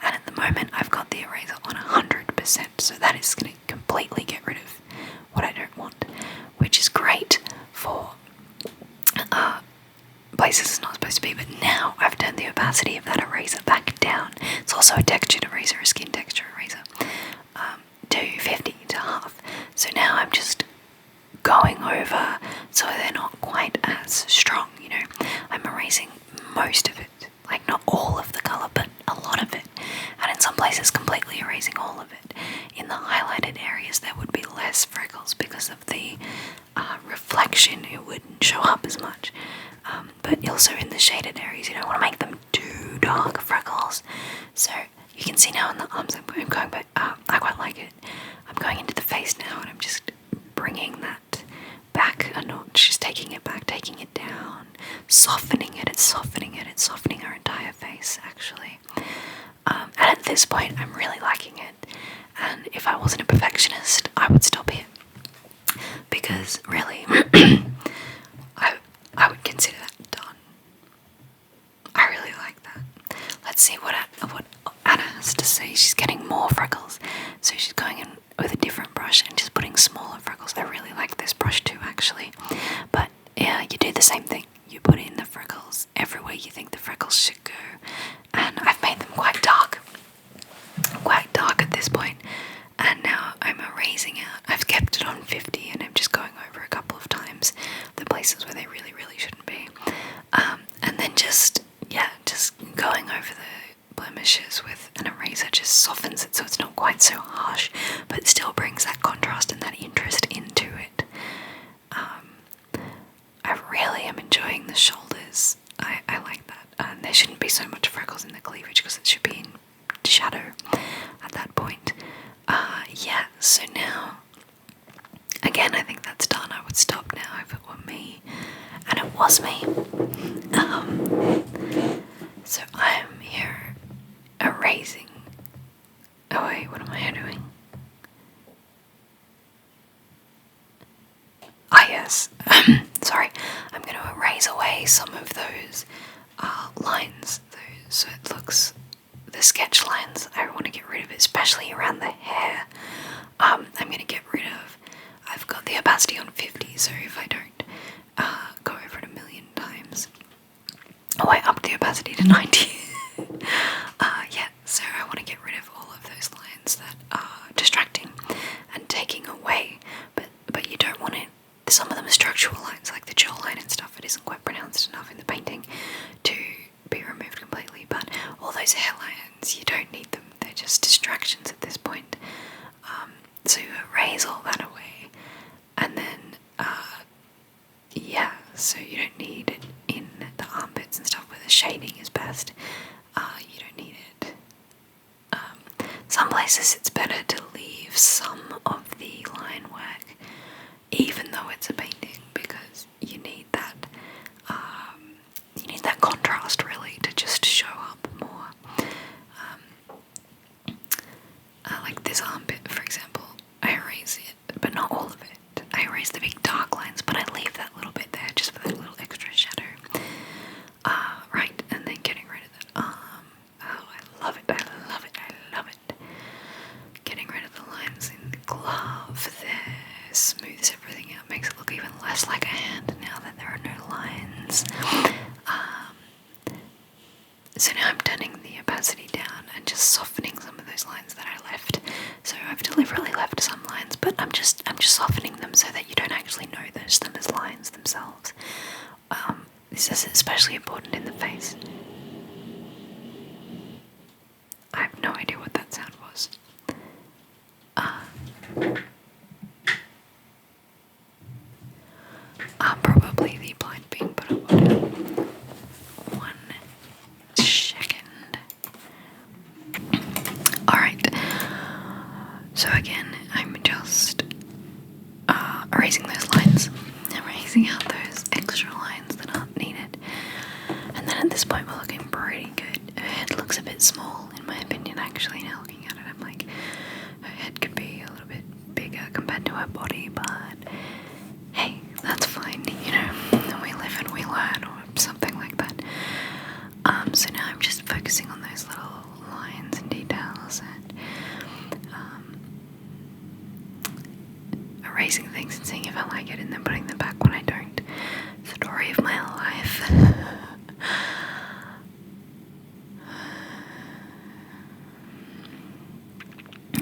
S1: And at the moment, I've got the eraser on 100%, so that is going to completely get rid of what I don't want, which is great for places it's not supposed to be. But now I've turned the opacity of that eraser back down. It's also a textured eraser, a skin texture eraser, to 50, to half. So now I'm just going over so they're not quite as strong, you know. I'm erasing most of it, like not all of the colour, but a lot of it, and in some places completely erasing all of it. In the highlighted areas there would be less freckles because of the reflection, it wouldn't show up as much, but also in the shaded areas you don't want to make them too dark freckles. So you can see now in the arms I'm going back, I quite like it. I'm going into the face now, and I'm just bringing that back a notch, just taking it back, taking it down, softening it, it's softening her entire face actually. And at this point I'm really liking it, and if I wasn't a perfectionist I would stop here, because really I would consider that done. I really like that. Let's see what Anna has to say. She's getting more freckles, so she's going in with a different brush and just putting smaller freckles. I really like this brush too actually, but yeah, you do the same thing. You put in the freckles everywhere you think the freckles should go, and I've made them quite dark at this point, and now I'm erasing out. I've kept it on 50 and I'm just going over a couple of times the places where they really shouldn't be, and then just blemishes with an eraser just softens it so it's not quite so harsh, but still brings that contrast and that interest into it. I really am enjoying the shoulders. I like that. There shouldn't be so much freckles in the cleavage because it should be in shadow at that point. Yeah, so now, again, I think that's done. I would stop now if it were me, and it was me. So I'm here erasing. Oh wait, what am I doing? Ah yes, sorry. I'm going to erase away some of those lines, so it looks, the sketch lines. I want to get rid of it, especially around the hair. I'm going to get rid of, I've got the opacity on 50, so if I don't go over it a million times. Oh, I upped the opacity to 90. Yeah, so I want to get rid of all of those lines that are distracting and taking away, but you don't want it. Some of them are structural lines, like the jawline and stuff. It isn't quite pronounced enough in the painting to be removed completely, but all those hairlines, you don't need them. They're just distractions at this point. So you erase all that away, and then, yeah, so you don't need it in the armpits and stuff where the shading is best. You don't need it. Some places it's better to leave some of the line work, even though it's a painting, because you need that contrast really to just show up more. Like this armpit, for example, I erase it, but not all of it. I erase the big dark lines, but I leave that little bit there just for that little extra shadow. Right, and then getting rid of that arm. Oh, I love it, I love it, I love it. Getting rid of the lines in the glove there smooths everything out, makes it look even less like a hand now that there are no lines. So now I'm turning the opacity down and just softening some of those lines that I left. So I've deliberately left some lines, but I'm just softening them so that you don't actually notice them as lines themselves. This is especially important in the face. I have no idea what that sound was. Probably the blind being put up on it. 1 second. Alright. So again, I'm just erasing those lines. Erasing out those extra lines that aren't needed. And then at this point we're looking pretty good. Her head looks a bit small in my opinion actually. Now looking at it I'm like, her head could be a little bit bigger compared to her body, but hey, that's fine, you know, we live and we learn, or something like that. So now I'm just focusing on those little lines and details and erasing things and seeing if I like it and then putting them back when I don't. Story of my life.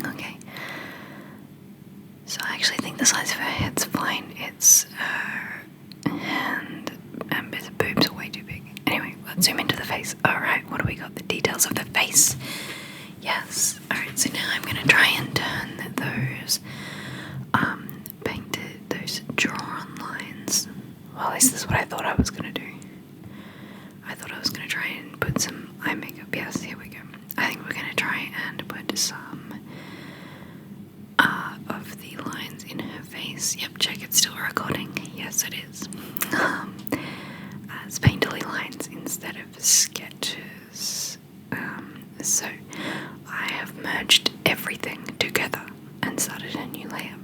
S1: Okay. So I actually think the size of her head's fine. It's her hand and the boobs are way too big. Anyway, let's zoom into the face. Alright, what do we got? The details of the face. Yes. Alright, so now I'm going to try and turn those painted, those drawn lines. Well, at least this is what I thought I was going to do. I thought I was going to try and put some eye makeup. Yes, here we go. I think we're going to try and put some of the lines in her face. Yep, check, it's still recording. Yes, it is. As painterly lines instead of sketches. So I have merged everything together and started a new layer.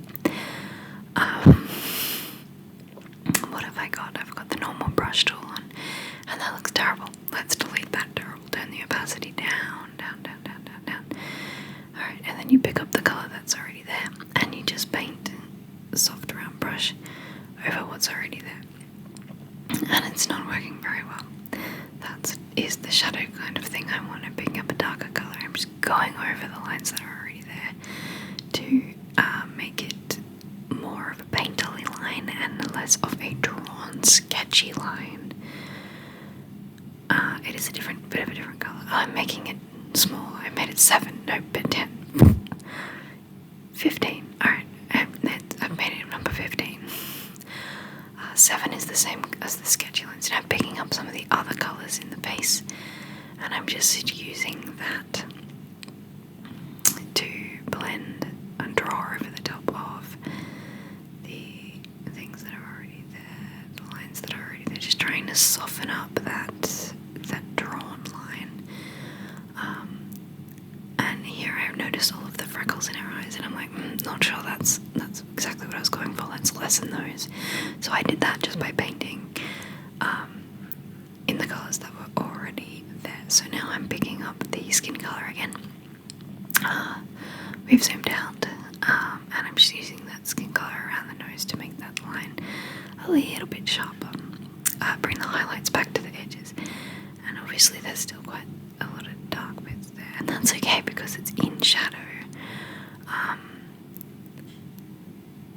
S1: What have I got? I've got the normal brush tool on, and that looks terrible. Let's delete that terrible. Turn the opacity down, down, down, down, down, down. Alright, and then you pick up the colour that's already there, and you just paint a soft round brush over what's already there. And it's not working very well. That is the shadow kind of thing I want to pick up a darker colour. I'm just going over the lines that are already there to make it more of a painterly line and less of a drawn, sketchy line. It is a bit of a different colour. I'm making it smaller. I made it 7, no, but 10. 15. Alright, I've made it number 15. 7 is the same as the sketchy lines, and I'm picking up some of the other colours in the face, and I'm just using that to blend and draw over the top of the things that are already there, the lines that are already there, just trying to soften up that drawn line. And here I've noticed all of the freckles in her eyes, and I'm like, not sure that's exactly what I was going for. Let's lessen those. So I did that just by painting in the colours that were already there. So now I'm picking up the skin colour again. We've zoomed out, and I'm just using that skin colour around the nose to make that line a little bit sharper. Bring the highlights back to the edges, and obviously there's still quite a lot of dark bits there, and that's okay because it's in shadow.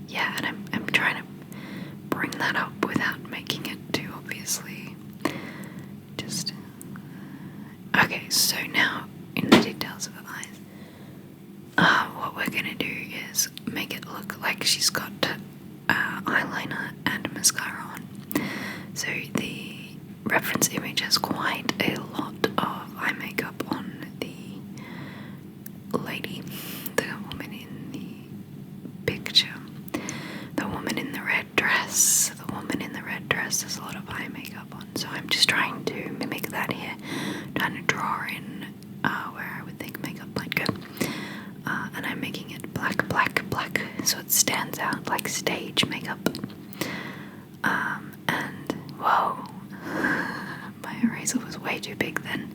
S1: Yeah, and I'm trying to bring that up without making it too obviously. Just okay. So now in the details of the eyes, what we're gonna do is make it look like she's got eyeliner and mascara on. So the reference image has quite a lot of eye makeup on the lady, the woman in the picture. The woman in the red dress. The woman in the red dress has a lot of eye makeup on. So I'm just trying to mimic that here. Trying to draw in where I would think makeup might go. And I'm making it black, black, black, so it stands out like stage makeup. And whoa, my eraser was way too big then.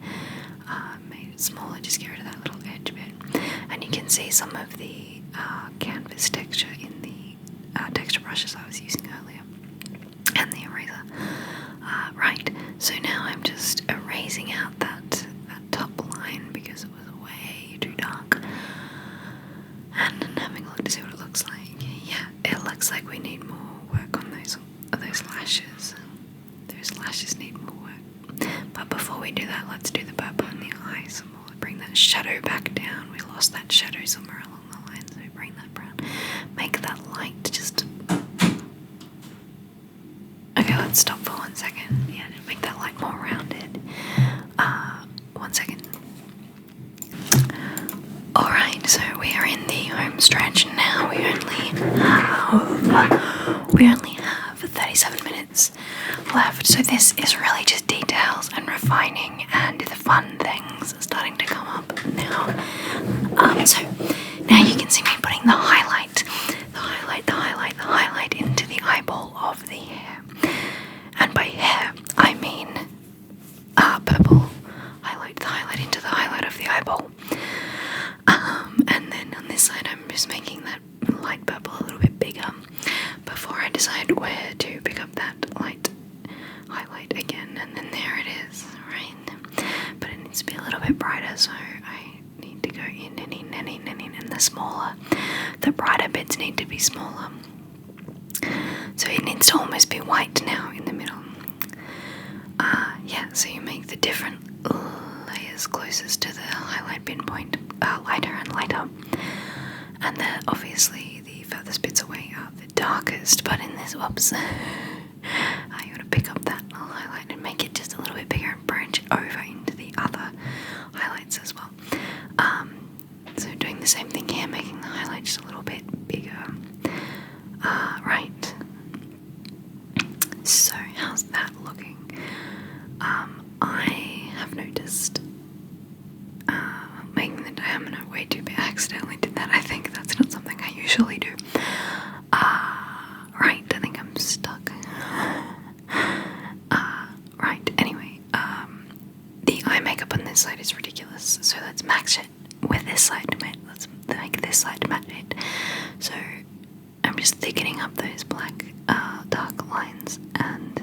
S1: Made it smaller, just get rid of that little edge bit. And you can see some of the canvas texture in the texture brushes I was using earlier, and the eraser. Right, so now I'm just erasing out that top line because it was way too dark, and having a look to see what it looks like. Yeah, it looks like we need more work on those lashes. Those lashes need more work. But before we do that, let's do the purple in the eye some more. Bring that shadow back down. We lost that shadow somewhere along the line, so bring that brown. Make that light just... Okay, let's stop for 1 second. Yeah, make that light more rounded. 1 second. Alright, so we are in the home stretch now. We only have 37 minutes left. So this is really just details and refining, and the fun things are starting to come up now. So now you can see me putting the highlight into the eyeball of the hair. And by hair, I mean purple highlight, the highlight into the highlight of the eyeball. And then on this side, I'm just making that light purple a little bit bigger before I decide where to pick up that light highlight again. And then there it is, right? But it needs to be a little bit brighter, so I need to go in and in and in and in, and the brighter bits need to be smaller. So it needs to almost be white now in the middle. Yeah, so you make the different layers closest to the highlight pinpoint lighter and lighter. And then obviously the furthest bits away are the darkest, but in this, whoops, you gotta pick up that highlight and make it just a little bit bigger and branch over into the other highlights as well. So doing the same thing here, making the highlight just a little bit bigger. Right. So how's that looking? I have noticed making the diameter way too big. I accidentally did that. I think that's not something I usually do. Right, I think I'm stuck. Right, anyway, the eye makeup on this side is ridiculous, so let's max it with this side. Let's make this side match it. So I'm just thickening up those black dark lines and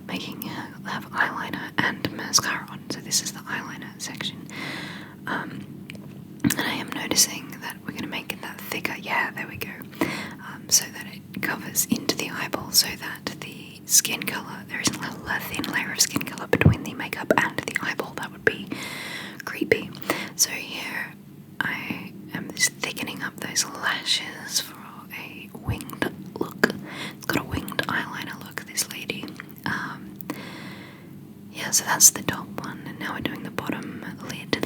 S1: making her have eyeliner and mascara on. So this is the eyeliner section. And I am noticing that we're going to make it that thicker. Yeah, there we go. So that it covers into the eyeball, so that the skin colour, there isn't a thin layer of skin colour between the makeup and the eyeball. That would be creepy. yeah, so that's the top one, and now we're doing the bottom lid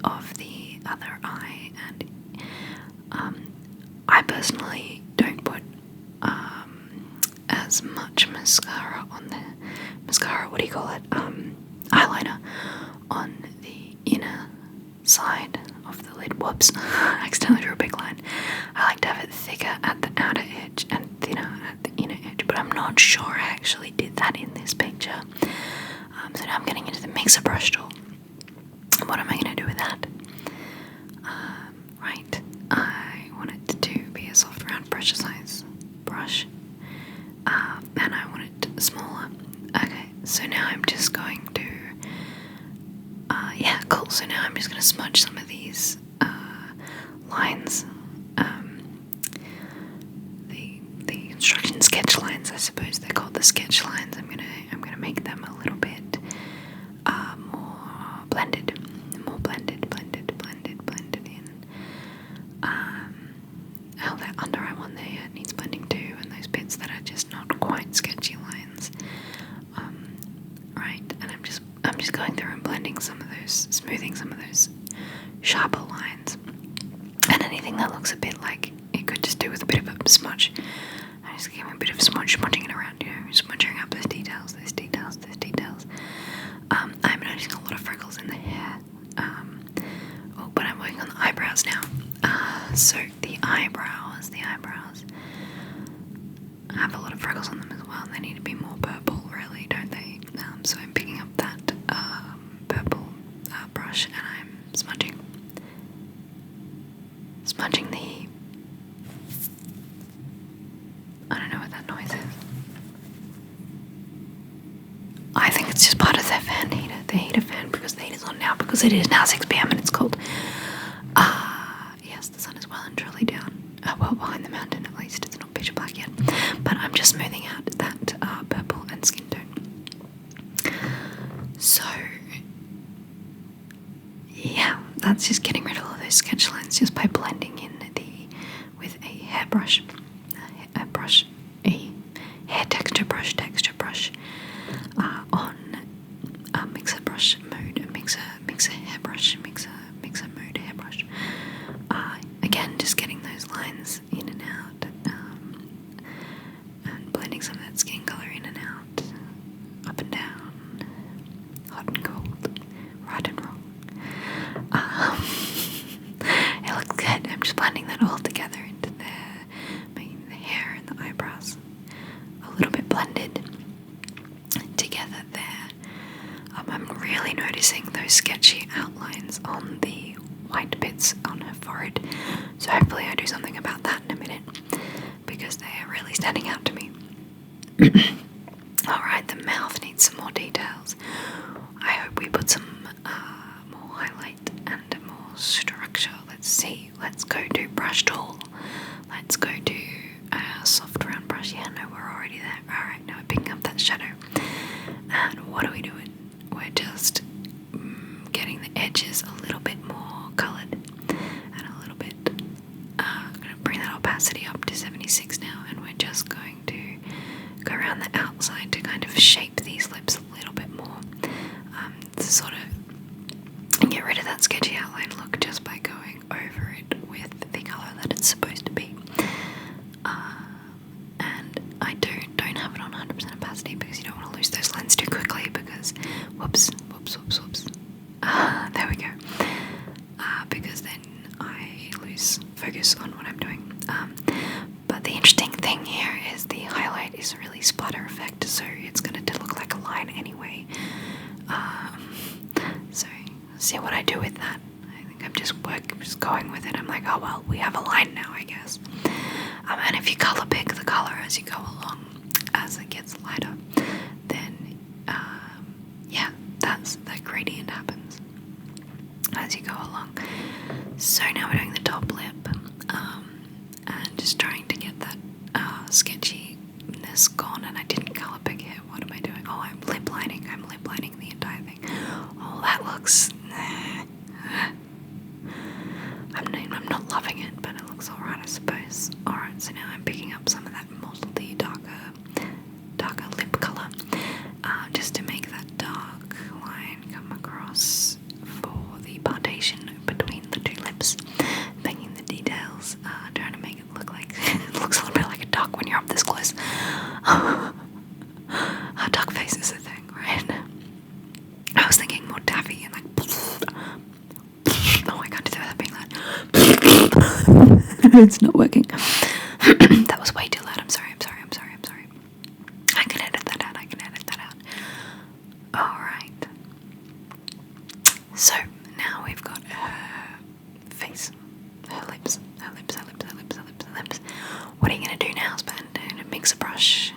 S1: of the other eye. And I personally don't put as much mascara on the eyeliner on the inner side of the lid. Whoops, I accidentally drew a big line. I like to have it thicker at the outer edge and thinner at the inner edge, but I'm not sure I actually did that in this picture. So now I'm getting into the mixer brush tool. What am I going to do with that? Right, I want it to be a soft round pressure size brush, and I want it smaller. Okay, so now I'm just going to yeah, cool. So now I'm just going to smudge some of these lines, the instruction sketch lines, I suppose they're called, the sketch lines. I'm gonna make them a little bit more blended in. Oh, that under eye one there needs blending too, and those bits that are just not quite sketchy lines. Right, and I'm just going through and blending some of those, smoothing some of those sharper lines, and anything that looks a bit like it could just do with a bit of a smudge. I'm just giving a bit of smudging it around, smudging up those details. I'm noticing a lot of freckles in the hair, but I'm working on the eyebrows now. So the eyebrows have a lot of freckles on them as well, and they need to be more purple, really, don't they? So I'm picking up that purple brush, and I'm smudging the, I don't know what that noise is. I think it's just part of their fan heater, the heater fan, because the heater's on now, because it is now 6 p.m. and it's cold. Yes, the sun is well and truly down. Well, behind the mountain at least. It's not pitch black yet. But I'm just smoothing out that purple and skin tone. So, yeah, that's just getting rid of all those sketch lines just by blending in with a hairbrush. A hair texture brush on a mixer brush mode, mixer hairbrush, mixer mode hairbrush. Again, just getting those lines in and out, and blending some of that skin color in and out, up and down, hot and cold, right and wrong. It looks good. I'm just blending that all together into there, making the hair and the eyebrows a little bit blended together there. I'm really noticing those sketchy outlines on the white bits on her forehead, so hopefully I do something about that in a minute, because they are really standing out to me. Alright, the mouth needs some more details. I hope we put some more highlight and more structure. Let's see, let's go to brush tool, let's go to soft round brush. Yeah, no, we're already there. Alright, now we're picking up that shadow, and what are we doing? We're just getting the edges a little bit more coloured, and a little bit, I'm going to bring that opacity up to 76 now, and we're just going to go around the outside to kind of shape these lips a little bit more, to sort of get rid of that sketchy outline look just by going over it with the colour that it's supposed to be. And I don't have it on 100% opacity, because you don't want to lose those lines too quickly, because whoops, there we go, because then I lose focus on what I'm doing. But the interesting thing here is the highlight is really splatter effect, so it's going to look like a line anyway. So see what I do with that. I think I'm just going with it. I'm like, oh well, we have a line now, I guess. And if you colour pick the colour as you go along, as it gets lighter, then yeah, that gradient happens as you go along. So now we're doing the top lip, and just trying to get that sketchiness gone. And I didn't colour pick it. What am I doing? Oh, I'm lip lining the entire thing. Oh, that looks, I'm not loving it, but it looks alright, I suppose. Alright, so now I'm picking up some of that mostly darker lip colour, just to make that dark It's not working. That was way too loud. I'm sorry. I can edit that out. Alright. So, now we've got her face, her lips. What are you going to do now, Span? Mix a brush.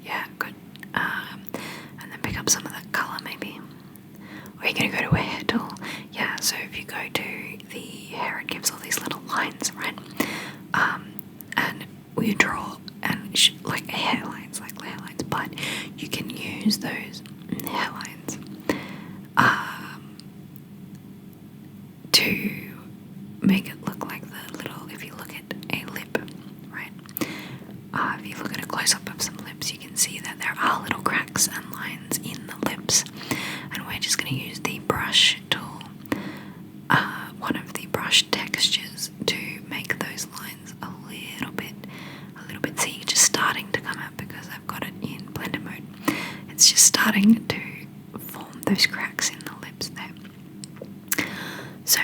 S1: Yeah, good. And then pick up some of that colour, maybe. Or you're going to go to a hair tool. Yeah, so if you go to the hair, it gives all these little lines, right? And we draw like hairlines, but you can use those hairlines to make it look like the little, if you look at a lip, right? If you look at a close-up of some lips, you can see that there are little cracks and lines in the lips, and we're just going to use the brush tool, one of the brush textures, to make those lines a little bit see, just starting to come out, because I've got it in blender mode. It's just starting to form those cracks in the lips there. So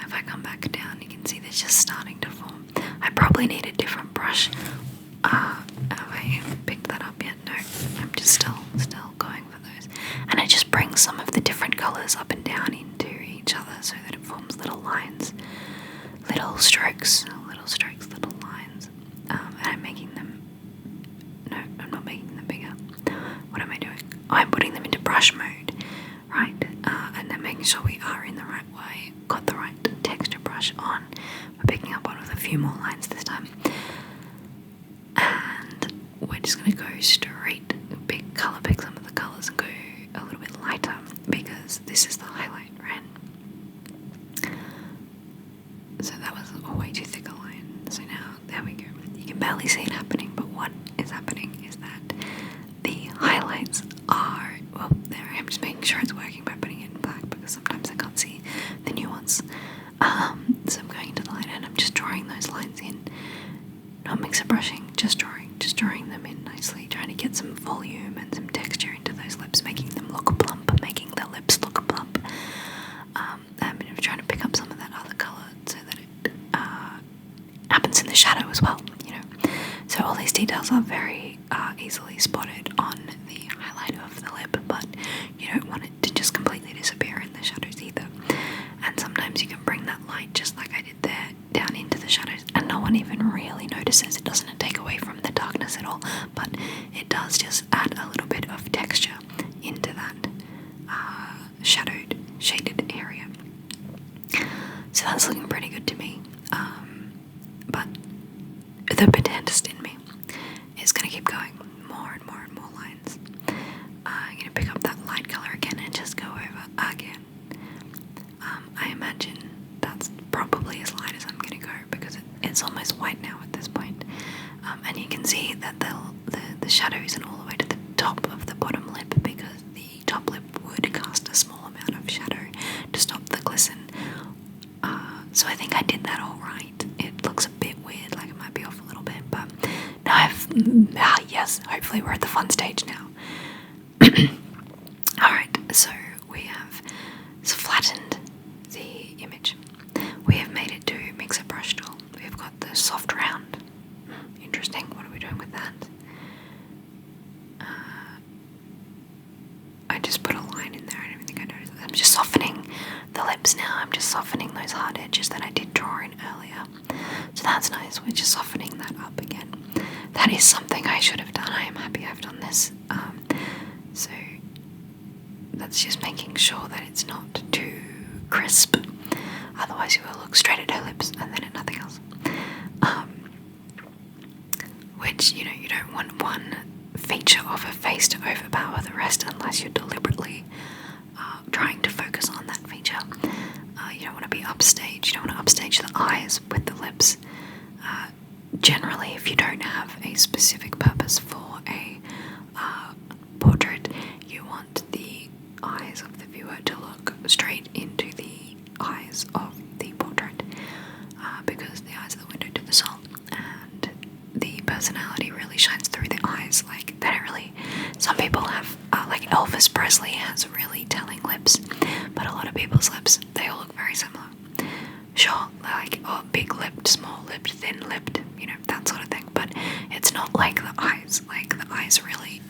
S1: if I come back down, you can see they're just starting to form. I probably need a different brush. Have I picked that up yet? No, I'm just still going for those. And I just bring some of the different colours up and down into each other so that it forms little lines, little strokes, little lines. And I'm making them, no, I'm not making them bigger. What am I doing? I'm putting them into brush mode, right? And then making sure we are in the right way, got the right texture brush on. We're picking up on with a few more lines this time. And we're just going to go straight, pick some of the colours and go a little bit lighter, because this is the highlight, right? So that was a way too thick a line. So now, there we go. You can barely see it happening, but what is happening is that the highlights are, well, there, I'm just making sure it's working by putting it in black, because sometimes I can't see the nuance. So I'm going to the line and I'm just drawing those lines in. Not mixer brushing, just drawing them in nicely, trying to get some volume and some texture into those lips, making them look plump, making the lips look plump. I'm trying to pick up some of that other colour so that it happens in the shadow as well, you know. So all these details are very easily spotted on the highlight of the lip, but you don't want it to just completely disappear in the shadows either. And sometimes you can bring that light, just like I did there, down into the shadows, and no one even really notices. It doesn't take away from the darkness at all, but it does just add a little bit of texture into that shaded area. So that's looking pretty good to me. But the botanist in me is going to keep going more and more lines. I'm going to pick up that light colour again and just go over again. I imagine that's probably as light as I'm going to go, because it's almost white now at this point. And you can see that the shadow isn't all the way to the top of the bottom lip, because the top lip would cast a small amount of shadow to stop the glisten. So I think I did that all right. It looks a bit weird, like it might be off a little bit, but now yes, hopefully we're at the fun stage now. Alright, so we have flattened the image. We have made it to mix a brush tool. We've got the soft round. Interesting, what are we doing with that? I just put a line in there, I don't think I noticed. I'm just softening the lips now. I'm just softening those hard edges that I did draw in earlier. So that's nice, we're just softening that up again. That is something I should have done. I am happy I've done this. So that's just making sure that it's not too crisp. Otherwise you will look straight at her lips and then at nothing else. Which, you know, you don't want one feature of her face to overpower the rest unless you're deliberately trying to focus on that feature. You don't want to be upstage. You don't want to upstage the eyes with the lips. Generally, if you don't have a specific purpose for a portrait, you want the eyes of the viewer to look straight into the eyes of the portrait, because the eyes are the window to the soul, and the personality really shines through the eyes. Like, they don't really, some people have, like Elvis Presley has really telling lips, but a lot of people's lips, they all look very similar. Sure, like big lipped, small lipped, thin lipped, that sort of thing. But it's not like the eyes. Like the eyes really,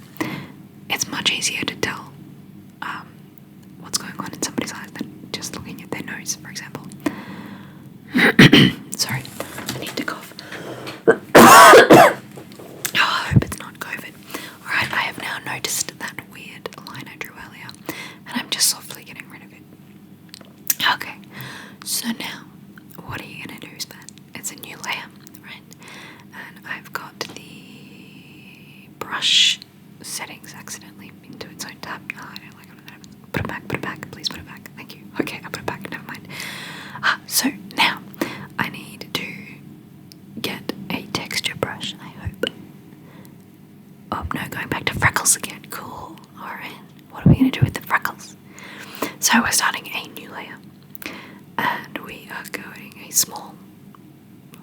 S1: it's much easier to tell what's going on in somebody's eyes than just looking at their nose, for example. Sorry, I need to cough. Oh, I hope it's not COVID. Alright, I have now noticed that weird line I drew earlier, and I'm just softly getting rid of it. Okay, so now, what are you going to do, Span? It's a new layer, right? And I've got the brush settings accidentally into its own tab. Oh, I don't like it. Put it back, please put it back. Thank you. Okay, I'll put it back, never mind. So now, I need to get a texture brush, I hope. Oh no, going back to freckles again. Cool. Alright, what are we going to do with the freckles? So we're starting a new layer, and we are going a small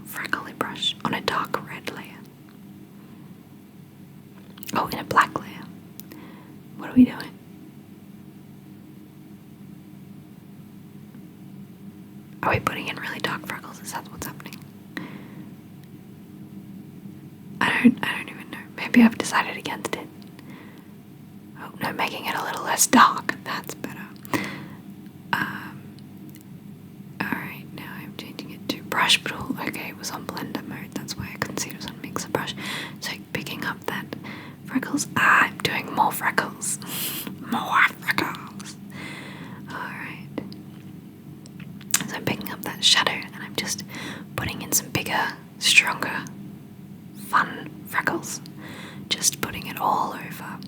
S1: freckly brush on a dark red layer. Oh, in a black layer. What are we doing? Are we putting in really dark freckles? Is that what's happening? I don't even know. Maybe I've decided against it. Oh no, making it a little less dark. That's better. Alright, now I'm changing it to brush tool. Okay, it was on blender mode. That's why I couldn't see it was on mixer brush. So picking up that freckles. I'm doing more freckles. More freckles. Alright. So I'm picking up that shadow and I'm just putting in some bigger, stronger, fun freckles. Just putting it all over.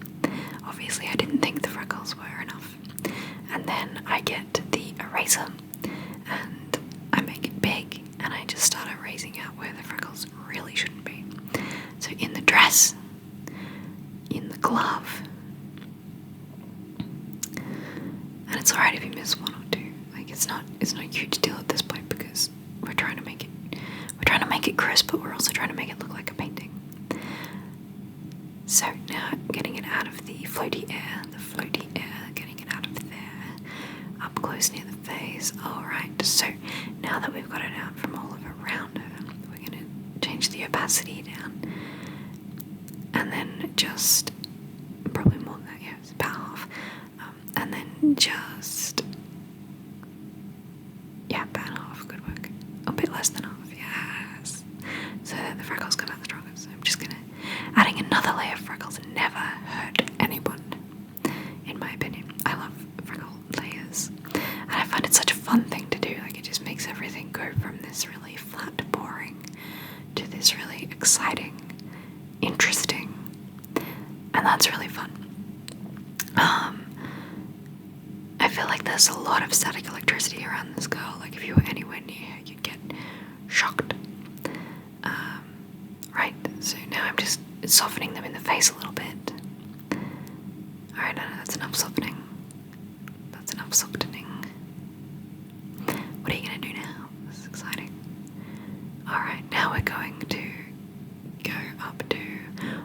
S1: Obviously I didn't think the freckles were enough. And then I get the eraser and I make it big and I just start erasing out where the freckles really shouldn't be. So in the dress, in the glove, and it's alright if you miss one or two. Like it's not a huge deal at this point because we're trying to make it crisp, but we're also trying to make it look like a painting. So now getting it out of the floaty air, getting it out of there, up close near the face. Alright, so now that we've got it out from all of around her, we're going to change the opacity down, and then just, probably more than that, yeah, it's about half, and then just, yeah, about half, good work, a bit less than half, yes, so that the freckles come out the strongest. So I'm just going to, adding another layer of freckles never hurt anyone, in my opinion. I love freckle layers, and I find it such a fun thing to do. Like it just makes everything go from this really flat, boring, to this really exciting, interesting, and that's really fun. I feel like there's a lot of static electricity around this girl. Like if you were anywhere near her, you'd get shocked. Right, so now I'm just softening them in the face a little bit. Alright, that's enough softening. That's enough softening. What are you going to do now? This is exciting. Alright, now we're going to go up to...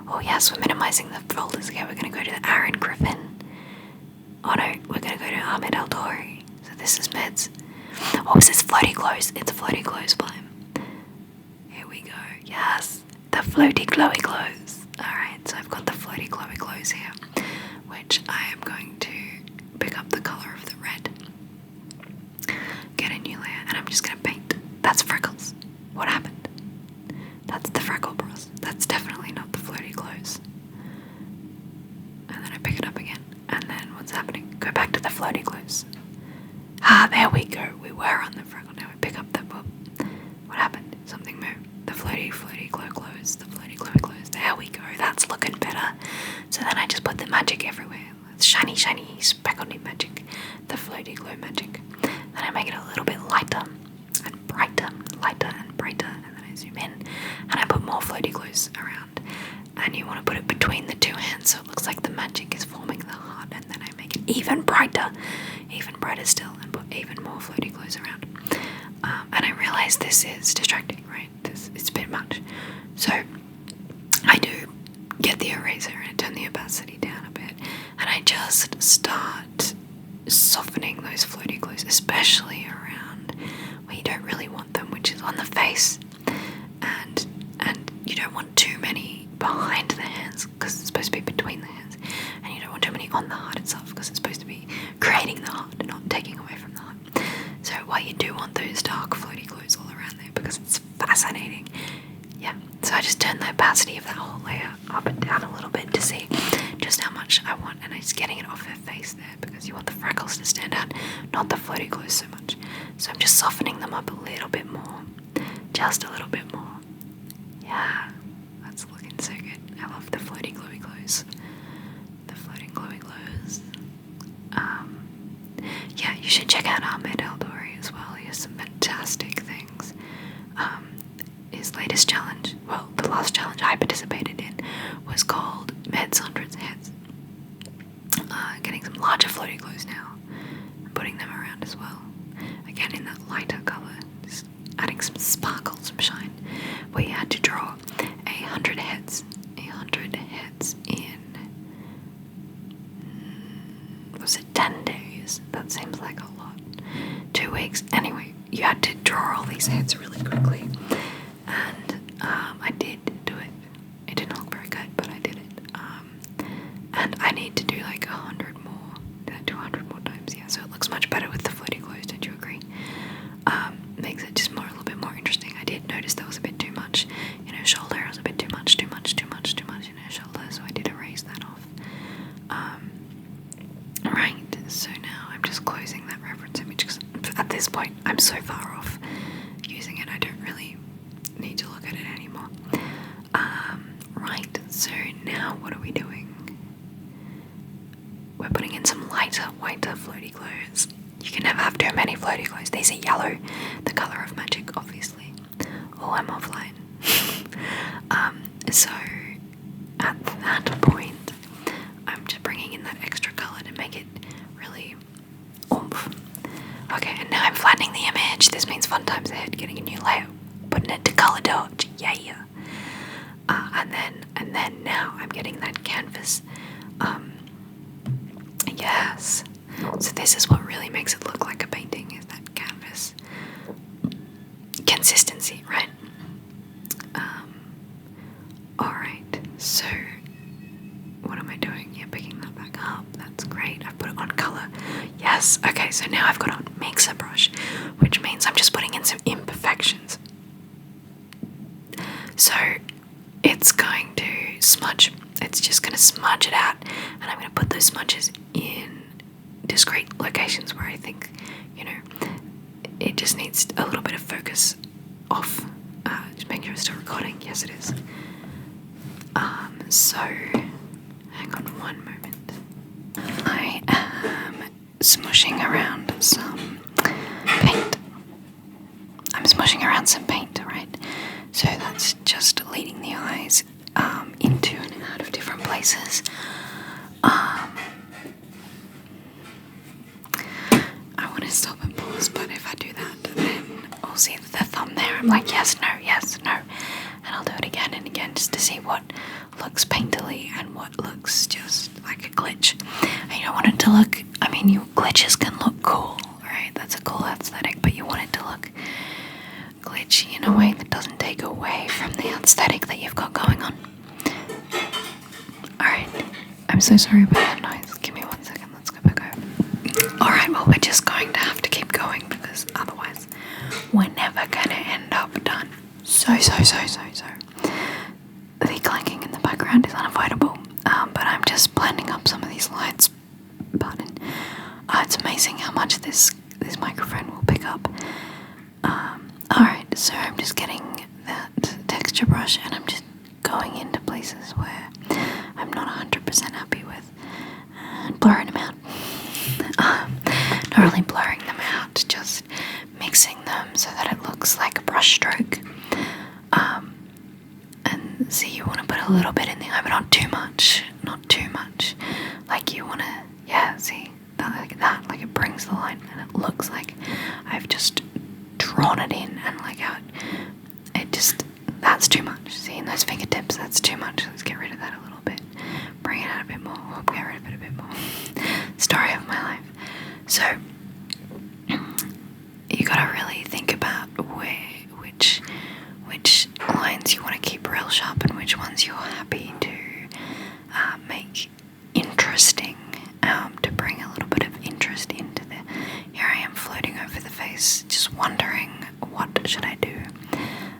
S1: Oh yes, we're minimizing the folders again. We're going to go to the Aaron Griffin. Oh no, we're going to go to Ahmed Al-Dori. So this is Meds. Oh, is this Floaty Glows? It's a Floaty Glows time. Here we go. Yes. The floaty glowy glows. Alright, so I've got the floaty glowy glows here, which I am going to pick up the colour of the red, get a new layer, and I'm just going to paint. That's freckles. What happened? That's the freckle bros. That's definitely not the floaty glows. And then I pick it up again, and then what's happening? Go back to the floaty glows. Ah, there we go. We were on the freckle. Now we pick up the... What happened? Something moved. The floaty glow glows, the floaty glowy glows. There we go, that's looking better. So then I just put the magic everywhere. It's shiny, speckledy magic. The floaty glow magic. Then I make it a little bit lighter and brighter, and then I zoom in and I put more floaty glows around. And you want to put it between the two hands so it looks like the magic is forming the heart, and then I make it even brighter still, and put even more floaty glows around. And I realize this is distracting, right? It's a bit much. So I do get the eraser and turn the opacity down a bit, and I just start softening those floaty glows, especially around where you don't really face there because you want the freckles to stand out, not the floaty glows so much. So I'm just softening them up a little bit more, just a little bit more. Yeah, that's looking so good. I love the floaty glowy glows. The floating glowy glows. Yeah, you should check out Ahmed Eldori as well. He has some fantastic things. His latest challenge, well, the last challenge I participated in, was called Meds Hundreds Heads. Getting some larger floaty glows now, and putting them around as well. Again, in that lighter colour, just adding some sparkle, some shine. Where you had to draw 100 heads. 100 heads in, was it 10 days? That seems like a lot. 2 weeks. Anyway, you had to draw all these heads really quickly. And I did do it. It didn't look very good, but I did it. And I need to do like 100 more, 200 more times, yeah. So it looks much better with the floaty glows, don't you agree? Makes it just a little bit more interesting. I did notice there was a bit too much in her shoulder. It was a bit too much in her shoulder, so I did erase that off. Right, so now I'm just closing that reference image because at this point I'm so far off using it, I don't really need to look at it anymore. Right, so now what are we doing? We're putting in some whiter floaty glows. You can never have too many floaty glows. These are yellow, the colour of magic, obviously. Oh, I'm offline. So at that point, I'm just bringing in that extra colour to make it really oomph. Okay, and now I'm flattening the image. This means fun times ahead, getting a new layer, putting it to colour dodge, yeah. And then now I'm getting that canvas. Yes. So this is what really makes it look like a painting, is that canvas consistency, right? Alright, so what am I doing? Yeah, picking that back up. That's great. I've put it on colour. Yes, okay, so now I've got a mixer brush, which means I'm just putting in some imperfections. So it's going to smudge. It's just going to smudge it out, and I'm going to put those smudges in discrete locations where I think, it just needs a little bit of focus off. Just make sure it's still recording. Yes, it is. So hang on one moment. I am smushing around some paint. Right? So that's just leading the eyes into and out of different places. I want to stop and pause, but if I do that, then I'll see the thumb there. I'm like, yes, no, and I'll do it again and again just to see what looks painterly and what looks just like a glitch. And you don't want it to look, glitches can look cool, right? That's a cool aesthetic, but you want it to look glitchy in a way that doesn't take away from the aesthetic that you've got going on. Alright, I'm so sorry about that noise. Give me 1 second, let's go back over. Alright, well, we're just going to have to keep going because otherwise we're never going to end up done. So. The clanking in the background is unavoidable, but I'm just blending up some of these lights. Pardon. It's amazing how much this microphone will pick up. Alright, so I'm just getting that texture brush and I'm just going into places where I'm not 100% happy with and blurring them out. Not really blurring them out, just mixing them so that it looks like a brush stroke. And see, you want to put a little bit in the eye, but not too much. Like you want to, see, like that, like it brings the line and it looks like I've just drawn it in, and like how that's too much. See, in those fingertips, that's too much. Let's get rid of that a little bit. Bring it out a bit more. Get rid of it a bit more. Story of my life. So you gotta really think about which lines you want to keep real sharp and which ones you're happy to make interesting, to bring a little bit of interest into the. Here I am floating over the face, just wondering what should I do.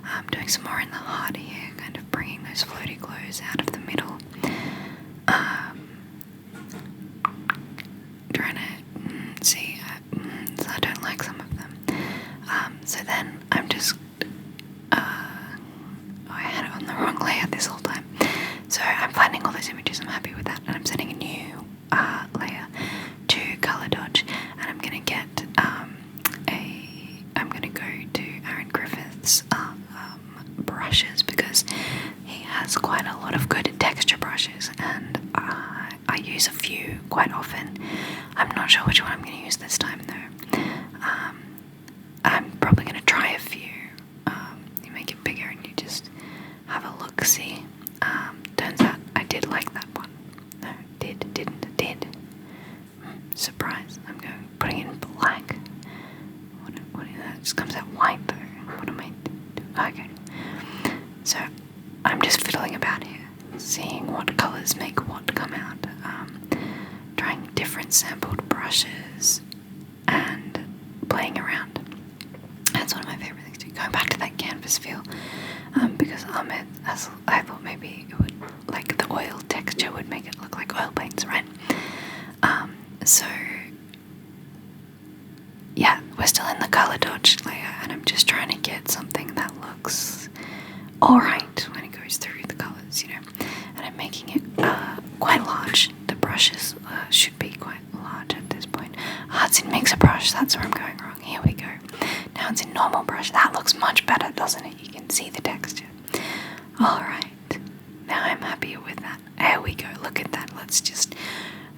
S1: I'm doing some more in the heart here, kind of bringing those floaty glows out of the middle. not sure which one I'm going to use this time though. I'm probably going to try a few. You make it bigger and you just have a look, see. Turns out I did like that one. No, did. Surprise. I'm putting it in black. What is that? It just comes out white though. What am I doing? Okay. So I'm just fiddling about here, seeing what colours make what come out. Trying different sampled brushes and playing around. That's one of my favourite things to do. Going back to that canvas feel, because I thought maybe it would, like the oil texture would make it look like oil paints, right? So yeah, we're still in the colour dodge layer, and I'm just trying to get something that looks alright when it goes through the colours, and I'm making it quite large. The brushes should be quite large at this point. It's in mixer brush, that's where I'm going wrong. Here we go. Now it's in normal brush. That looks much better, doesn't it? You can see the texture. Alright, now I'm happier with that. There we go, look at that.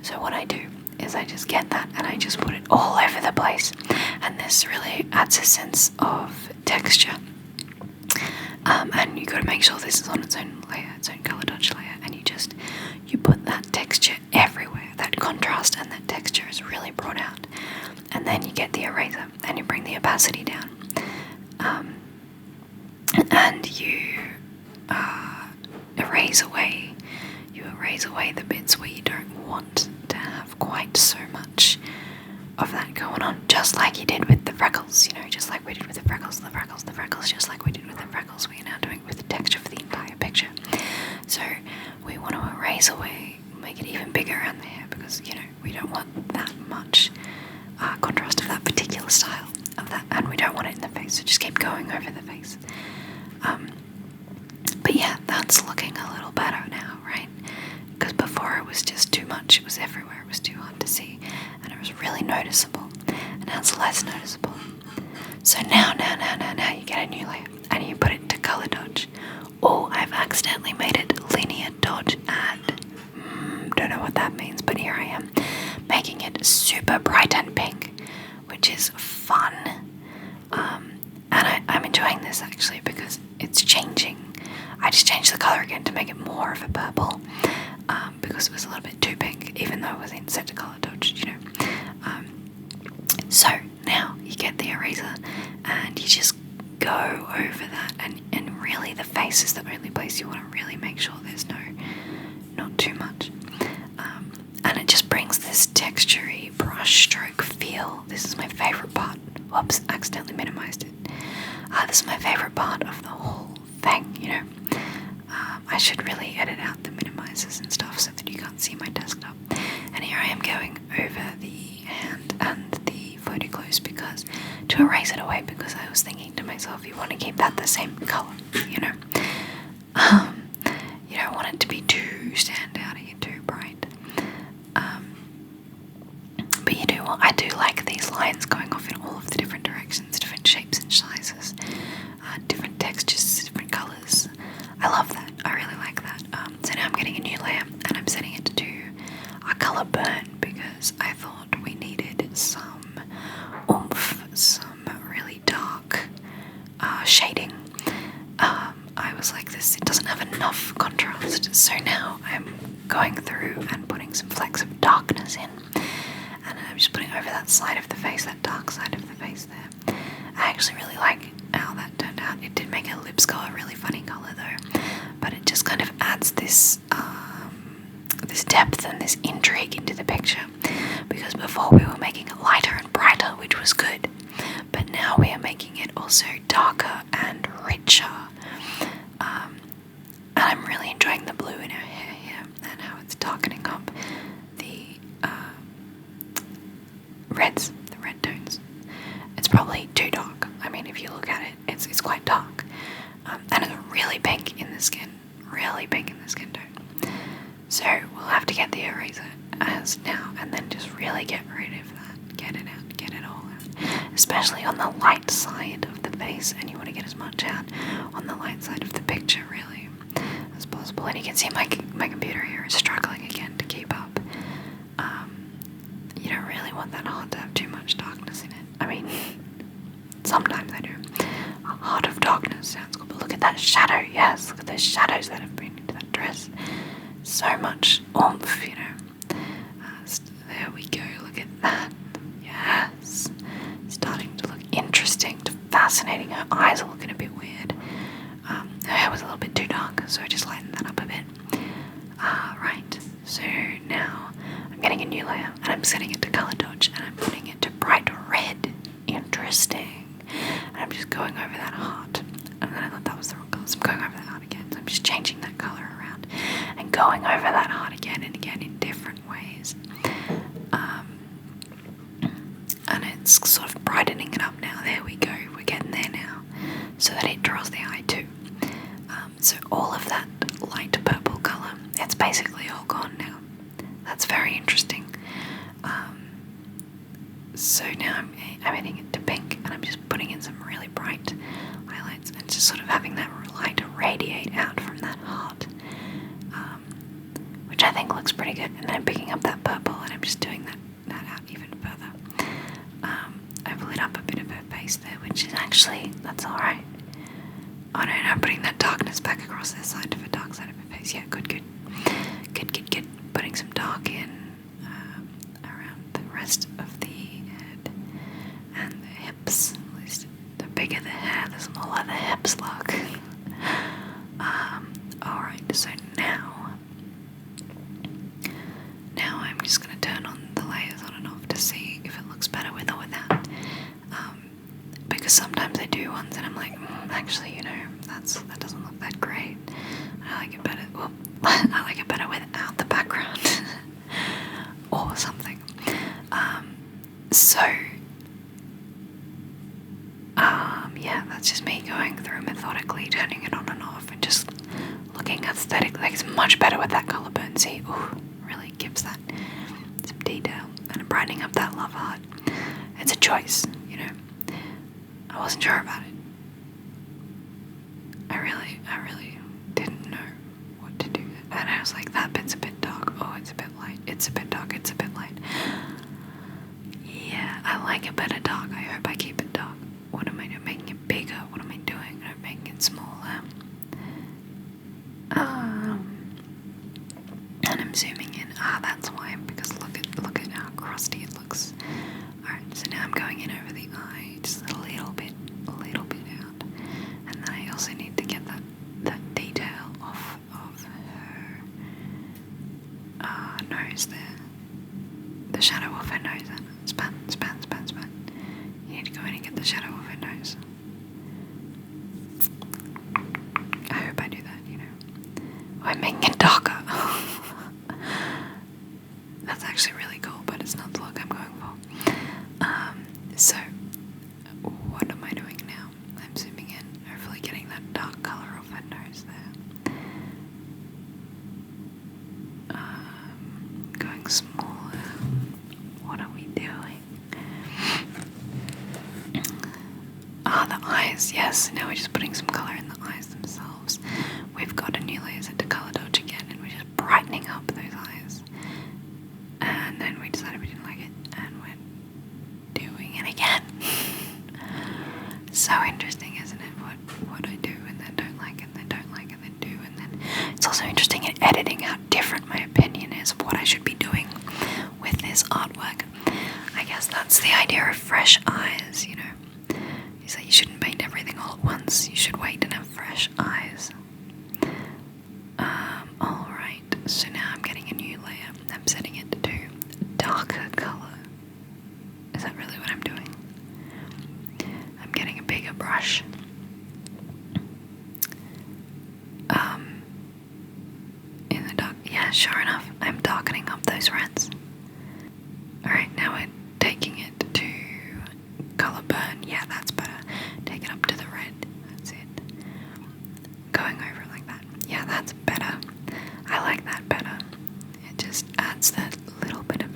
S1: So what I do is I just get that and I just put it all over the place, and this really adds a sense of texture. And you got to make sure this is on its own layer, its own colour dodge layer, and you put that texture everywhere. That contrast and that texture is really brought out. And then you get the eraser and you bring the opacity down, and you erase away the bits where you don't want to have quite so much of that going on, just like you did with the freckles, just like we did with the freckles, just like we did with the freckles, we are now doing it with the texture for the entire picture. So we want to erase away, make it even bigger around the hair, because we don't want that much contrast of that particular style of that, and we don't want it in the face, so just keep going over the face. But yeah, that's looking a little better now, right? Because before it was just too much, it was everywhere, it was too hard to see, and it was really noticeable, and now it's less noticeable. So now you get a new layer, and you put it into colour dodge. Oh, I've accidentally made it linear dodge add. Don't know what that means, but here I am, making it super bright and pink, which is fun. And I'm enjoying this actually because it's changing. I just changed the colour again to make it more of a purple, because it was a little bit too pink, even though it was in set to colour dodge, So now you get the eraser and you just go over that, and really the face is the only place you want to really make sure there's not too much. And it just brings this textury brush stroke feel. This is my favourite part. Whoops, accidentally minimised it. This is my favourite part of the whole thing, I should really edit out the minimizers and stuff so that you can't see my desktop. And here I am going over the hand and the photo close to erase it away, because I was thinking to myself, you want to keep that the same colour, You don't want it to be too standouty and too bright. But I do like these lines going off in all of the different directions, different shapes and sizes, different textures, different colours. I love that. I really like that. So now I'm getting a new layer and I'm setting it to a colour burn, because I thought we needed some oomph, some really dark shading. I was like, it doesn't have enough contrast, so now I'm going through and putting some flecks of darkness in, and I'm just putting over that side of the face, that dark side of the face there. I actually really like how that turned out. It did make her lips go a really funny colour though, but it just kind of adds this depth and this intrigue into the picture, because before we were making it lighter and brighter, which was good, but now we are making it also darker and richer. And I'm really enjoying the blue in her hair here, and how it's darkening up the reds, the red tones. It's probably too dark. I mean, if you look at it, it's quite dark. And it's really pink in the skin, tone. So we'll have to get the eraser as now, and then just really get rid of that, get it out, get it all out, especially on the light side of the face, and you want to get as much out on the light side of the picture really as possible. And you can see my computer here is struggling again to keep up. You don't really really want that heart to have too much darkness in it. I mean, sometimes I do. A heart of darkness sounds good, but look at that shadow. Yes, look at those shadows that have been into that dress. So much oomph, you know. There we go, look at that. Yes. Starting to look interesting, to fascinating. Her eyes are looking a bit weird. Her hair was a little bit too dark, so I just lightened that up a bit. Right, so now I'm getting a new layer and I'm setting it to color dodge and I'm putting it to bright red. Interesting. And I'm just going over that heart. And then I thought that was the wrong color, so I'm going over that heart again. So I'm just changing that color around and going over that heart again and again in different ways. And it's sort of brightening it up now. There we go. We're getting there now. So that it draws the eye too. So all of that light purple colour, it's basically all gone now. That's very interesting. So now I'm adding it to pink and I'm just putting in some really bright highlights and just sort of having that light radiate out from that heart, which I think looks pretty good. And then I'm picking up that purple and I'm just doing that out even further. I've lit up a bit of her face there, which is actually, that's alright. Oh no, I'm putting that darkness back across the side of her dark side of her face. Yeah, good. Putting some dark in around the rest of the head and the hips. At least the bigger the hair, the smaller the hips look. Alright, so now I'm just going to turn on the layers on and off to see if it looks better with or without. Because sometimes I do ones and I'm like, actually, you know, that doesn't look that great. I like it better. Well, I like it better without the background or something. Yeah, that's just me going through methodically, turning it on and off, and just looking aesthetic. Like, it's much better with that color burn. See, really gives that some detail and brightening up that love heart. It's a choice, you know. I wasn't sure about it. I really didn't know what to do. And I was like, that bit's a bit dark. Oh, it's a bit light. It's a bit dark. It's a bit light. Yeah, I like it better dark. I hope I keep it dark. What am I doing? Making it bigger? What am I doing? I'm making it smaller. And I'm zooming in. That's why. Because look at how crusty it looks. Alright, so now I'm going in over the eye, just a little bit out. And then I also need to get that detail off of her nose there. The shadow off her nose. Span. You need to go in and get the shadow off her nose. I hope I do that, you know. I'm making it darker. That's actually really cool, but it's not the look I'm going for. So, what am I doing now? I'm zooming in, hopefully getting that dark colour off her nose there. Going smaller. What are we doing? The eyes, yes. Now we're just putting some colour in the eyes themselves. We've got a new layer set to colour dodge again, and we're just brightening up those eyes. And then we decided we didn't like it, and we're doing it again. So interesting, isn't it? What I do and then don't like, and then don't like, and then do, and then it's also interesting in editing how different my opinion is of what I should be doing with this artwork. I guess that's the idea of fresh eyes, you know. Is that you shouldn't paint everything all at once. You should wait and have fresh eyes. Alright, so now I'm getting a new layer. I'm setting it to darker colour. Is that really what I'm doing? I'm getting a bigger brush. In the dark. Yeah, sure enough, I'm darkening up those reds. Alright, now we're taking it to colour burn. Yeah, that's better. Take it up to the red. That's it. Going over it like that. Yeah, that's better. I like that better. It just adds that little bit of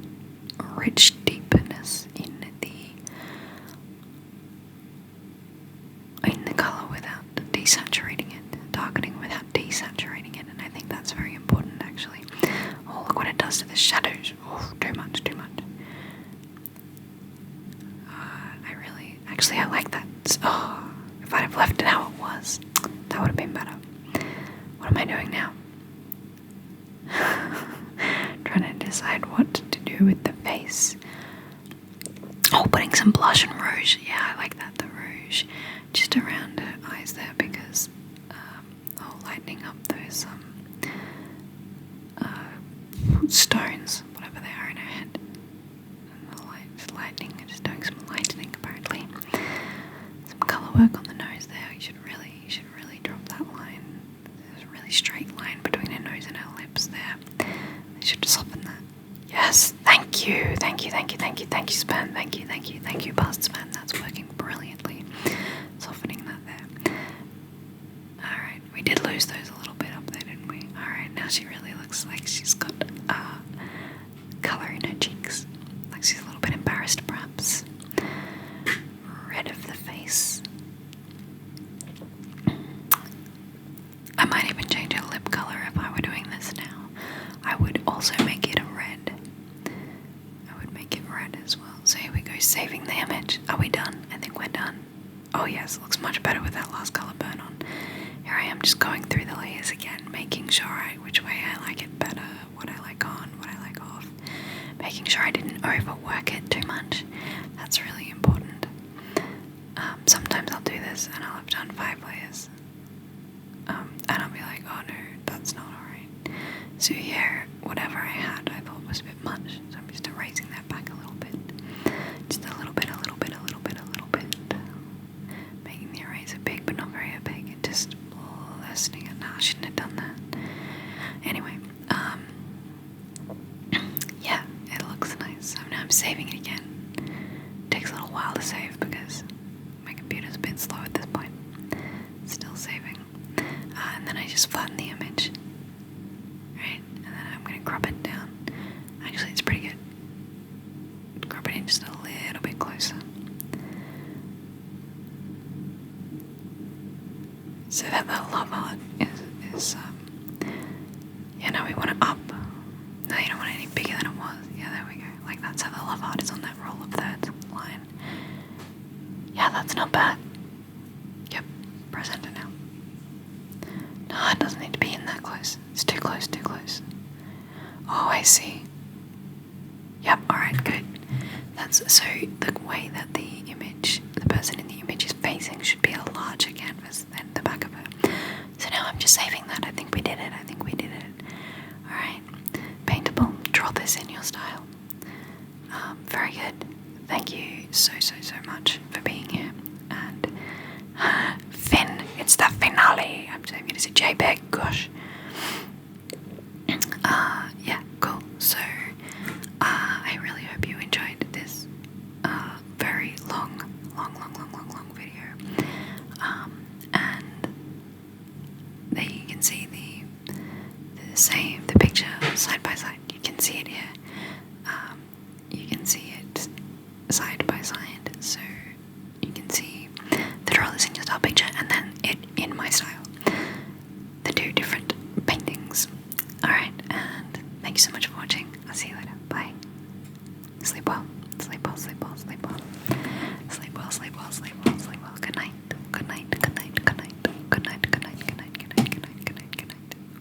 S1: rich deepness in the colour without desaturating it. Darkening without desaturating it. And I think that's very important, actually. Actually, I like that. Oh, if I'd have left it how it was, that would have been better. What am I doing now? Trying to decide what to do with the face. Oh, putting some blush and rouge. Yeah, I like that, the rouge. Just around her eyes there because lightening up those stones, whatever they are in her head. And the lightning, just doing some lightening apparently. Some colour work on the nose there. You should really drop that line. There's a really straight line between her nose and her lips there. You should soften that. Yes, thank you, Span. Thank you, past Span. That's working brilliantly. Softening that there. Alright, we did lose those a little bit up there, didn't we? Alright, now she really looks like she's got colour in her cheeks. Like she's a little bit embarrassed, perhaps. Red of the face. I might even change her lip colour if I were doing this now. I would also make it a red. I would make it red as well. So here we go, saving the image. Are we done? I think we're done. Oh yes, looks much better with that last colour burn on. Here I am just going through the layers again, making sure which way I like it better, what I like on, what I like off. Making sure I didn't overwork it too much. That's really important. Sometimes I'll do this and I'll have done 5 layers. And I'll be like, oh no, that's not alright. So here, whatever I had I thought was a bit much, so I'm just erasing that back a little bit. Just a little bit. Making the eraser big, but not very big, and just lessening it. No, I shouldn't have done that. Anyway, yeah, it looks nice. So now I'm saving it again. It takes a little while to save because my computer's a bit slow at this point. Still saving. And then I just flatten the image. Right? And then I'm going to crop it down. Actually, it's pretty good. Crop it in just a little bit closer. So that the love art is yeah, now we want it up. No, you don't want it any bigger than it was. Yeah, there we go. Like that's how the love art is on that roll of thirds line. Yeah, that's not bad. Yep, press enter now. No, it doesn't need to be in that close. It's too close. Oh, I see. Yep, alright, good. That's so the way that the person in the image is facing should be a larger canvas than the back of it. So now I'm just saving that. I think we did it. Alright. Paintable. Draw this in your style. Very good. Thank you so much for being here. And Finn, it's the finale. I'm saving it as a JPEG. Gosh. Yeah, cool. So I really hope you enjoyed this very long video. And there you can see the picture side by side. You can see it here. You can see it side by side. So you can see the draw this in your style picture and then it in my style. The two different paintings. Alright, and thank you so much for watching. I'll see you later. Bye. Sleep well. Sleep well.